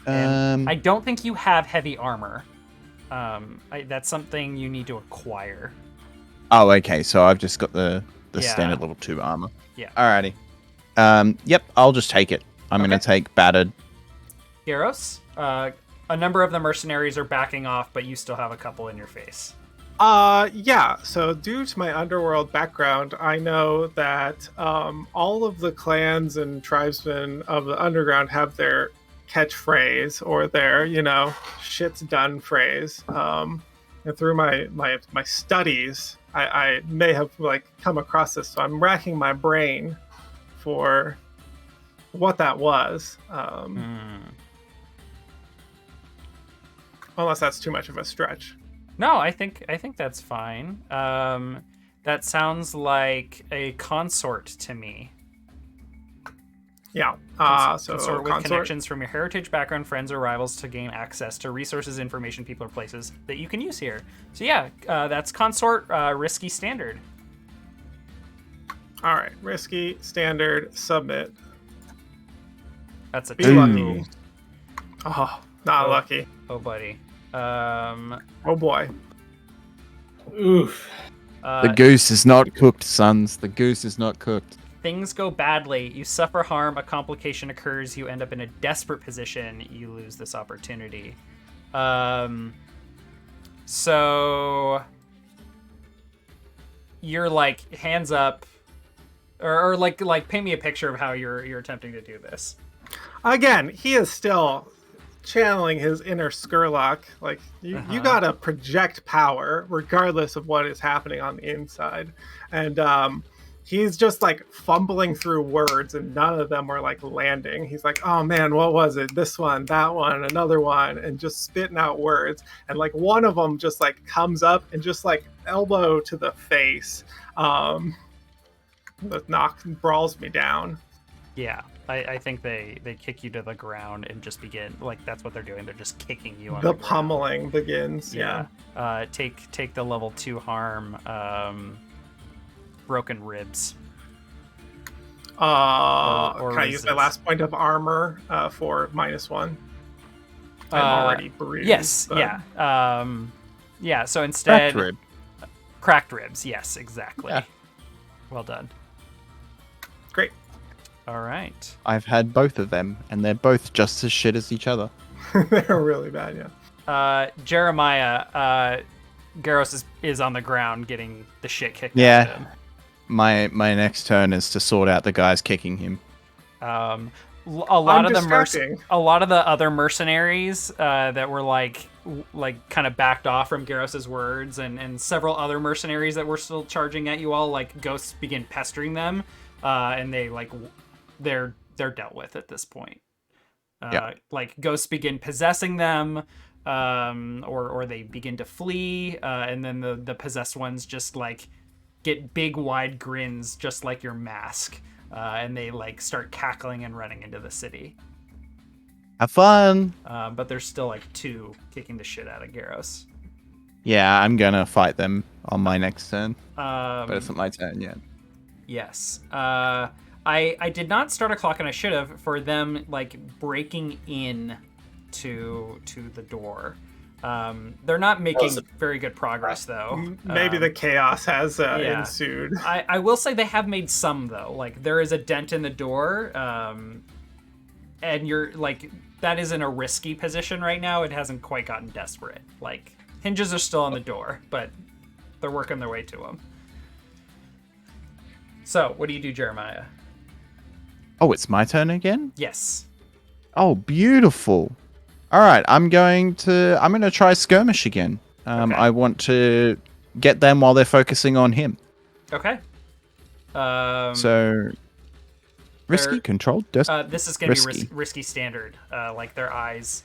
don't think you have heavy armor. That's something you need to acquire. Oh, okay. So I've just got the standard level 2 armor. Yeah. Alrighty. Yep. I'll just take it. I'm gonna take battered. Garros, a number of the mercenaries are backing off, but you still have a couple in your face. Yeah. So due to my underworld background, I know that all of the clans and tribesmen of the underground have their catchphrase or their, shit's done phrase. And through my studies, I may have come across this. So I'm racking my brain for what that was. Unless that's too much of a stretch. No, I think that's fine. That sounds like a consort to me. Yeah. Consort with connections from your heritage, background, friends, or rivals to gain access to resources, information, people, or places that you can use here. So yeah, that's consort, risky standard. All right, risky standard, submit. That's a 2. Lucky. Oh, not lucky. Oh, buddy. Oh boy. Oof. The goose is not cooked, sons. The goose is not cooked. things go badly. You suffer harm. A complication occurs. You end up in a desperate position. You lose this opportunity. So you're like hands up, or like paint me a picture of how you're attempting to do this. Again, he is still channeling his inner Skurlock. Like you gotta project power regardless of what is happening on the inside, and he's just like fumbling through words, and none of them are like landing. He's like, oh man, what was it? This one, that one, another one, and just spitting out words. And like one of them just like comes up and just like elbow to the face, that brawls me down. Yeah, I think they kick you to the ground and just begin, like, that's what they're doing. They're just kicking you on the ground. Pummeling begins. Yeah. Take the level 2 harm. Broken ribs. Can I use my last point of armor for -1? I'm already bruised. Yes, but... yeah. So instead, Cracked rib. Cracked ribs. Yes, exactly. Yeah. Well done. Great. All right. I've had both of them, and they're both just as shit as each other. They're really bad, yeah. Jeremiah, Garros is on the ground getting the shit kicked out of him. My next turn is to sort out the guys kicking him. A lot of the other mercenaries that were like kind of backed off from Garros's words, and several other mercenaries that were still charging at you all, like ghosts begin pestering them, and they're dealt with at this point. Like ghosts begin possessing them, or they begin to flee, and then the possessed ones just like get big wide grins just like your mask, and they like start cackling and running into the city. Have fun. But there's still like 2 kicking the shit out of Garros. Yeah, I'm gonna fight them on my next turn, but it's not my turn yet. Yes. I did not start a clock, and I should have, for them like breaking in to the door. They're not making very good progress, though. Maybe the chaos has ensued. I will say they have made some, though. Like, there is a dent in the door, and you're, like, that is in a risky position right now. It hasn't quite gotten desperate. Like, hinges are still on the door, but they're working their way to them. So, what do you do, Jeremiah? Oh, it's my turn again? Yes. Oh, beautiful. All right, I'm going to try skirmish again. Okay. I want to get them while they're focusing on him. Okay. So risky, controlled. This is going to be risky standard. Like their eyes,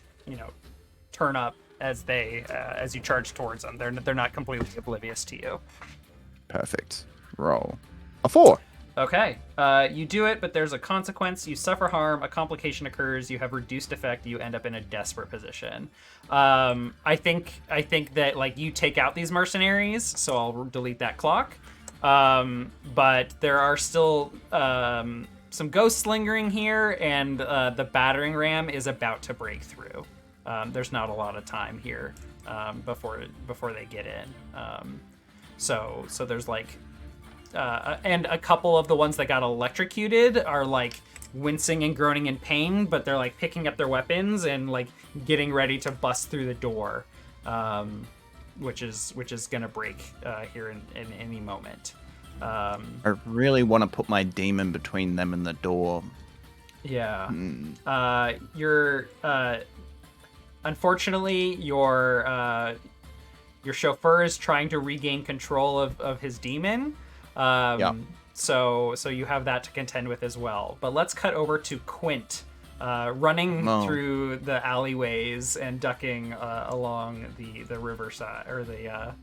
turn up as you charge towards them. They're not completely oblivious to you. Perfect. Roll a 4. Okay, you do it, but there's a consequence. You suffer harm, a complication occurs, you have reduced effect, you end up in a desperate position. I think that like you take out these mercenaries, so I'll delete that clock. But there are still some ghosts lingering here, and the battering ram is about to break through. There's not a lot of time here before they get in. So there's like. And a couple of the ones that got electrocuted are like wincing and groaning in pain, but they're like picking up their weapons and like getting ready to bust through the door, which is gonna break here in any moment. I really want to put my demon between them and the door. Yeah. You're unfortunately your chauffeur is trying to regain control of his demon. So you have that to contend with as well. But let's cut over to Quint, running through the alleyways and ducking along the riverside, or the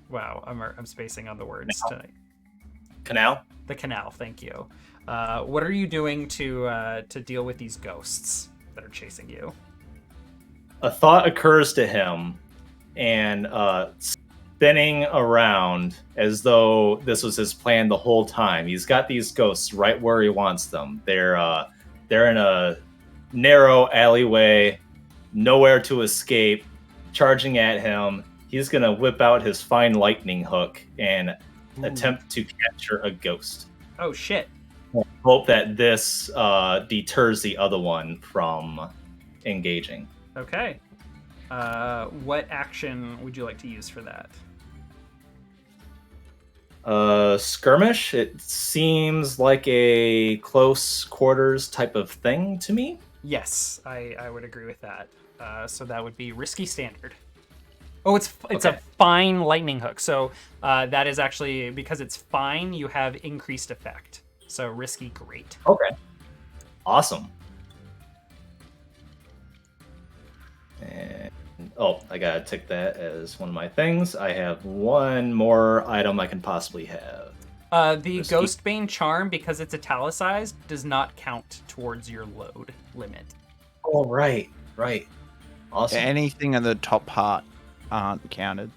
wow, I'm spacing on the words tonight. Canal. The canal. Thank you. What are you doing to deal with these ghosts that are chasing you? A thought occurs to him, and spinning around as though this was his plan the whole time. He's got these ghosts right where he wants them. They're in a narrow alleyway, nowhere to escape, charging at him. He's gonna whip out his fine lightning hook and attempt to capture a ghost. Oh shit. Hope that this deters the other one from engaging. Okay. What action would you like to use for that? Skirmish. It seems like a close quarters type of thing to me. Yes, I would agree with that. So that would be risky standard. Oh, it's Okay. a fine lightning hook. So that is actually, because it's fine, you have increased effect. So risky, great. Okay. Awesome. And I gotta tick that as one of my things. I have one more item I can possibly have. The Risky. Ghostbane charm, because it's italicized, does not count towards your load limit. Oh, right. Awesome. Anything in the top part aren't counted.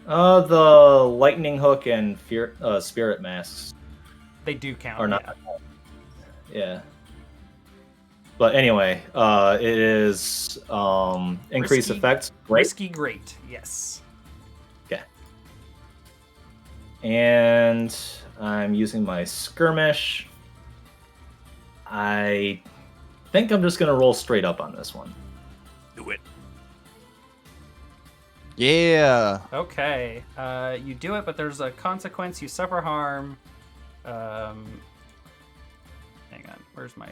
The lightning hook and spirit masks They do count. are not. Yeah. But anyway, it is increased Risky. effect. Great. Risky, great. Yes. Okay. And I'm using my skirmish. I think I'm just gonna roll straight up on this one. Do it. Yeah. Okay. You do it, but there's a consequence. You suffer harm. Hang on. Where's my...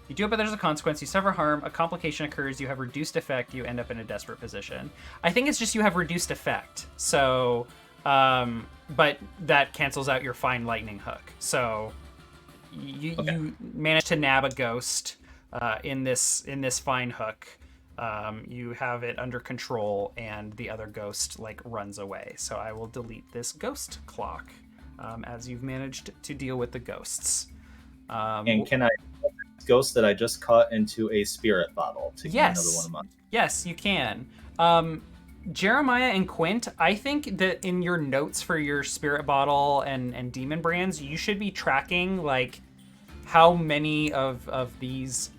you do it, but there's a consequence. You suffer harm. A complication occurs. You have reduced effect. You end up in a desperate position. I think it's just you have reduced effect. So, but that cancels out your fine lightning hook. So, you manage to nab a ghost in this fine hook. You have it under control, and the other ghost runs away. So I will delete this ghost clock as you've managed to deal with the ghosts. And can I put this ghost that I just caught into a spirit bottle to get another one of mine? Yes, you can. Jeremiah and Quint, I think that in your notes for your spirit bottle and demon brands, you should be tracking how many of these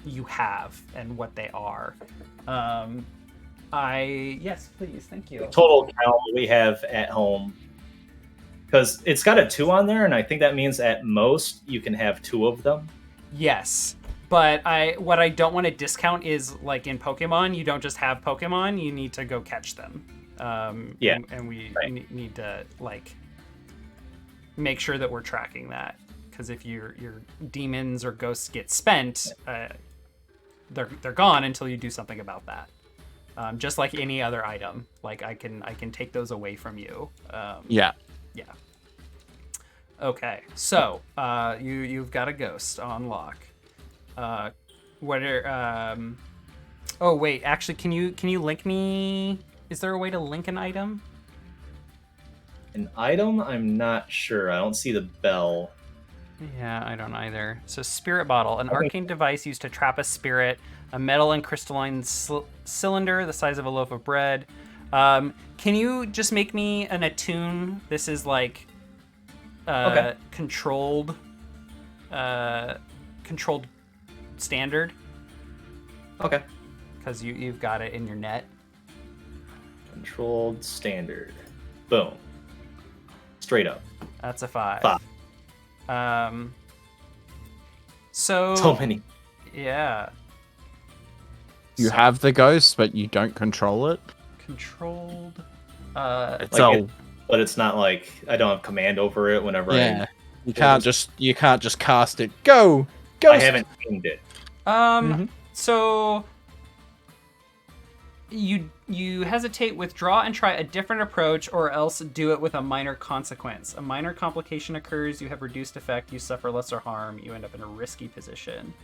you have and what they are. Yes, please, thank you. Total count we have at home, because it's got a 2 on there, and I think that means at most you can have 2 of them. Yes, but what I don't want to discount is in Pokemon, you don't just have Pokemon, you need to go catch them. And we need to make sure that we're tracking that, because if your demons or ghosts get spent, they're gone until you do something about that. Just like any other item, I can take those away from you. Yeah. Okay, so you've got a ghost on lock. What are oh wait, actually, can you link me? Is there a way to link an item? An item? I'm not sure. I don't see the bell. Yeah, I don't either. So spirit bottle, an arcane device used to trap a spirit, a metal and crystalline cylinder the size of a loaf of bread. Can you just make me an attune? This is controlled standard. Okay. Because you've got it in your net. Controlled standard. Boom. Straight up. That's a 5. 5. So many. Yeah. You have the ghost, but you don't control it. Controlled. It's all. But it's not I don't have command over it whenever You can't just cast it. Go. Ghost. I haven't named it. So you hesitate, withdraw, and try a different approach, or else do it with a minor consequence. A minor complication occurs, you have reduced effect, you suffer lesser harm, you end up in a risky position.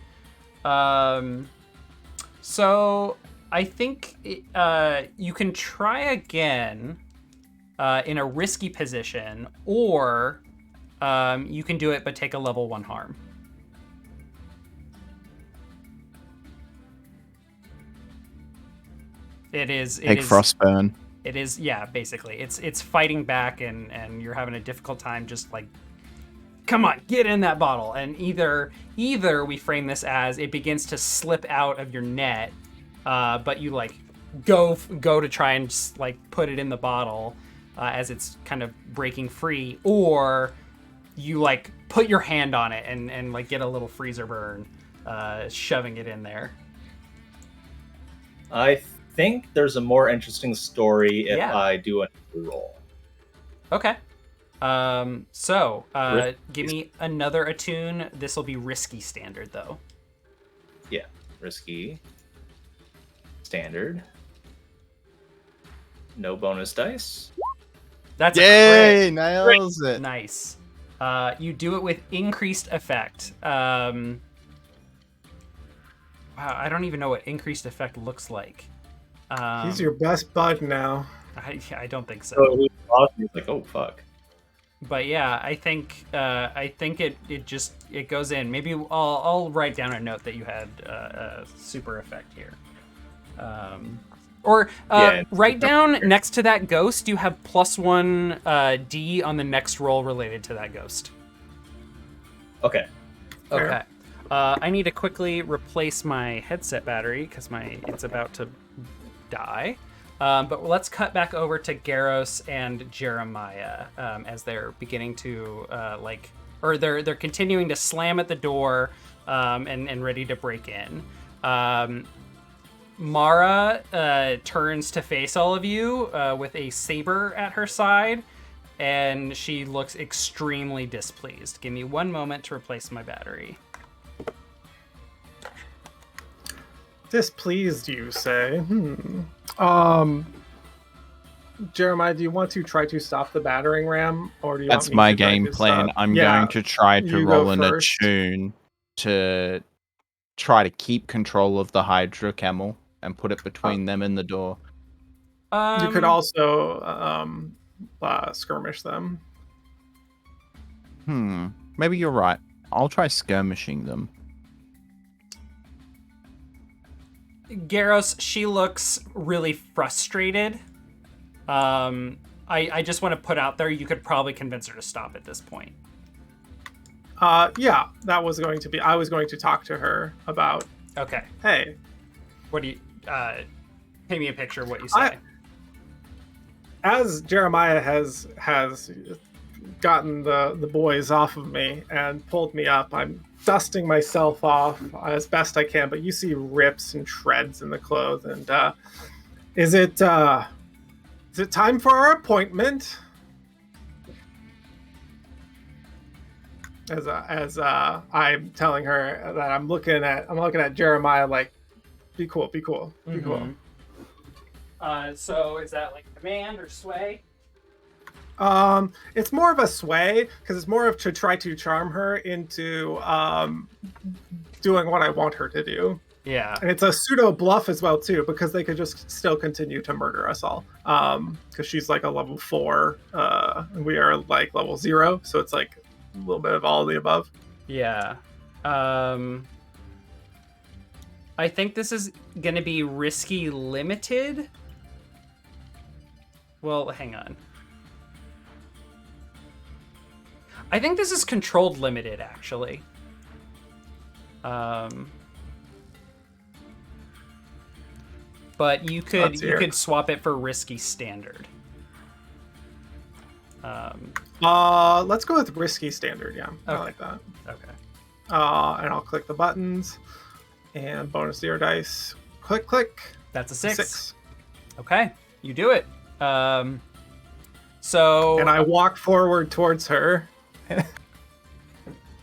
So I think you can try again in a risky position, or you can do it but take a level 1 harm. It is frostburn. It is, yeah, basically. It's fighting back, and you're having a difficult time just come on, get in that bottle. And either we frame this as it begins to slip out of your net, but you go to try and just put it in the bottle, as it's kind of breaking free, or you like put your hand on it and like get a little freezer burn, shoving it in there. I think there's a more interesting story if I do a roll. Okay. Give me another attune. This will be risky standard, though. Yeah, risky standard. No bonus dice. That's Yay! a crit. Nails it. Nice. You do it with increased effect. Wow, I don't even know what increased effect looks like. He's your best bud now. I don't think so. So he's like, oh fuck. But yeah, I think it goes in. Maybe I'll write down a note that you had a super effect here. Write down next to that ghost, you have +1 D on the next roll related to that ghost. Okay. Okay. I need to quickly replace my headset battery because it's about to die. But let's cut back over to Garros and Jeremiah as they're beginning to they're continuing to slam at the door and ready to break in. Mara turns to face all of you with a saber at her side, and she looks extremely displeased. Give me 1 moment to replace my battery. Displeased, you say? Jeremiah, do you want to try to stop the battering ram, or do you? That's want me my to try game to plan. stop? I'm going to try to you roll go an first. attune to try to keep control of the Hydra Camel and put it between them and the door. You could also skirmish them. Maybe you're right. I'll try skirmishing them. Garros, she looks really frustrated. I just want to put out there, you could probably convince her to stop at this point. Yeah, that was going to be. I was going to talk to her about. Okay. Hey, what do you? Paint me a picture of what you say. As Jeremiah has gotten the boys off of me and pulled me up, I'm dusting myself off as best I can. But you see rips and shreds in the clothes. And is it time for our appointment? As I'm telling her that I'm looking at Jeremiah like, be cool, be cool, be cool. So is that like command or sway? It's more of a sway because it's more of to try to charm her into doing what I want her to do. Yeah. And it's a pseudo bluff as well too, because they could just still continue to murder us all. Because she's like a level 4, and we are like level 0, so it's like a little bit of all of the above. Yeah. I think this is gonna be risky limited. Well, hang on. I think this is controlled limited, actually. But you could swap it for risky standard. Let's go with risky standard. Yeah, okay. I like that. Okay. And I'll click the buttons and bonus 0 dice. Click, click. That's a 6. Okay, you do it. So. And I walk forward towards her.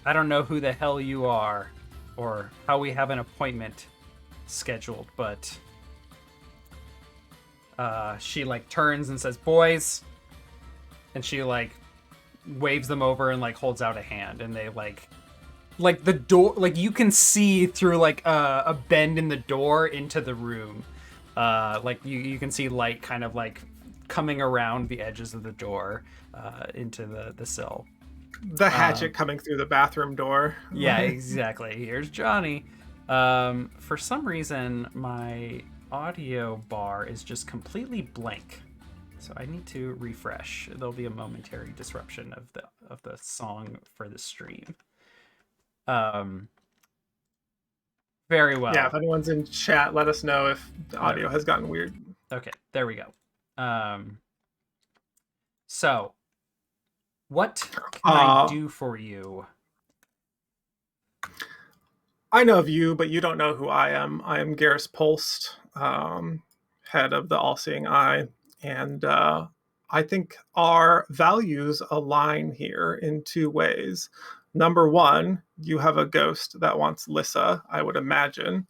I don't know who the hell you are, or how we have an appointment scheduled, but she like turns and says, "Boys," and she like waves them over and like holds out a hand, and they like the door, like you can see through like a bend in the door into the room, like you can see light kind of like coming around the edges of the door into the sill. The hatchet coming through the bathroom door. Yeah, exactly. Here's Johnny. For some reason, my audio bar is just completely blank, so I need to refresh. There'll be a momentary disruption of the song for the stream. Very well. Yeah, if anyone's in chat, let us know if the audio has gotten weird. Okay, there we go. So, what can I do for you? I know of you, but you don't know who I am. I am Garrus Pulst, head of the All-Seeing Eye, and I think our values align here in two ways. Number one, you have a ghost that wants Lissa, I would imagine.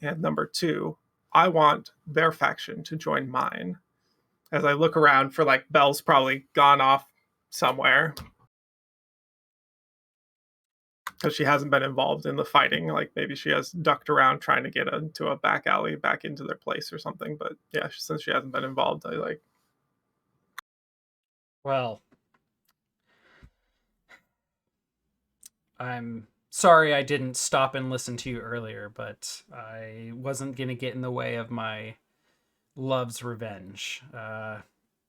And number two, I want their faction to join mine. As I look around for Belle's probably gone off somewhere. Because she hasn't been involved in the fighting. Maybe she has ducked around trying to get into a back alley back into their place or something. But yeah, since she hasn't been involved, Well, I'm sorry I didn't stop and listen to you earlier, but I wasn't going to get in the way of my love's revenge.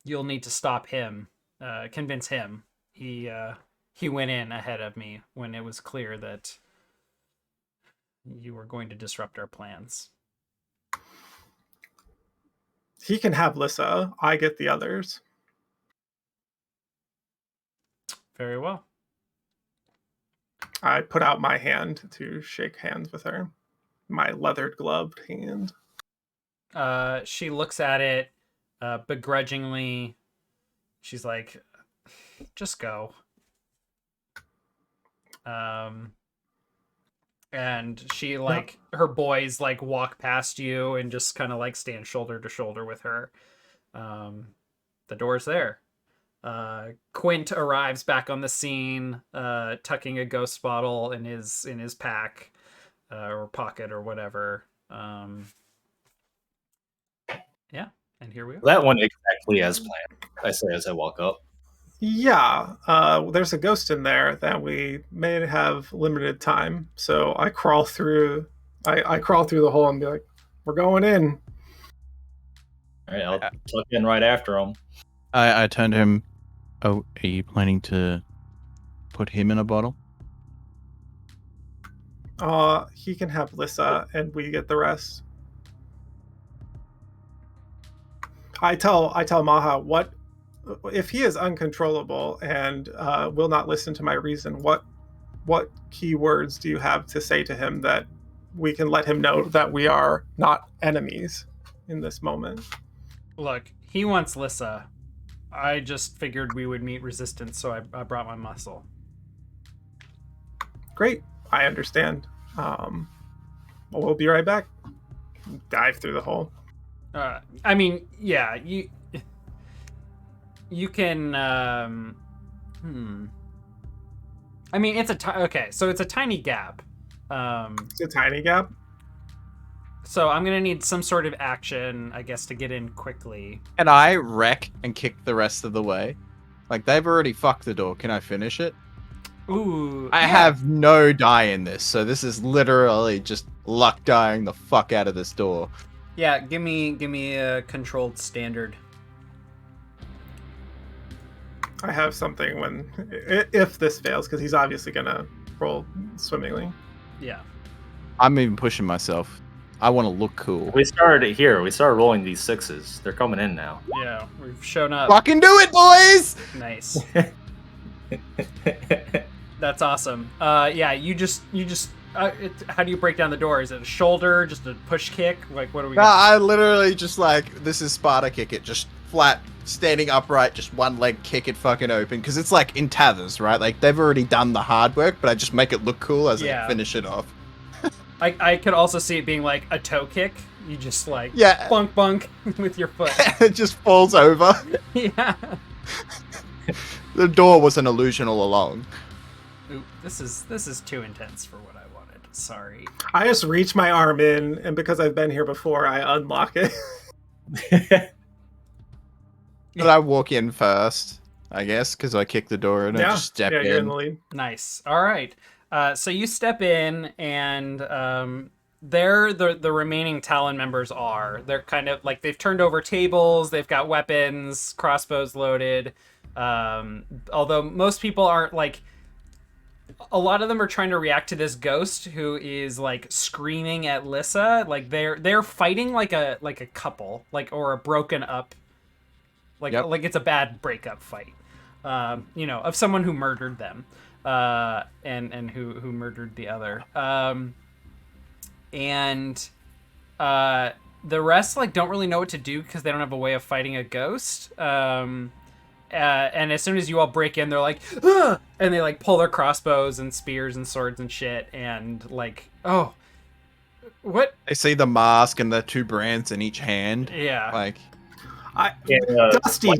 You'll need to stop him, convince him. He went in ahead of me when it was clear that you were going to disrupt our plans. He can have Lissa. I get the others. Very well. I put out my hand to shake hands with her. My leathered gloved hand. She looks at it begrudgingly. She's like, just go. And she her boys walk past you and just kind of stand shoulder to shoulder with her. The door's there. Quint arrives back on the scene, tucking a ghost bottle in his pack or pocket or whatever. Yeah, and here we are. That went exactly as planned, I say as I walk up. Yeah, there's a ghost in there that we may have limited time, so I crawl through. I crawl through the hole and be like, "We're going in." All right, I'll tuck in right after him. I turn to him. Oh, are you planning to put him in a bottle? He can have Lissa, and we get the rest. I tell Maha, what if he is uncontrollable and will not listen to my reason? What key words do you have to say to him that we can let him know that we are not enemies in this moment? Look, he wants Lissa. I just figured we would meet resistance, so I brought my muscle. Great, I understand. We'll be right back. Dive through the hole. I mean, yeah, you can. I mean, it's so it's a tiny gap. It's a tiny gap. So I'm gonna need some sort of action, I guess, to get in quickly. And I wreck and kick the rest of the way. They've already fucked the door. Can I finish it? Ooh. I have no die in this, so this is literally just luck dying the fuck out of this door. Yeah, give me a controlled standard. I have something if this fails, because he's obviously gonna roll swimmingly. Yeah. I'm even pushing myself. I want to look cool. We started here. We started rolling these sixes. They're coming in now. Yeah, we've shown up. Fucking do it, boys! Nice. That's awesome. Yeah, you just. How do you break down the door? Is it a shoulder, just a push kick? What do we? No, I literally just this is Sparta kick it, just flat, standing upright, just one leg kick it fucking open, because it's in tathers, right? They've already done the hard work, but I just make it look cool as I finish it off. I could also see it being a toe kick. You just bunk with your foot. It just falls over. Yeah. The door was an illusion all along. Ooh, this is too intense for what I wanted. Sorry. I just reach my arm in, and because I've been here before, I unlock it. But I walk in first, I guess, because I kick the door and I just step in. You're in the lead. Nice. All right. So you step in, and there the remaining Talon members are. They're kind of they've turned over tables. They've got weapons, crossbows loaded. Although most people aren't a lot of them are trying to react to this ghost who is screaming at Lissa. They're fighting like a couple, or a broken up like Yep. like it's a bad breakup fight, of someone who murdered them, and who murdered the other, and the rest like don't really know what to do because they don't have a way of fighting a ghost. And as soon as you all break in, they're like, "Ugh!" And they like pull their crossbows and spears and swords and shit, and like, oh, what? They see the mask and the 2 brands in each hand. Yeah. Like,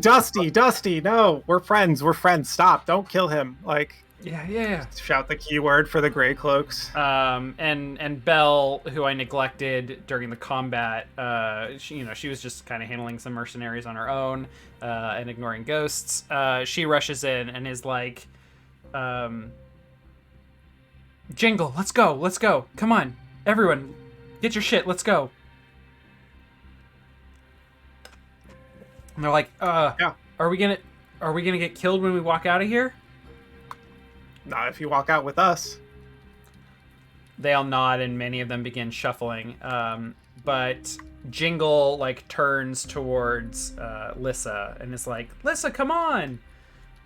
Dusty, no, we're friends. Stop, don't kill him. Like, yeah. Shout the keyword for the gray cloaks. And Belle, who I neglected during the combat, she was just kind of handling some mercenaries on her own, and ignoring ghosts. She rushes in and is like, Jingle, let's go. Come on, everyone, get your shit, let's go. And they're like, yeah. Are we gonna get killed when we walk out of here? Not if you walk out with us. They all nod and many of them begin shuffling. But Jingle like turns towards Lissa and is like, Lissa, come on.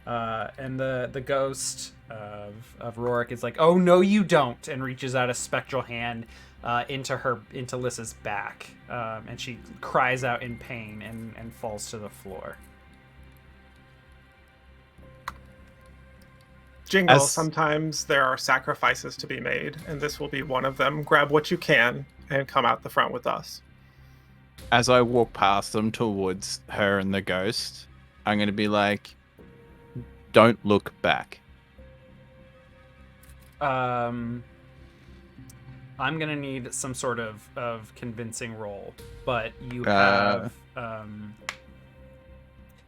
And the ghost of Rorik is like, oh no you don't, and reaches out a spectral hand into Lissa's back. And she cries out in pain and falls to the floor. Jingle, sometimes there are sacrifices to be made, and this will be one of them. Grab what you can and come out the front with us. As I walk past them towards her and the ghost, I'm going to be like, don't look back. I'm going to need some sort of convincing roll, but you have...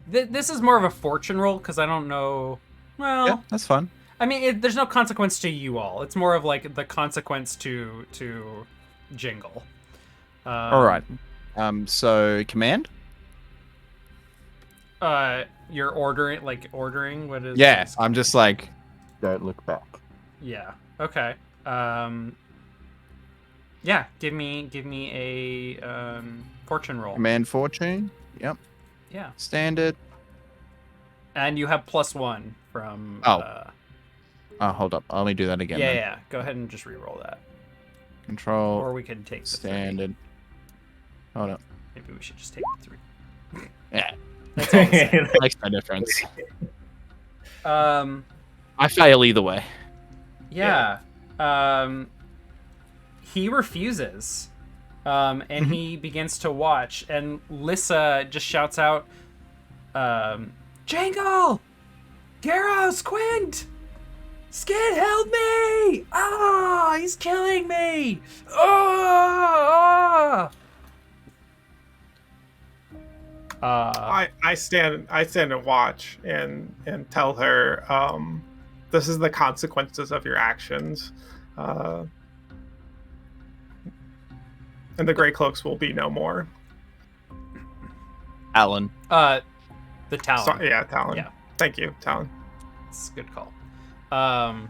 this is more of a fortune roll, because I don't know... Well, yeah, that's fun. I mean, there's no consequence to you all. It's more of like the consequence to Jingle. All right. So command. You're ordering. What is? Yeah, I'm just like, don't look back. Yeah. Okay. Yeah. Give me a fortune roll. Command fortune. Yep. Yeah. Standard. And you have +1 from. Hold up. I'll only do that again. Yeah. Go ahead and just re-roll that. Control. Or we could take the standard. 3. Hold up. Maybe we should just take the 3. Yeah. That's all the same. Makes no difference. I fail either way. Yeah. He refuses. And he begins to watch, and Lissa just shouts out, Jangle! Garros, Quint! Skid held me! Ah, he's killing me! Ah! I stand and watch and tell her, this is the consequences of your actions. And the gray cloaks will be no more. Alan. The Talon. So, yeah, Talon. Yeah. Thank you, Talon. It's a good call. I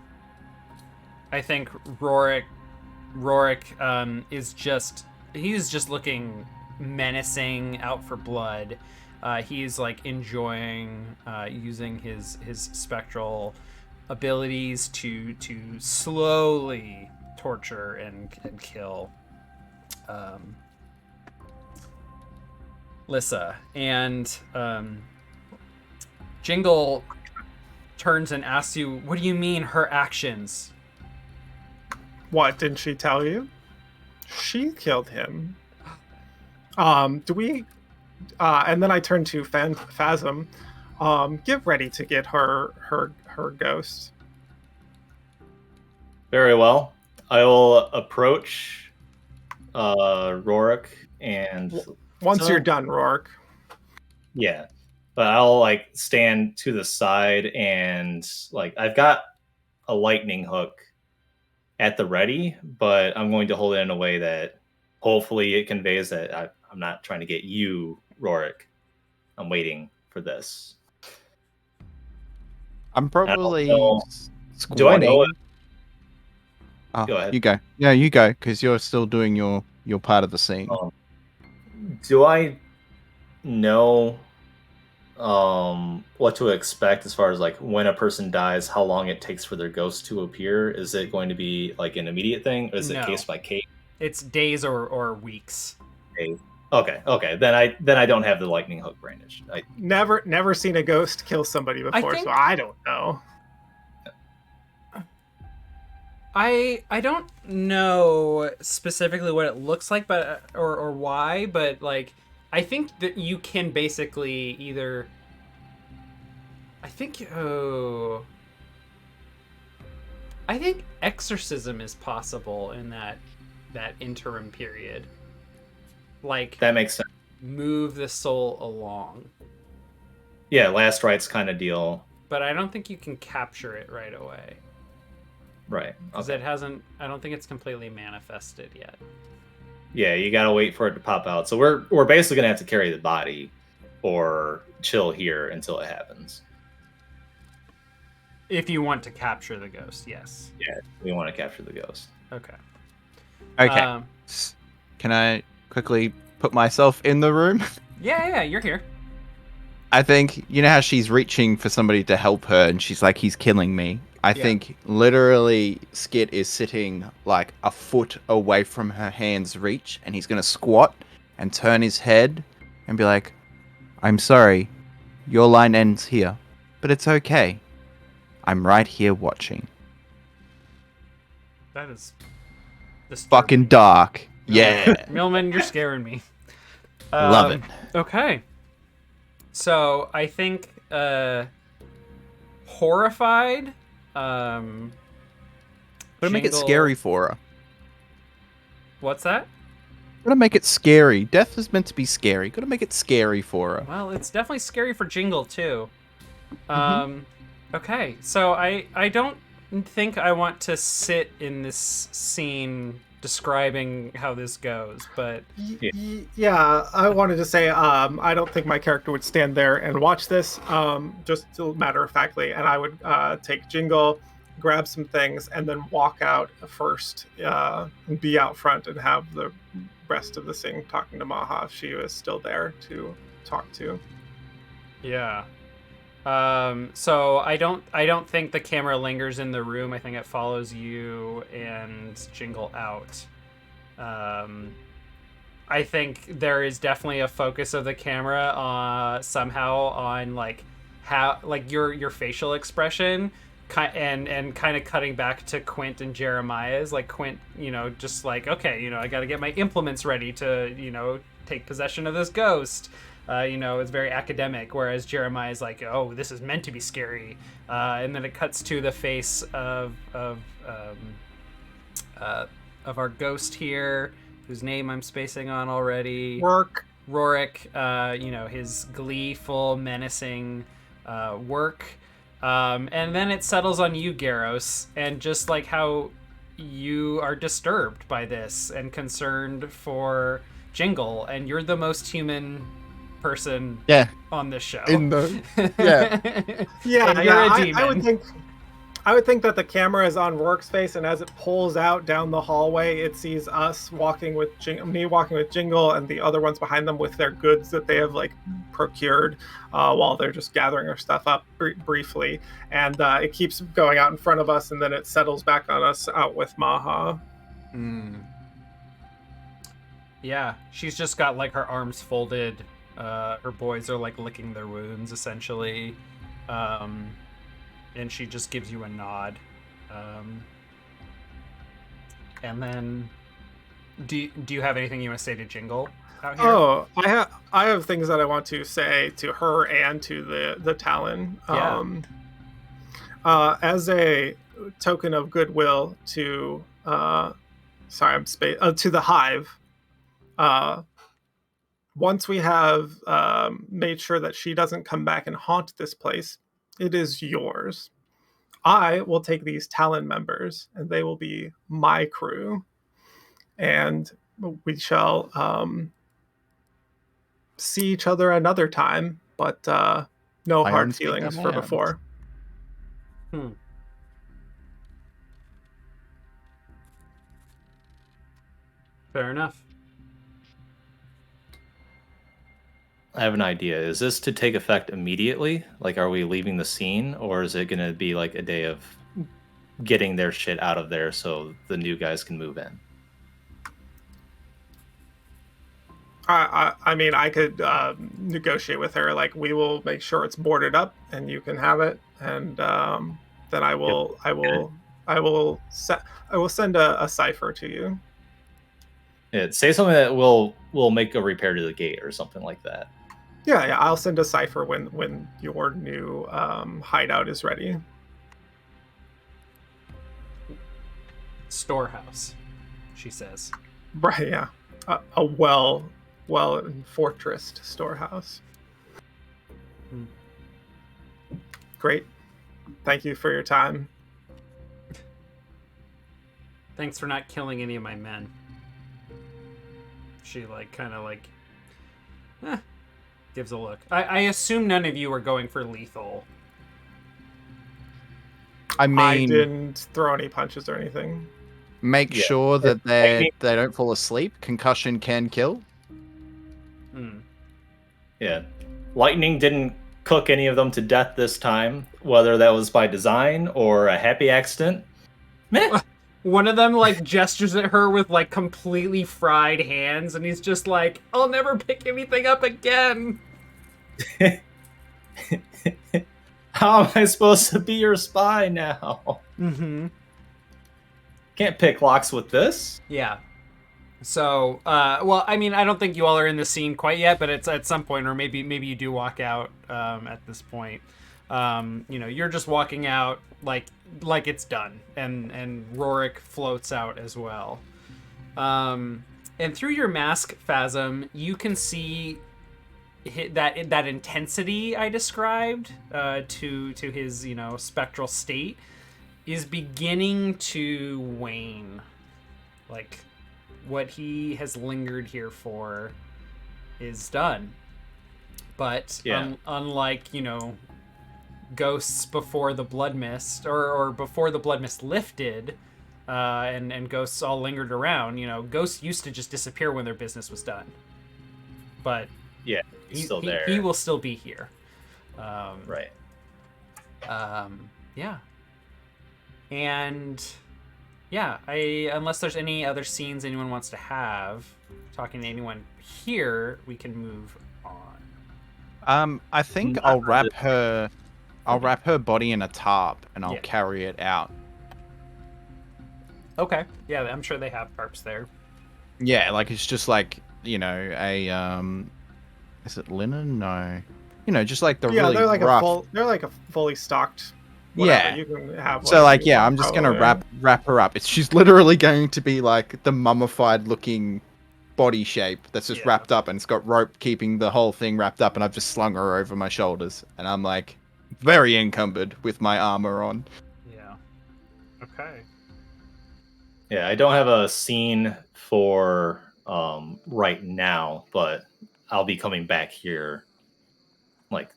think Rorik is just looking menacing, out for blood. He's like enjoying using his spectral abilities to slowly torture and kill Lissa. And Jingle turns and asks you, what do you mean, her actions? What, didn't she tell you? She killed him. Do we... and then I turn to Phasm. Get ready to get her ghost. Very well. I will approach Rorik and... Once you're done, Rorik. Yeah. But I'll like stand to the side and like I've got a lightning hook at the ready, but I'm going to hold it in a way that hopefully it conveys that I'm not trying to get you, Rorik. I'm waiting for this. I'm probably squatting. Do I know it? Go ahead. You go. Yeah, you go, because you're still doing your part of the scene. Do I know what to expect as far as like when a person dies, how long it takes for their ghost to appear. Is it going to be like an immediate thing, or is it case by case? It's days or weeks. Okay. Then I don't have the lightning hook brandish. Never seen a ghost kill somebody before, so I don't know. I don't know specifically what it looks like, but or why, but like I think that you can basically either. I think exorcism is possible in that interim period. Like that makes sense. Move the soul along. Yeah, last rites kind of deal. But I don't think you can capture it right away. Right. Because it hasn't. I don't think it's completely manifested yet. Yeah, you gotta wait for it to pop out. So we're basically gonna have to carry the body, or chill here until it happens. If you want to capture the ghost, yes. Yeah, we want to capture the ghost. Okay. Okay. Can I quickly put myself in the room? Yeah, you're here. I think, you know how she's reaching for somebody to help her and she's like, he's killing me. I think literally Skit is sitting like a foot away from her hand's reach, and he's going to squat and turn his head and be like, I'm sorry, your line ends here, but it's okay. I'm right here watching. That is fucking dark. Yeah. Millman, you're scaring me. Love it. Okay. So I think horrified. Gotta make it scary for her. What's that? Gotta make it scary. Death is meant to be scary. Gotta make it scary for her. Well, it's definitely scary for Jingle too. Okay, so I don't think I want to sit in this scene describing how this goes, but yeah, I wanted to say I don't think my character would stand there and watch this, just matter of factly, and I would take Jingle, grab some things, and then walk out first, and be out front and have the rest of the scene talking to Maha if she was still there to talk to. Yeah. So I don't think the camera lingers in the room. I think it follows you and Jingle out. I think there is definitely a focus of the camera somehow on like how like your facial expression and kind of cutting back to Quint and Jeremiah's, like Quint, just like, okay, I got to get my implements ready to, take possession of this ghost. It's very academic, whereas Jeremiah is like, oh, this is meant to be scary. And then it cuts to the face of our ghost here, whose name I'm spacing on already. Rorik, his gleeful, menacing work. And then it settles on you, Garros, and just like how you are disturbed by this and concerned for Jingle, and you're the most human person on this show. I would think that the camera is on Rourke's face, and as it pulls out down the hallway, it sees us walking with me walking with Jingle, and the other ones behind them with their goods that they have like procured while they're just gathering their stuff up briefly, and it keeps going out in front of us, and then it settles back on us out with Maha. Yeah, she's just got like her arms folded. Her boys are like licking their wounds essentially, and she just gives you a nod. And then, do you have anything you want to say to Jingle out here? Oh, I have things that I want to say to her and to the Talon. As a token of goodwill to to the Hive. Once we have made sure that she doesn't come back and haunt this place, it is yours. I will take these Talon members, and they will be my crew. And we shall see each other another time, but no hard feelings for before. Fair enough. I have an idea. Is this to take effect immediately? Like, are we leaving the scene, or is it going to be like a day of getting their shit out of there so the new guys can move in? I mean, I could negotiate with her. Like, we will make sure it's boarded up, and you can have it. And then I will send a cipher to you. Yeah, say something that will make a repair to the gate or something like that. Yeah. I'll send a cipher when your new hideout is ready. Storehouse, she says. Right. Yeah. A well fortressed storehouse. Great. Thank you for your time. Thanks for not killing any of my men. She gives a look. I assume none of you are going for lethal. I mean, I didn't throw any punches or anything. Make sure that they don't fall asleep. Concussion can kill. Yeah. Lightning didn't cook any of them to death this time, whether that was by design or a happy accident. Meh. One of them gestures at her with completely fried hands, and he's just like, I'll never pick anything up again. How am I supposed to be your spy now? Mm-hmm. Can't pick locks with this. Yeah. So, well, I mean, I don't think you all are in the scene quite yet, but it's at some point, or maybe you do walk out at this point. You're just walking out like it's done, and Rorik floats out as well. And through your mask, Phasm, you can see that intensity I described to his spectral state is beginning to wane. Like, what he has lingered here for is done. But unlike, ghosts before the blood mist, or before the blood mist lifted, and ghosts all lingered around, ghosts used to just disappear when their business was done. But yeah, he's still there. He will still be here. Right. Yeah. And yeah, unless there's any other scenes anyone wants to have, talking to anyone here, we can move on. I think I'll wrap her body in a tarp and I'll carry it out. Okay. Yeah, I'm sure they have tarps there. Yeah, it's just a is it linen? No. Just the really they're rough. They're like a fully stocked. Whatever. Yeah. You can have. So I'm just gonna wrap her up. She's literally going to be like the mummified looking body shape that's just wrapped up, and it's got rope keeping the whole thing wrapped up, and I've just slung her over my shoulders, and I'm very encumbered with my armor on. Yeah. Okay. Yeah, I don't have a scene for right now, but I'll be coming back here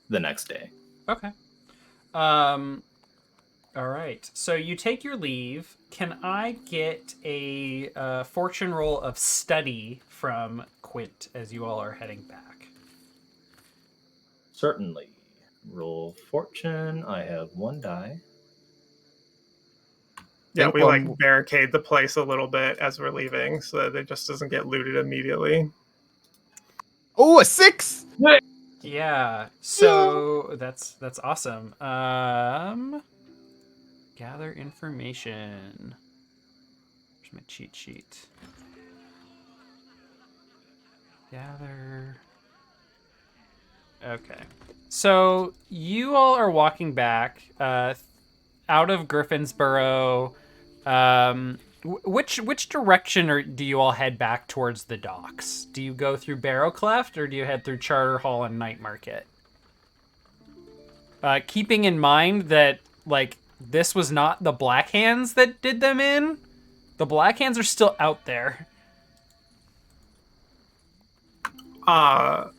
the next day. Okay. All right. So you take your leave. Can I get a fortune roll of study from Quint as you all are heading back? Certainly. Roll fortune. I have 1 die. Yeah, we barricade the place a little bit as we're leaving so that it just doesn't get looted immediately. Oh, a 6! Yeah. So that's awesome. Gather information. Where's my cheat sheet? Gather. Okay. So you all are walking back out of Griffinsboro. Which direction do you all head back towards the docks? Do you go through Barrowcleft or do you head through Charter Hall and Night Market? Keeping in mind that this was not the Black Hands that did them in. The Black Hands are still out there. I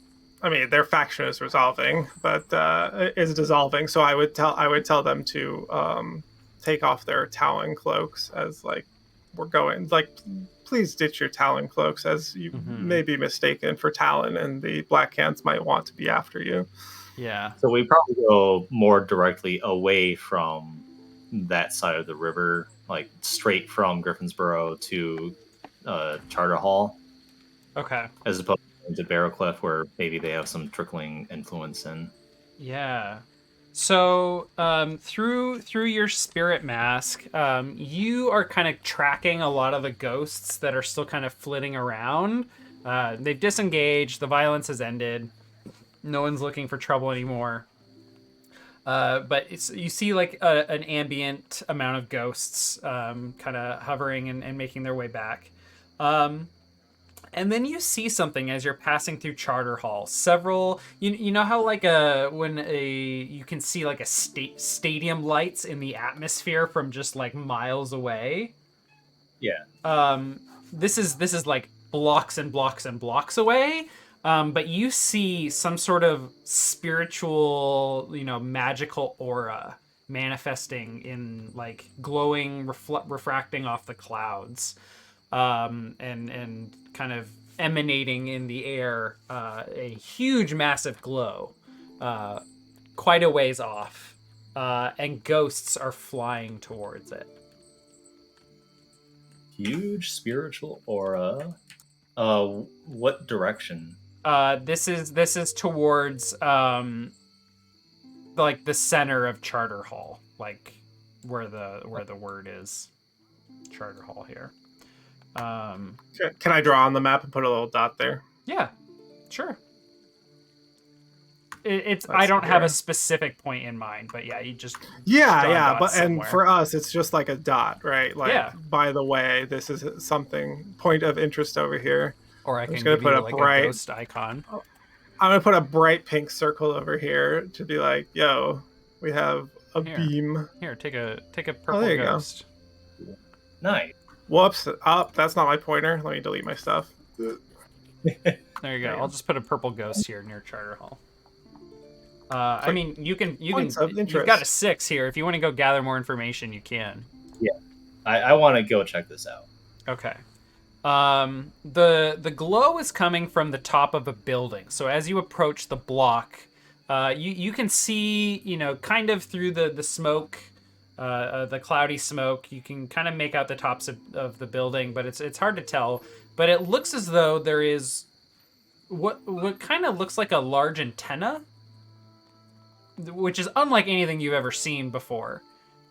mean, their faction is resolving, but is dissolving. So I would tell them to take off their Talon cloaks as we're going. Like, please ditch your Talon cloaks, as you may be mistaken for Talon, and the Black Hands might want to be after you. Yeah. So we probably go more directly away from that side of the river, like straight from Griffins to Charter Hall. Okay. As opposed to Barrowcliff, where maybe they have some trickling influence in. Yeah. So through your spirit mask, you are kind of tracking a lot of the ghosts that are still kind of flitting around. They've disengaged. The violence has ended. No one's looking for trouble anymore. But you see like an ambient amount of ghosts kind of hovering and making their way back. And then you see something as you're passing through Charter Hall. Several, you know how like you can see like a stadium lights in the atmosphere from just like miles away. Yeah. This is like blocks and blocks and blocks away. But you see some sort of spiritual, magical aura manifesting in like glowing, refracting off the clouds. And kind of emanating in the air a huge, massive glow, quite a ways off, and ghosts are flying towards it. Huge spiritual aura. What direction? This is towards like the center of Charter Hall, like where the word is. Charter Hall here. Can I draw on the map and put a little dot there? Yeah, sure. I don't have a specific point in mind, but yeah, you just but somewhere. And for us, it's just like a dot, right? Like, yeah. By the way, this is something point of interest over here. Or I can give you like a ghost icon. I'm gonna put a bright pink circle over here to be like, yo, we have a beam. Here, take a purple ghost. Go. Nice. Whoops! That's not my pointer. Let me delete my stuff. There you go. I'll just put a purple ghost here near Charter Hall. I mean, you can. You've got a 6 here. If you want to go gather more information, you can. Yeah, I want to go check this out. Okay. The glow is coming from the top of a building. So as you approach the block, you can see, kind of through the smoke, the cloudy smoke. You can kind of make out the tops of the building, but it's hard to tell. But it looks as though there is what kind of looks like a large antenna, which is unlike anything you've ever seen before.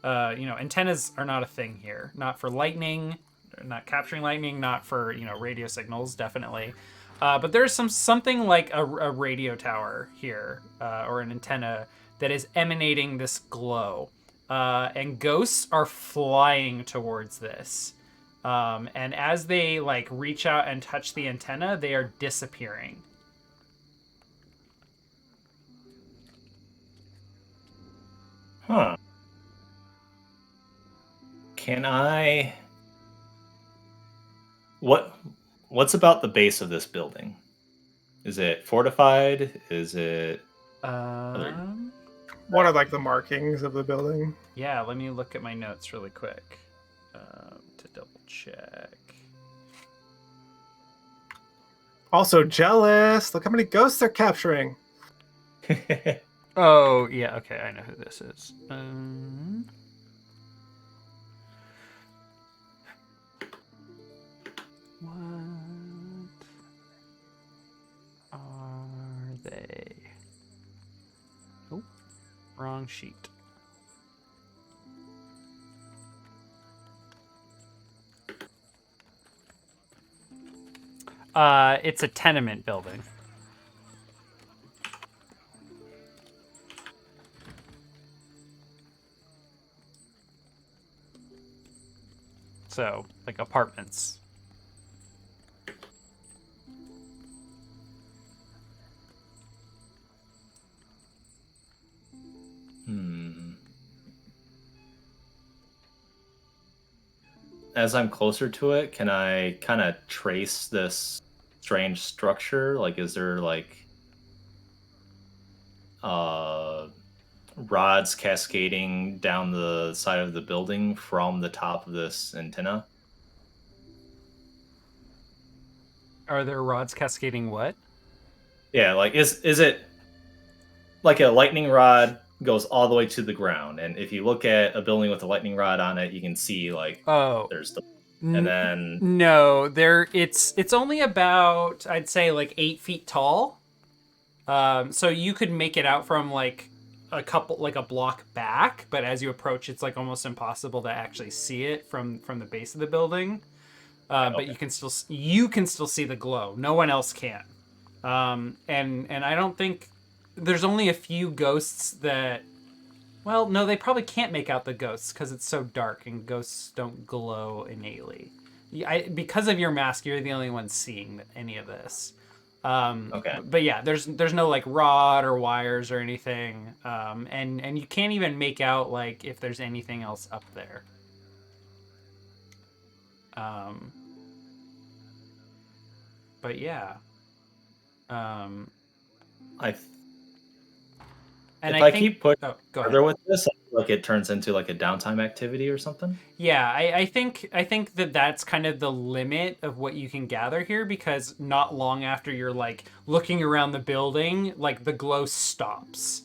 Antennas are not a thing here. Not for lightning, not capturing lightning, not for, radio signals, definitely. But there's something like a radio tower here, or an antenna that is emanating this glow. And ghosts are flying towards this. And as they reach out and touch the antenna, they are disappearing. Huh. Can I... What's about the base of this building? Is it fortified? Is it... What are the markings of the building? Yeah, let me look at my notes really quick to double check. Also jealous. Look how many ghosts they're capturing. Oh, yeah, okay, I know who this is. What are they? Oh, wrong sheet. It's a tenement building. So, apartments. As I'm closer to it, can I kind of trace this strange structure? Is there rods cascading down the side of the building from the top of this antenna? Are there rods cascading what? Yeah, like is it like a lightning rod goes all the way to the ground, and if you look at a building with a lightning rod on it, you can see like there's the and then no, it's only about, I'd say, like 8 feet tall. So you could make it out from like a block back, but as you approach, it's like almost impossible to actually see it from the base of the building. But you can still see the glow. No one else can. And I don't think there's only a few ghosts that. Well, no, they probably can't make out the ghosts because it's so dark and ghosts don't glow innately. Because of your mask, you're the only one seeing any of this. But yeah, there's no like rod or wires or anything, and you can't even make out like if there's anything else up there. But yeah, if I keep pushing further with this, I feel like it turns into like a downtime activity or something. Yeah, I think that's kind of the limit of what you can gather here, because not long after you're like looking around the building, like the glow stops,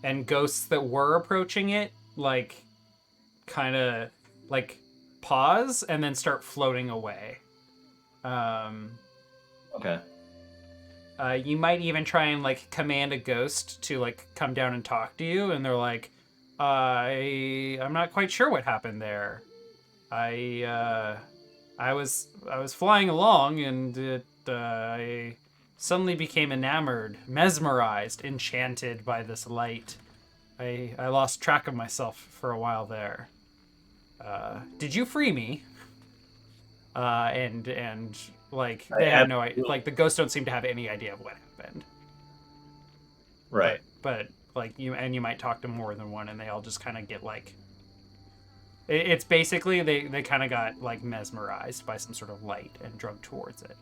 and ghosts that were approaching it like kind of like pause and then start floating away. Okay. You might even try and like command a ghost to like come down and talk to you, and they're like, I'm not quite sure what happened there. I was flying along, and I suddenly became enamored, mesmerized, enchanted by this light. I lost track of myself for a while there. Did you free me? And like they have no idea. Like the ghosts don't seem to have any idea of what happened. Right. But like you might talk to more than one, and they all just kind of get like. It's basically they kind of got like mesmerized by some sort of light and drug towards it.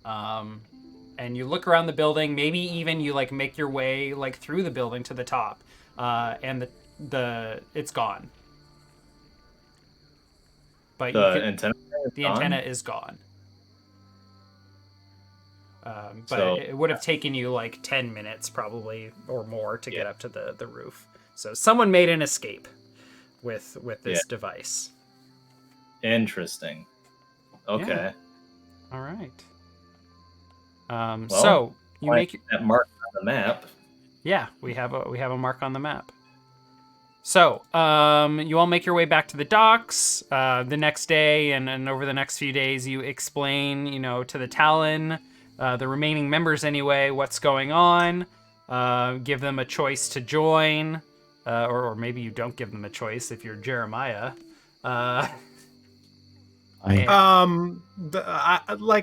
And you look around the building. Maybe even you like make your way like through the building to the top, and it's gone. But the antenna is gone. But it would have taken you like 10 minutes probably or more to get up to the roof. So someone made an escape with this device. Interesting. Okay. Yeah. All right. So you make that mark on the map. Yeah, we have a mark on the map. So, you all make your way back to the docks the next day, and over the next few days, you explain, to the Talon, the remaining members anyway, what's going on. Give them a choice to join, or maybe you don't give them a choice if you're Jeremiah. Like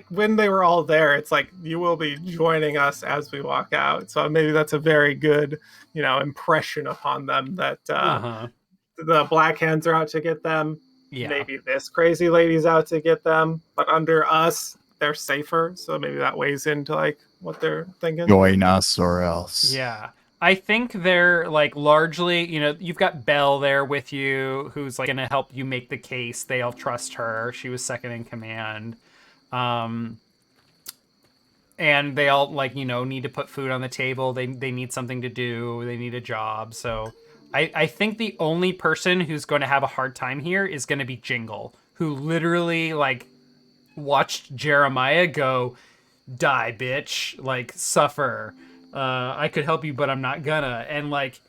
when they were all there, it's like you will be joining us as we walk out. So maybe that's a very good, impression upon them that the Black Hands are out to get them. Yeah. Maybe this crazy lady's out to get them, but under us, they're safer. So maybe that weighs into like what they're thinking. Join us or else. Yeah. I think they're like largely, you've got Belle there with you, who's like going to help you make the case. They all trust her. She was second in command. And they all like, need to put food on the table. They need something to do. They need a job. So I think the only person who's going to have a hard time here is going to be Jingle, who literally like watched Jeremiah go, die, bitch, like suffer. I could help you, but I'm not gonna. And like,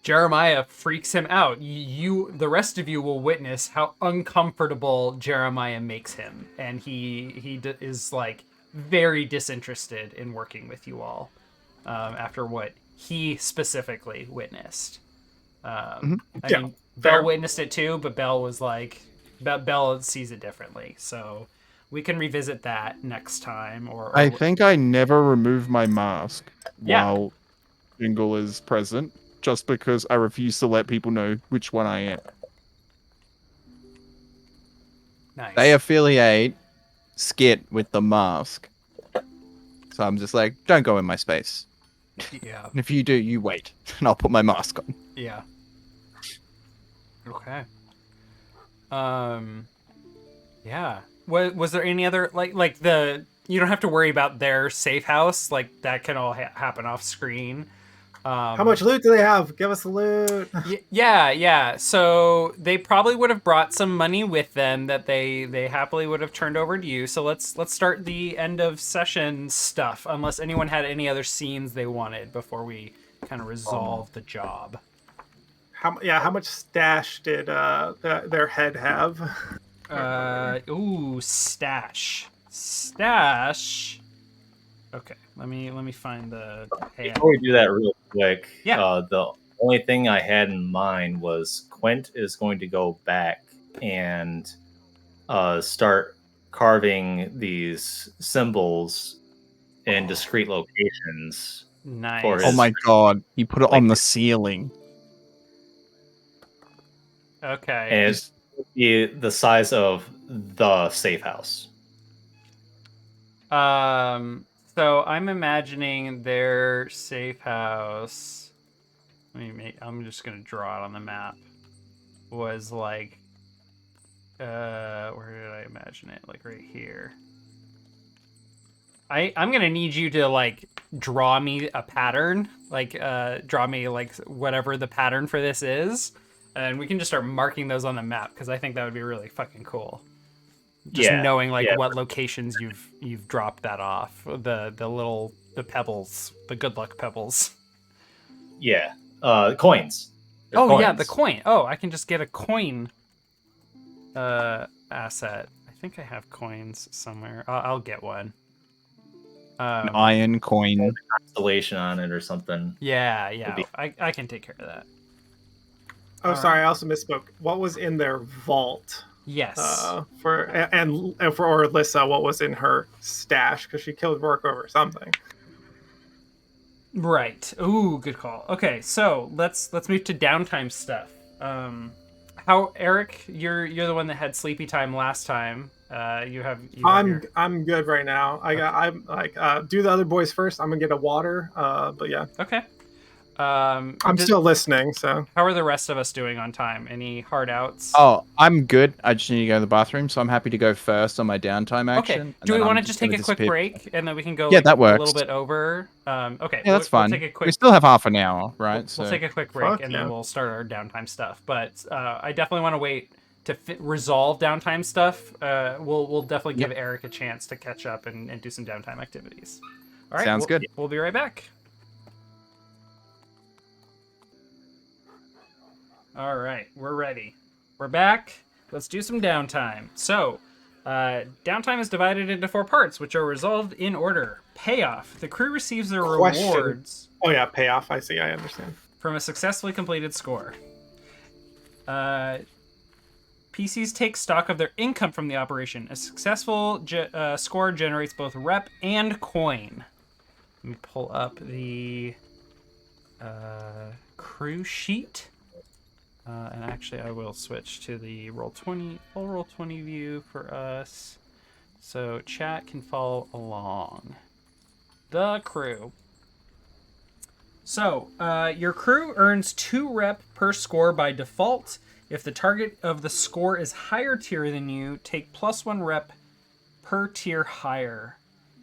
Jeremiah freaks him out. The rest of you will witness how uncomfortable Jeremiah makes him, and he is like very disinterested in working with you all after what he specifically witnessed. I mean, Belle witnessed it too, but Belle was like, Belle sees it differently. So. We can revisit that next time. I think I never remove my mask while Jingle is present, just because I refuse to let people know which one I am. Nice. They affiliate Skit with the mask. So I'm just like, don't go in my space. Yeah. And if you do, you wait, and I'll put my mask on. Yeah. Okay. Yeah. Was there any other like the you don't have to worry about their safe house, like that can all happen off screen. How much loot do they have? Give us the loot. Yeah. So they probably would have brought some money with them that they happily would have turned over to you. So let's start the end of session stuff, unless anyone had any other scenes they wanted before we kind of resolve the job. How much stash did their head have? Stash. Okay, let me find the. Before we do that real quick, yeah. The only thing I had in mind was Quint is going to go back and start carving these symbols in discrete locations. Nice. For his, Oh my god, you put it on the ceiling. Okay. And it's the size of the safe house. So I'm imagining their safe house. I'm just gonna draw it on the map. Was like, where did I imagine it? Like right here. I'm gonna need you to like draw me a pattern, like draw me like whatever the pattern for this is, and we can just start marking those on the map because I think that would be really fucking cool. Just knowing like what locations you've dropped that off, the pebbles, the good luck pebbles. Yeah, coins. Oh coins. yeah, the coin. Oh, I can just get a coin asset. I think I have coins somewhere. I'll get one. An iron coin. Constellation on it or something. Yeah. I can take care of that. Oh, sorry, I also misspoke. What was in their vault? Yes. For Alyssa, what was in her stash? Because she killed Rourke over something. Right. Ooh, good call. Okay, so let's move to downtime stuff. How Eric? You're the one that had sleepy time last time. I'm good right now. I'm like do the other boys first. I'm gonna get a water. But yeah. Okay. I'm still listening. So how are the rest of us doing on time? Any hard outs? Oh, I'm good. I just need to go to the bathroom, so I'm happy to go first on my downtime action. Okay. Do we want to just take a quick break and then we can go that works. A little bit over? Okay. Yeah, that's fine. We'll take a quick... We still have half an hour, right? We'll take a quick break and then we'll start our downtime stuff. But I definitely want to wait to resolve downtime stuff. We'll definitely give Eric a chance to catch up and do some downtime activities. All right. Sounds good. We'll be right back. All right, we're ready. We're back. Let's do some downtime. So, downtime is divided into 4 parts, which are resolved in order. Payoff. The crew receives their rewards. Oh yeah, payoff. I see. I understand. From a successfully completed score. PCs take stock of their income from the operation. A successful score generates both rep and coin. Let me pull up the crew sheet. And actually, I will switch to the full Roll20 view for us, so chat can follow along. The crew. So, your crew earns 2 rep per score by default. If the target of the score is higher tier than you, take +1 rep per tier higher.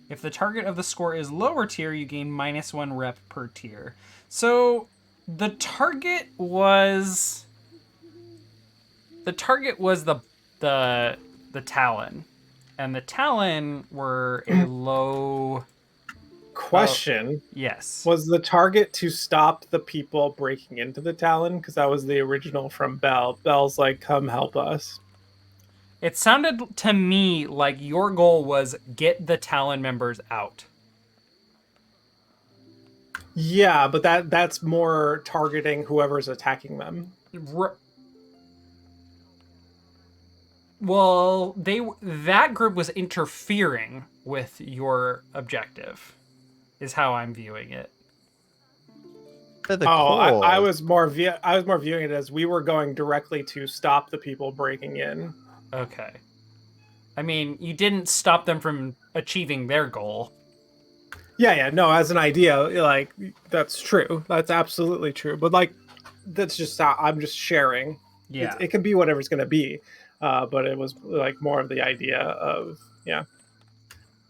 If the target of the score is lower tier, you gain -1 rep per tier. So, the target was the Talon, and the Talon were a low. Question. Yes. Was the target to stop the people breaking into the Talon? Because that was the original from Bell. Bell's like, come help us. It sounded to me like your goal was get the Talon members out. Yeah, but that's more targeting whoever's attacking them. Well, that group was interfering with your objective, is how I'm viewing it. I was more viewing it as we were going directly to stop the people breaking in. Okay. I mean, you didn't stop them from achieving their goal. Yeah, no, as an idea, like, that's true. That's absolutely true. But, like, that's just how I'm just sharing. Yeah. It can be whatever it's going to be. but it was like more of the idea of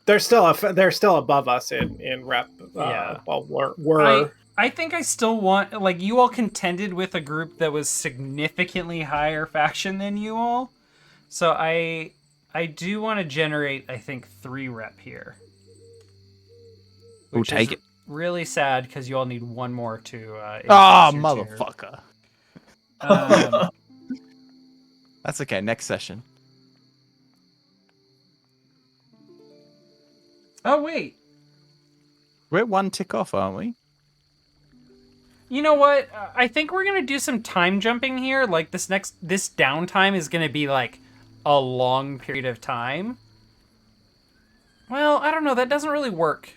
they're still above us in rep. Well, we're I think I still want, like, you all contended with a group that was significantly higher faction than you all, so I do want to generate, I think, 3 rep here. We'll take it. Really sad because you all need 1 more to. Motherfucker. Tier. That's okay. Next session. Oh wait. We're 1 tick off, aren't we? You know what? I think we're gonna do some time jumping here. Like this downtime is gonna be like a long period of time. Well, I don't know. That doesn't really work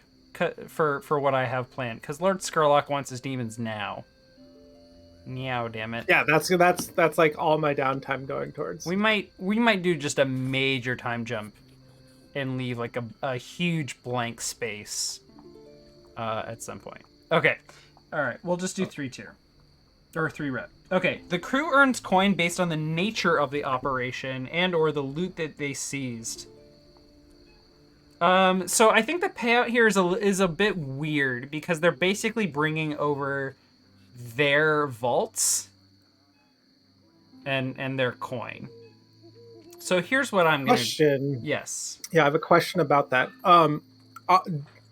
for what I have planned, because Lord Skurlock wants his demons now. Meow, damn it. Yeah, that's like all my downtime going towards. We might do just a major time jump and leave like a huge blank space at some point. Okay. All right, we'll just do 3 tier. Or 3 rep. Okay, the crew earns coin based on the nature of the operation and or the loot that they seized. So I think the payout here is a bit weird, because they're basically bringing over their vaults and their coin. So here's what I'm going to... Yes. Yeah, I have a question about that.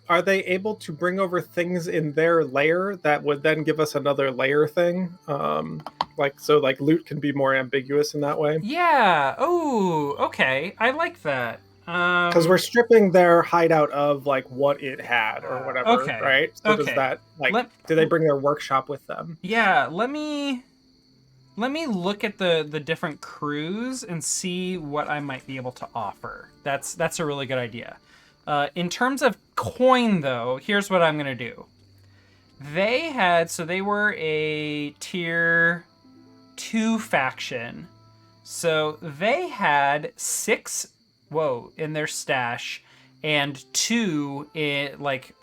Are they able to bring over things in their layer that would then give us another layer thing? Like loot can be more ambiguous in that way? Yeah. Oh, okay. I like that. Because we're stripping their hideout of like what it had or whatever, okay. Right? So does that do they bring their workshop with them? Yeah, let me look at the different crews and see what I might be able to offer. That's a really good idea. In terms of coin, though, here's what I'm gonna do. They were a tier 2 faction, so they had 6 in their stash and 2 in like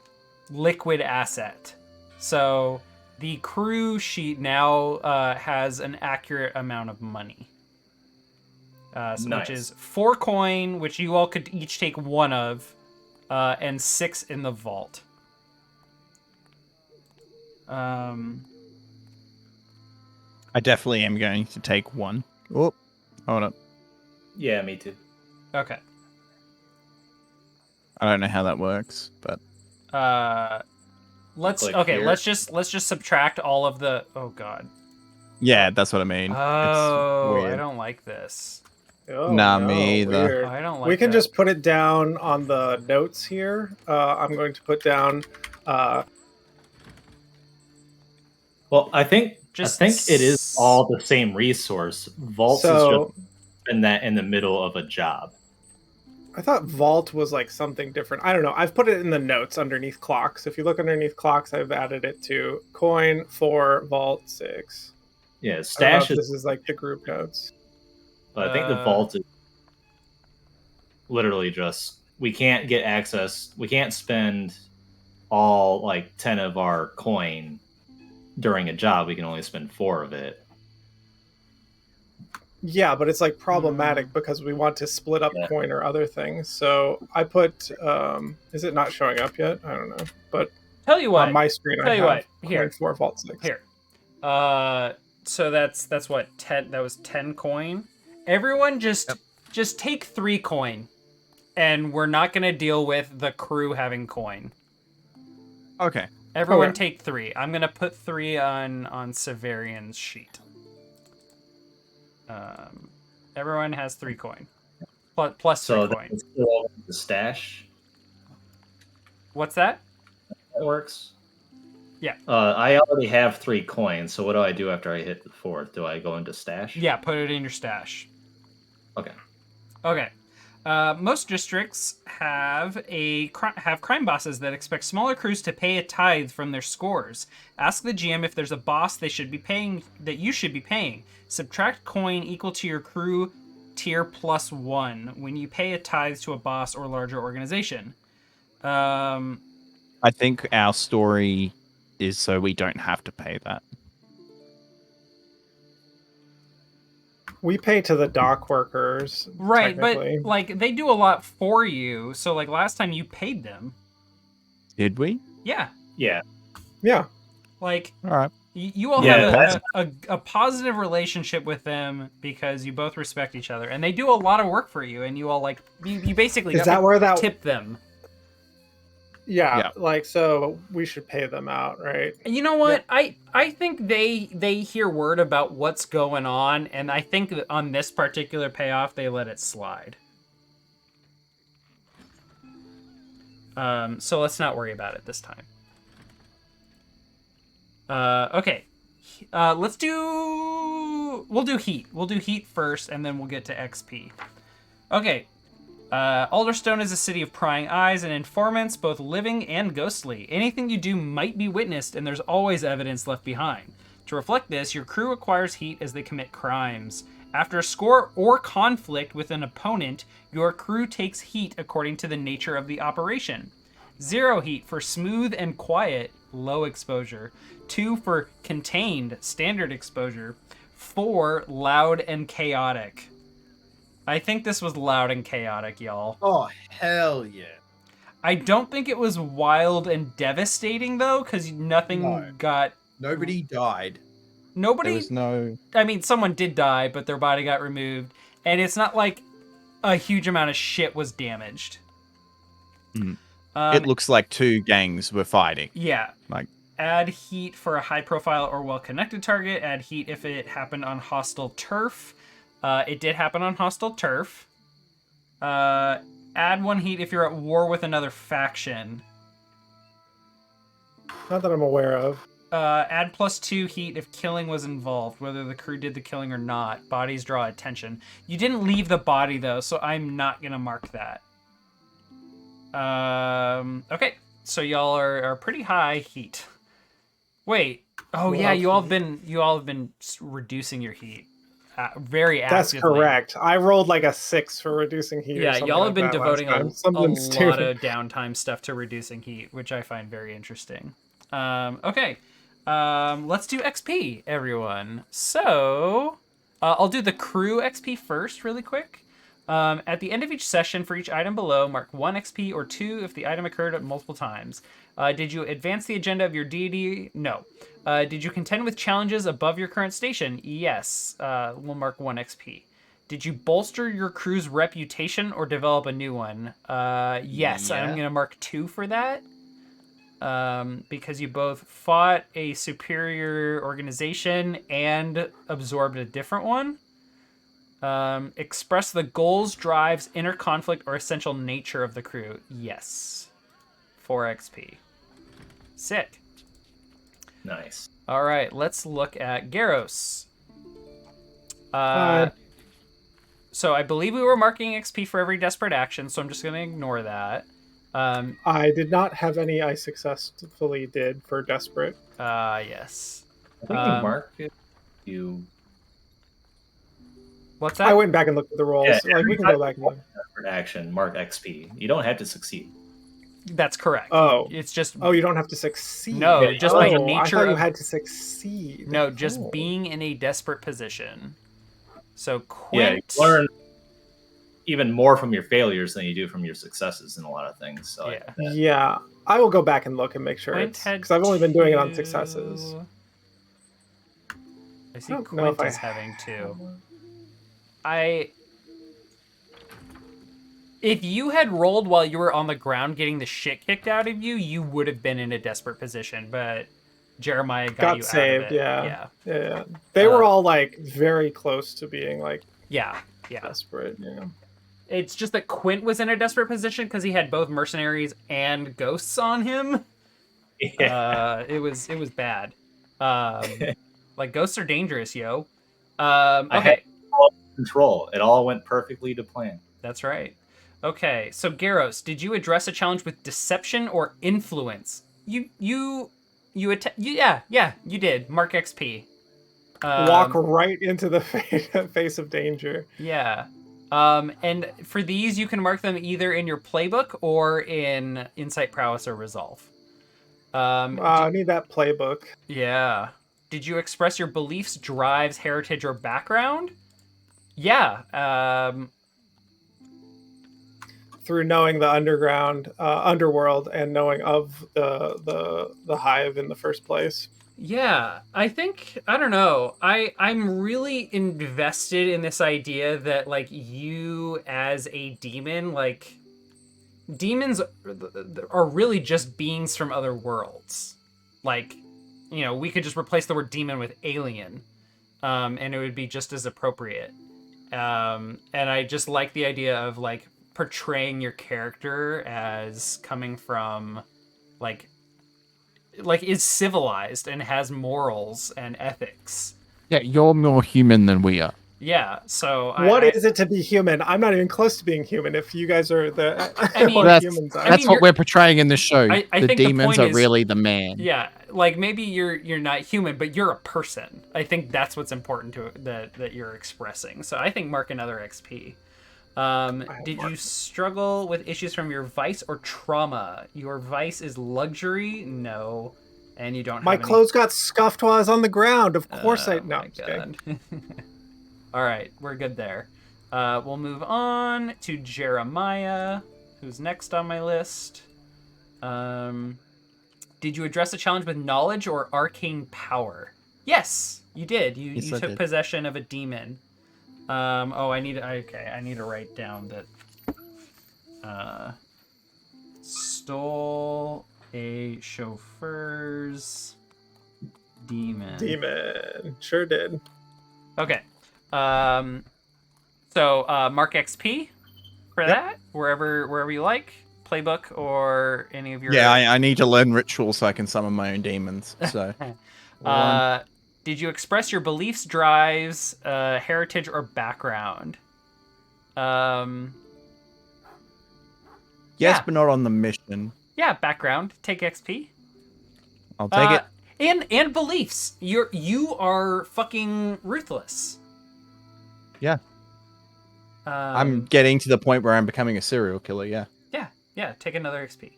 liquid asset. So the crew sheet now has an accurate amount of money, Nice. which is 4 coin, which you all could each take 1 of, and 6 in the vault. I definitely am going to take 1. Oh, hold up. Yeah, me too. Okay. I don't know how that works, but let's just subtract all of the... Oh god. yeah, that's what I mean. Oh, it's weird. I don't like this. Oh, nah, no, me either. weird. I don't like We can that. just put it down on the notes here. I'm going to put down Well, I think it is all the same resource. Vaults is just in the middle of a job. I thought vault was like something different. I don't know. I've put it in the notes underneath clocks. If you look underneath clocks, I've added it to coin 4, vault 6. Yeah, stash is... This is like the group notes. But I think the vault is literally just, we can't get access. We can't spend all like 10 of our coin during a job. We can only spend 4 of it. Yeah, but it's like problematic because we want to split up coin or other things. So I put, is it not showing up yet? I don't know. But tell you what, on my screen, I have coin 4, vault 6. Here. So that's what, 10, that was 10 coin. Everyone just take 3 coin, and we're not going to deal with the crew having coin. Okay. Everyone take 3. I'm going to put 3 on Severian's sheet. Everyone has 3 coin. Plus 3 coin. So still the stash? What's that? That works? Yeah. I already have 3 coins, so what do I do after I hit the 4th? Do I go into stash? Yeah, put it in your stash. Okay. Okay. Most districts have crime bosses that expect smaller crews to pay a tithe from their scores. Ask the GM if there's a boss they should be paying that you should be paying. Subtract coin equal to your crew tier plus 1 when you pay a tithe to a boss or larger organization. I think our story is so we don't have to pay that. We pay to the dock workers, right? But like they do a lot for you. So like last time you paid them. Did we? Yeah. Yeah. Yeah. Like, all right. You all have a positive relationship with them because you both respect each other, and they do a lot of work for you, and you all like you basically tip them. Yeah, like so we should pay them out, right? You know what? I think they hear word about what's going on, and I think that on this particular payoff they let it slide. So let's not worry about it this time. Okay. We'll do heat. We'll do heat first, and then we'll get to XP. Okay. Alderstone is a city of prying eyes and informants, both living and ghostly. Anything you do might be witnessed, and there's always evidence left behind. To reflect this, your crew acquires heat as they commit crimes. After a score or conflict with an opponent, your crew takes heat according to the nature of the operation. 0 heat for smooth and quiet, low exposure. 2 for contained, standard exposure. 4, loud and chaotic. I think this was loud and chaotic, y'all. Oh, hell yeah. I don't think it was wild and devastating, though, because nothing got... Nobody died. Nobody... There was no... I mean, someone did die, but their body got removed. And it's not like a huge amount of shit was damaged. It looks like 2 gangs were fighting. Yeah. Like... Add heat for a high-profile or well-connected target. Add heat if it happened on hostile turf. It did happen on hostile turf. Add 1 heat if you're at war with another faction. Not that I'm aware of. Add +2 heat if killing was involved, whether the crew did the killing or not. Bodies draw attention. You didn't leave the body, though, so I'm not going to mark that. Okay, so y'all are pretty high heat. Wait. Oh, yeah, you all have been reducing your heat. Very actively. That's correct. I rolled like a 6 for reducing heat. Yeah, y'all have been devoting a lot of downtime stuff to reducing heat, which I find very interesting. Okay, let's do XP, everyone. So, I'll do the crew XP first, really quick. At the end of each session, for each item below, mark 1 XP or 2 if the item occurred multiple times. Did you advance the agenda of your deity? No. Did you contend with challenges above your current station? Yes. We'll mark 1 XP. Did you bolster your crew's reputation or develop a new one? Yes. I'm going to mark 2 for that. Because you both fought a superior organization and absorbed a different one. Express the goals, drives, inner conflict, or essential nature of the crew. Yes. 4 XP. Sick. Nice. All right, let's look at Garros. So I believe we were marking XP for every desperate action, so I'm just going to ignore that. I did not have any I successfully did for desperate. Yes. I think you marked it. What's that? I went back and looked at the rolls. Yeah, like we can go back and look. Desperate action, mark XP. You don't have to succeed. That's correct. Oh, it's just. Oh, you don't have to succeed. No, just by nature. I thought you had to succeed. No, just being in a desperate position. So Quint. Yeah, you learn even more from your failures than you do from your successes in a lot of things. So yeah, I will go back and look and make sure because I've only been doing it on successes. I see Quint is having 2. If you had rolled while you were on the ground getting the shit kicked out of you, you would have been in a desperate position, but Jeremiah got you saved, out of it. Yeah. They were all like very close to being like desperate. Yeah. It's just that Quint was in a desperate position because he had both mercenaries and ghosts on him. Yeah. It was bad. Like ghosts are dangerous, yo. Okay. Control. It all went perfectly to plan. That's right. Okay, so Garros, did you address a challenge with deception or influence? You did. Mark XP. Walk right into the face of danger. Yeah. And for these, you can mark them either in your playbook or in Insight, Prowess, or Resolve. I need that playbook. Yeah. Did you express your beliefs, drives, heritage, or background? Yeah. Through knowing the underworld and knowing of the hive in the first place. Yeah, I think I don't know. I'm really invested in this idea that like you as a demon, like demons are really just beings from other worlds. Like, you know, we could just replace the word demon with alien, and it would be just as appropriate. And I just like the idea of like portraying your character as coming from like is civilized and has morals and ethics. Yeah, you're more human than we are. Yeah, so what is it to be human? I'm not even close to being human. If you guys are I mean, what humans are. That's what we're portraying in the show. I the think demons the are point is, really the man. Yeah, like maybe you're not human, but you're a person. I think that's what's important to that you're expressing. So I think mark another XP. Did you struggle with issues from your vice or trauma? Your vice is luxury? No. And you don't My have clothes got scuffed while I was on the ground. Of course I... No, I'm just kidding. All right, we're good there. We'll move on to Jeremiah, who's next on my list. Did you address a challenge with knowledge or arcane power? Yes, you did. You took possession of a demon. I need to write down that. Stole a chauffeur's demon. Demon, sure did. Okay. So mark XP for that wherever you like, playbook or any of your. Yeah, I need to learn rituals so I can summon my own demons. So. Did you express your beliefs, drives, heritage, or background? Yes, but not on the mission. Yeah, background. Take XP. I'll take it. And beliefs. You are fucking ruthless. Yeah. I'm getting to the point where I'm becoming a serial killer. Yeah. Yeah. Take another XP.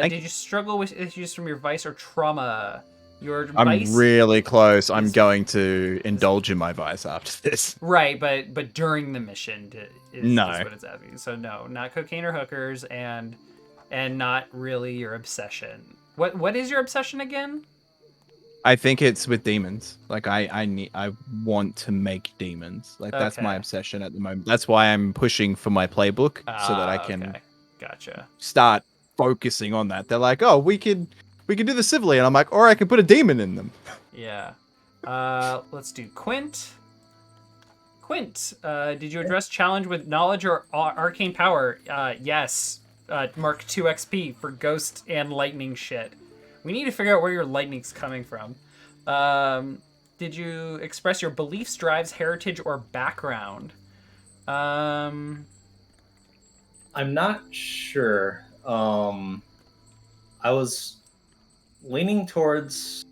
Did you struggle with issues from your vice or trauma? I'm really close. I'm going to indulge in my vice after this. Right, but during the mission is what it's asking. So no, not cocaine or hookers, and not really your obsession. What is your obsession again? I think it's with demons. Like I want to make demons. Like that's my obsession at the moment. That's why I'm pushing for my playbook so that I can start focusing on that. They're like, oh, we can do this civilly, and I'm like, or I can put a demon in them. Yeah. Let's do Quint. Quint, did you address challenge with knowledge or arcane power? Yes. Mark 2 XP for ghost and lightning shit. We need to figure out where your lightning's coming from. Did you express your beliefs, drives, heritage, or background? I'm not sure. I was leaning towards...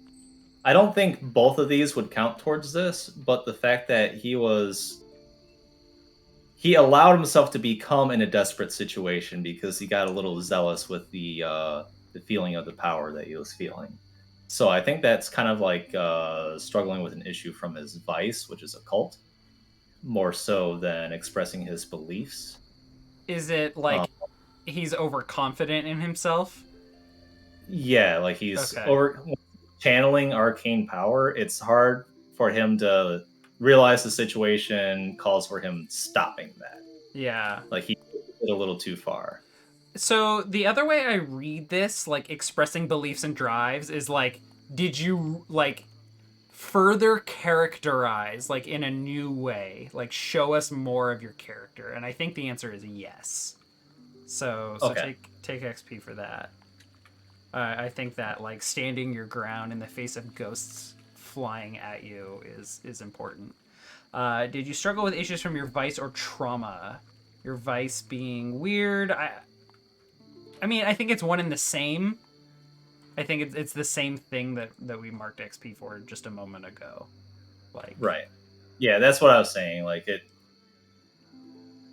I don't think both of these would count towards this, but the fact that he allowed himself to become in a desperate situation because he got a little zealous with the feeling of the power that he was feeling. So I think that's kind of like struggling with an issue from his vice, which is occult, more so than expressing his beliefs. Is it like he's overconfident in himself? Yeah, like he's channeling arcane power. It's hard for him to realize the situation calls for him stopping that. Yeah. Like he did a little too far. So the other way I read this, like expressing beliefs and drives, is like, did you like further characterize like in a new way, like show us more of your character? And I think the answer is yes. So take XP for that. I think that like standing your ground in the face of ghosts flying at you is important. Did you struggle with issues from your vice or trauma? Your vice being weird. I mean, I think it's one and the same. I think it's the same thing that we marked XP for just a moment ago. Like right. Yeah, that's what I was saying. Like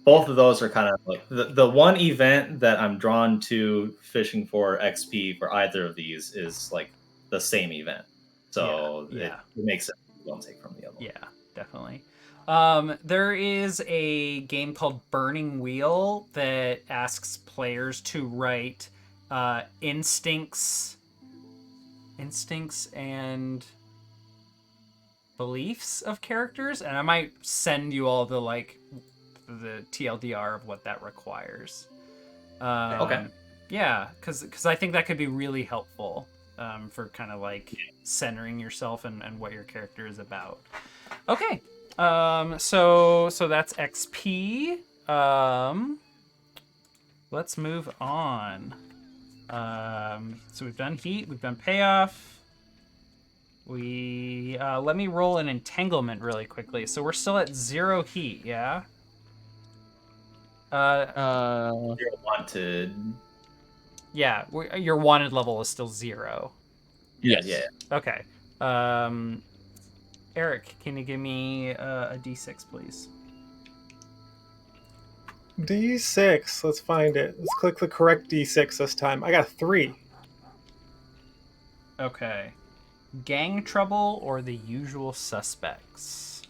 both of those are kind of like the one event that I'm drawn to fishing for XP for either of these is like the same event. So it makes sense. Don't take from the other one. Yeah. definitely. There is a game called Burning Wheel that asks players to write instincts and beliefs of characters, and I might send you all the TLDR of what that requires. Okay. Yeah, because I think that could be really helpful for kind of like centering yourself and what your character is about. Okay. So that's XP. Let's move on. So we've done heat, we've done payoff. We let me roll an entanglement really quickly. So we're still at 0 heat, yeah? You're wanted. Yeah, your wanted level is still 0. Yes. Yeah. Okay. Eric, can you give me a D6, please? D6. Let's find it. Let's click the correct D6 this time. I got a 3. Okay. Gang trouble or the usual suspects?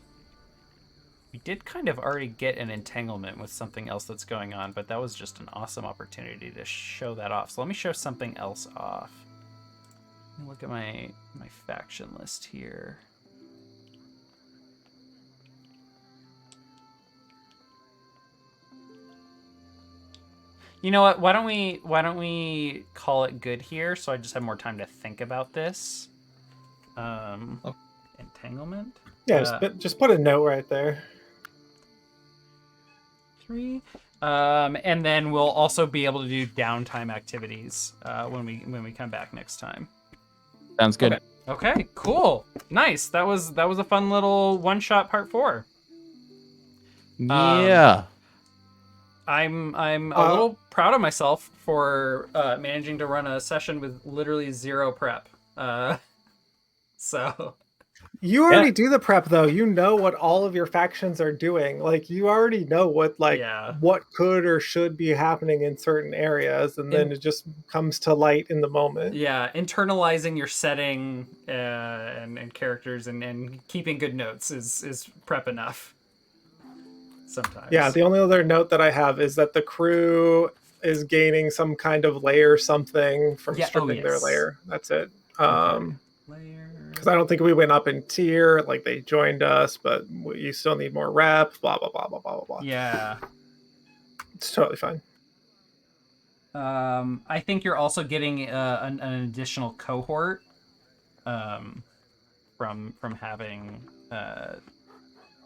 We did kind of already get an entanglement with something else that's going on, but that was just an awesome opportunity to show that off. So let me show something else off. Let me look at my faction list here. You know what? Why don't we call it good here so I just have more time to think about this? Entanglement? Yeah, just put a note right there. 3. And then we'll also be able to do downtime activities when we come back next time. Sounds good. Okay, cool. Nice. That was a fun little one-shot part 4. Yeah. I'm a little proud of myself for managing to run a session with literally 0 prep. So you already do the prep though. You know what all of your factions are doing. Like you already know what what could or should be happening in certain areas, and then it just comes to light in the moment. Yeah, internalizing your setting and characters and keeping good notes is prep enough. Sometimes. Yeah, the only other note that I have is that the crew is gaining some kind of layer something from stripping their layer. That's it. Because I don't think we went up in tier, like they joined us, but you still need more rep, blah, blah, blah, blah, blah, blah. Yeah. It's totally fine. I think you're also getting an additional cohort from having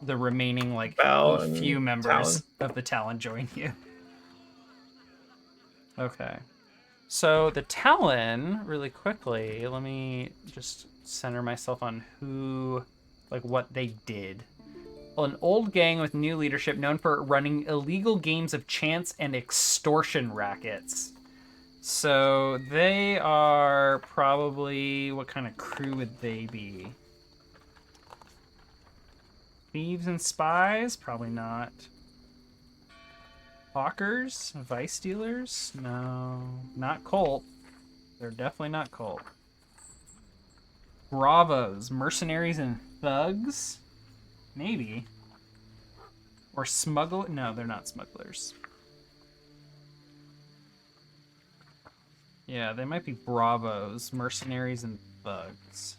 the remaining few members of the Talon join you. Okay. So the Talon, really quickly, let me just center myself on what they did. Well, an old gang with new leadership known for running illegal games of chance and extortion rackets. So they are probably, what kind of crew would they be? Thieves and spies? Probably not. Hawkers? Vice dealers? No. Not cult. They're definitely not cult. Bravos. Mercenaries and thugs? Maybe. Or smuggle? No, they're not smugglers. Yeah, they might be bravos. Mercenaries and thugs.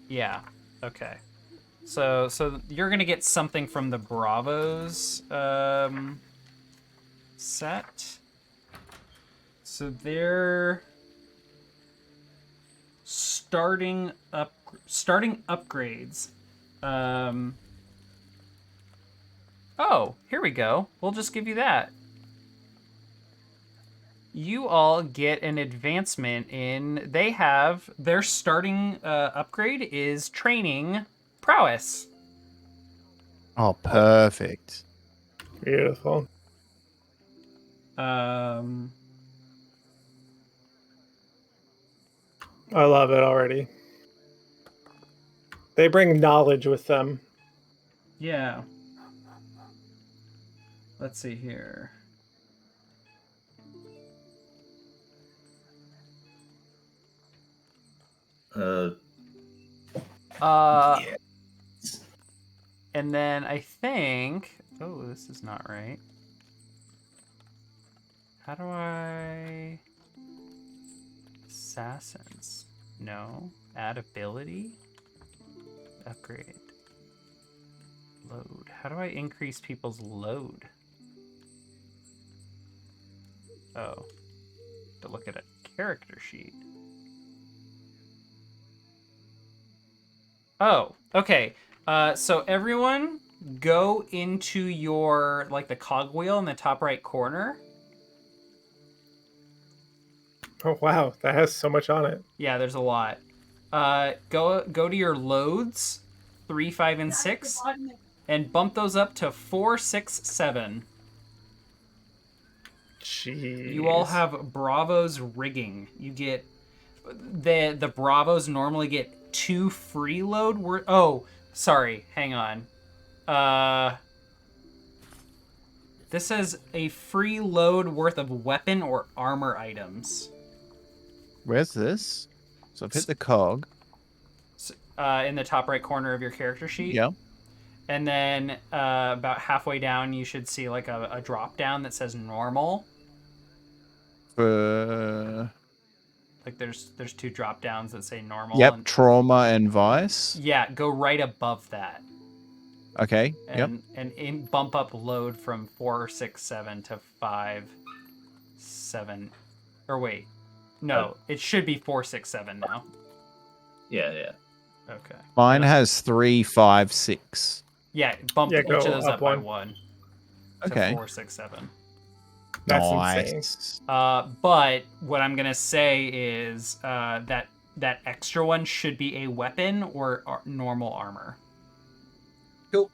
Yeah. Okay. So you're gonna get something from the Bravos set. So they're starting upgrades. Oh, here we go. We'll just give you that. You all get an advancement in. Their starting upgrade is training prowess. Oh, perfect. Beautiful. I love it already. They bring knowledge with them. Yeah. Let's see here. And then I think... Oh, this is not right. How do I... Assassins. No. Add ability. Upgrade. Load. How do I increase people's load? Oh. To look at a character sheet. Oh, okay. So everyone go into your, like, the cogwheel in the top right corner. Oh wow, that has so much on it. Yeah, there's a lot. Go to your loads, 3, 5, and 6, and bump those up to 4, 6, 7. Jeez. You all have Bravo's rigging. You get the Bravos normally get 2 free load. Oh, sorry, hang on. This says a free load worth of weapon or armor items. Where's this? So I've hit the cog. In the top right corner of your character sheet. Yeah. And then about halfway down, you should see like a drop down that says normal. Like there's 2 drop downs that say normal. Yep, and... trauma and vice. Yeah, go right above that. Okay. And bump up load from 4, 6, 7 to 5, 7. Or wait, no, it should be 4, 6, 7 now. Yeah. Okay. Mine has 3, 5, 6. Yeah, bump each of those up by 1. Okay. 4, 6, 7. That's nice. insane. But what I'm gonna say is that extra one should be a weapon or normal armor. Cool.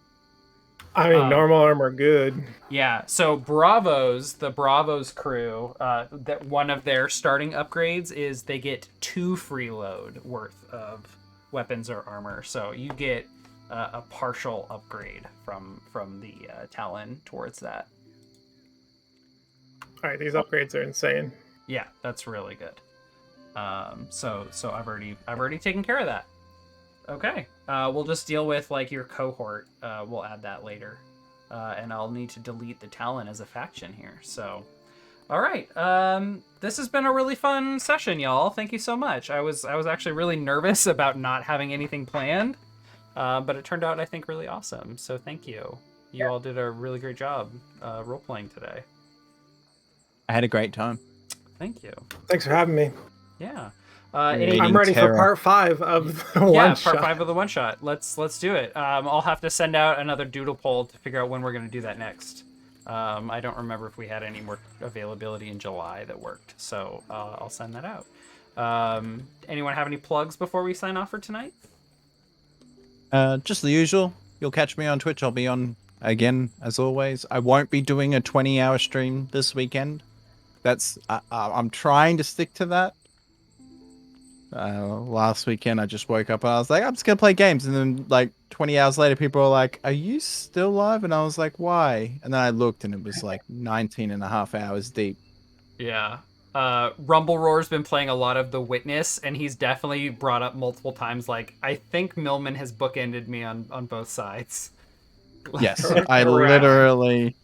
I mean, normal armor, good. Yeah. So the Bravos crew, that one of their starting upgrades is they get 2 free load worth of weapons or armor. So you get a partial upgrade from the Talon towards that. All right, these upgrades are insane. Yeah, that's really good. So I've already taken care of that. Okay. We'll just deal with like your cohort. We'll add that later. And I'll need to delete the Talon as a faction here. So, all right. This has been a really fun session, y'all. Thank you so much. I was actually really nervous about not having anything planned, but it turned out I think really awesome. So thank you. You all did a really great job role playing today. I had a great time. Thank you. Thanks for having me. Yeah. I'm ready for part 5 of the one shot. Part 5 of the one shot. Let's do it. I'll have to send out another doodle poll to figure out when we're going to do that next. I don't remember if we had any more availability in July that worked, so I'll send that out. Anyone have any plugs before we sign off for tonight? Just the usual. You'll catch me on Twitch. I'll be on again as always. I won't be doing a 20-hour stream this weekend. I'm trying to stick to that. Last weekend I just woke up and I was like, I'm just gonna play games, and then like 20 hours later people were like, are you still live? And I was like, why? And then I looked and it was like 19 and a half hours deep. Yeah. Rumble Roar's been playing a lot of The Witness, and he's definitely brought up multiple times like, I think Millman has bookended me on both sides. Yes, I literally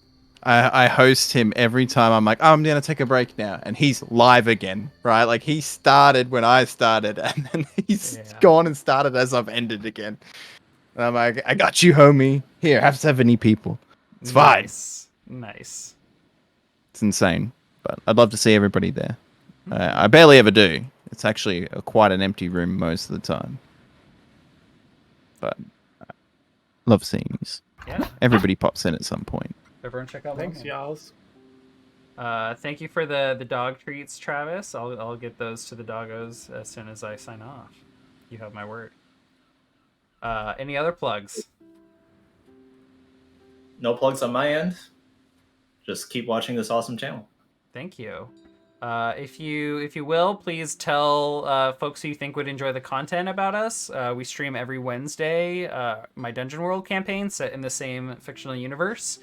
I host him every time. I'm like, oh, I'm gonna take a break now, and he's live again, right? Like he started when I started, and then he's gone and started as I've ended again. And I'm like, I got you, homie. Here, have 70 people. It's fine. Nice. It's insane, but I'd love to see everybody there. I barely ever do. It's actually quite an empty room most of the time, but love seeing these. Yeah. Everybody pops in at some point. Everyone check out. Thanks, y'alls. Thank you for the dog treats, Travis. I'll get those to the doggos as soon as I sign off. You have my word. Any other plugs? No plugs on my end. Just keep watching this awesome channel. Thank you. If you will, please tell folks who you think would enjoy the content about us. We stream every Wednesday. My Dungeon World campaign set in the same fictional universe.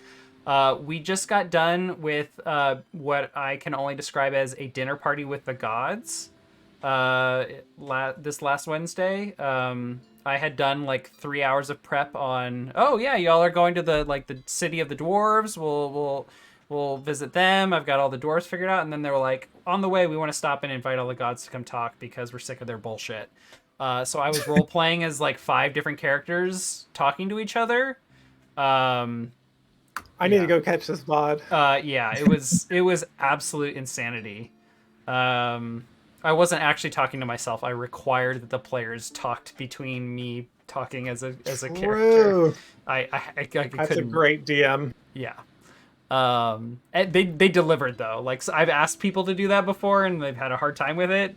We just got done with what I can only describe as a dinner party with the gods this last Wednesday. I had done like 3 hours of prep on. Oh yeah, y'all are going to the city of the dwarves. We'll visit them. I've got all the dwarves figured out, and then they were like, on the way, we want to stop and invite all the gods to come talk because we're sick of their bullshit. So I was role playing as like 5 different characters talking to each other. I need to go catch this VOD. Yeah, it was absolute insanity. I wasn't actually talking to myself. I required that the players talked between me talking as a character. I That's a great DM. Yeah. And they delivered though. Like, so I've asked people to do that before and they've had a hard time with it.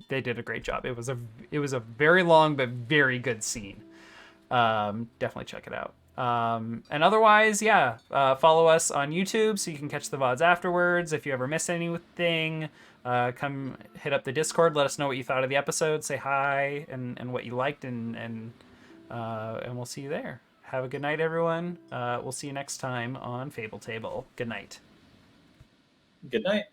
They did a great job. It was a very long but very good scene. Definitely check it out. And otherwise, yeah, follow us on YouTube so you can catch the VODs afterwards. If you ever miss anything, come hit up the Discord. Let us know what you thought of the episode. Say hi and what you liked, and we'll see you there. Have a good night, everyone. We'll see you next time on Fable Table. Good night. Good night.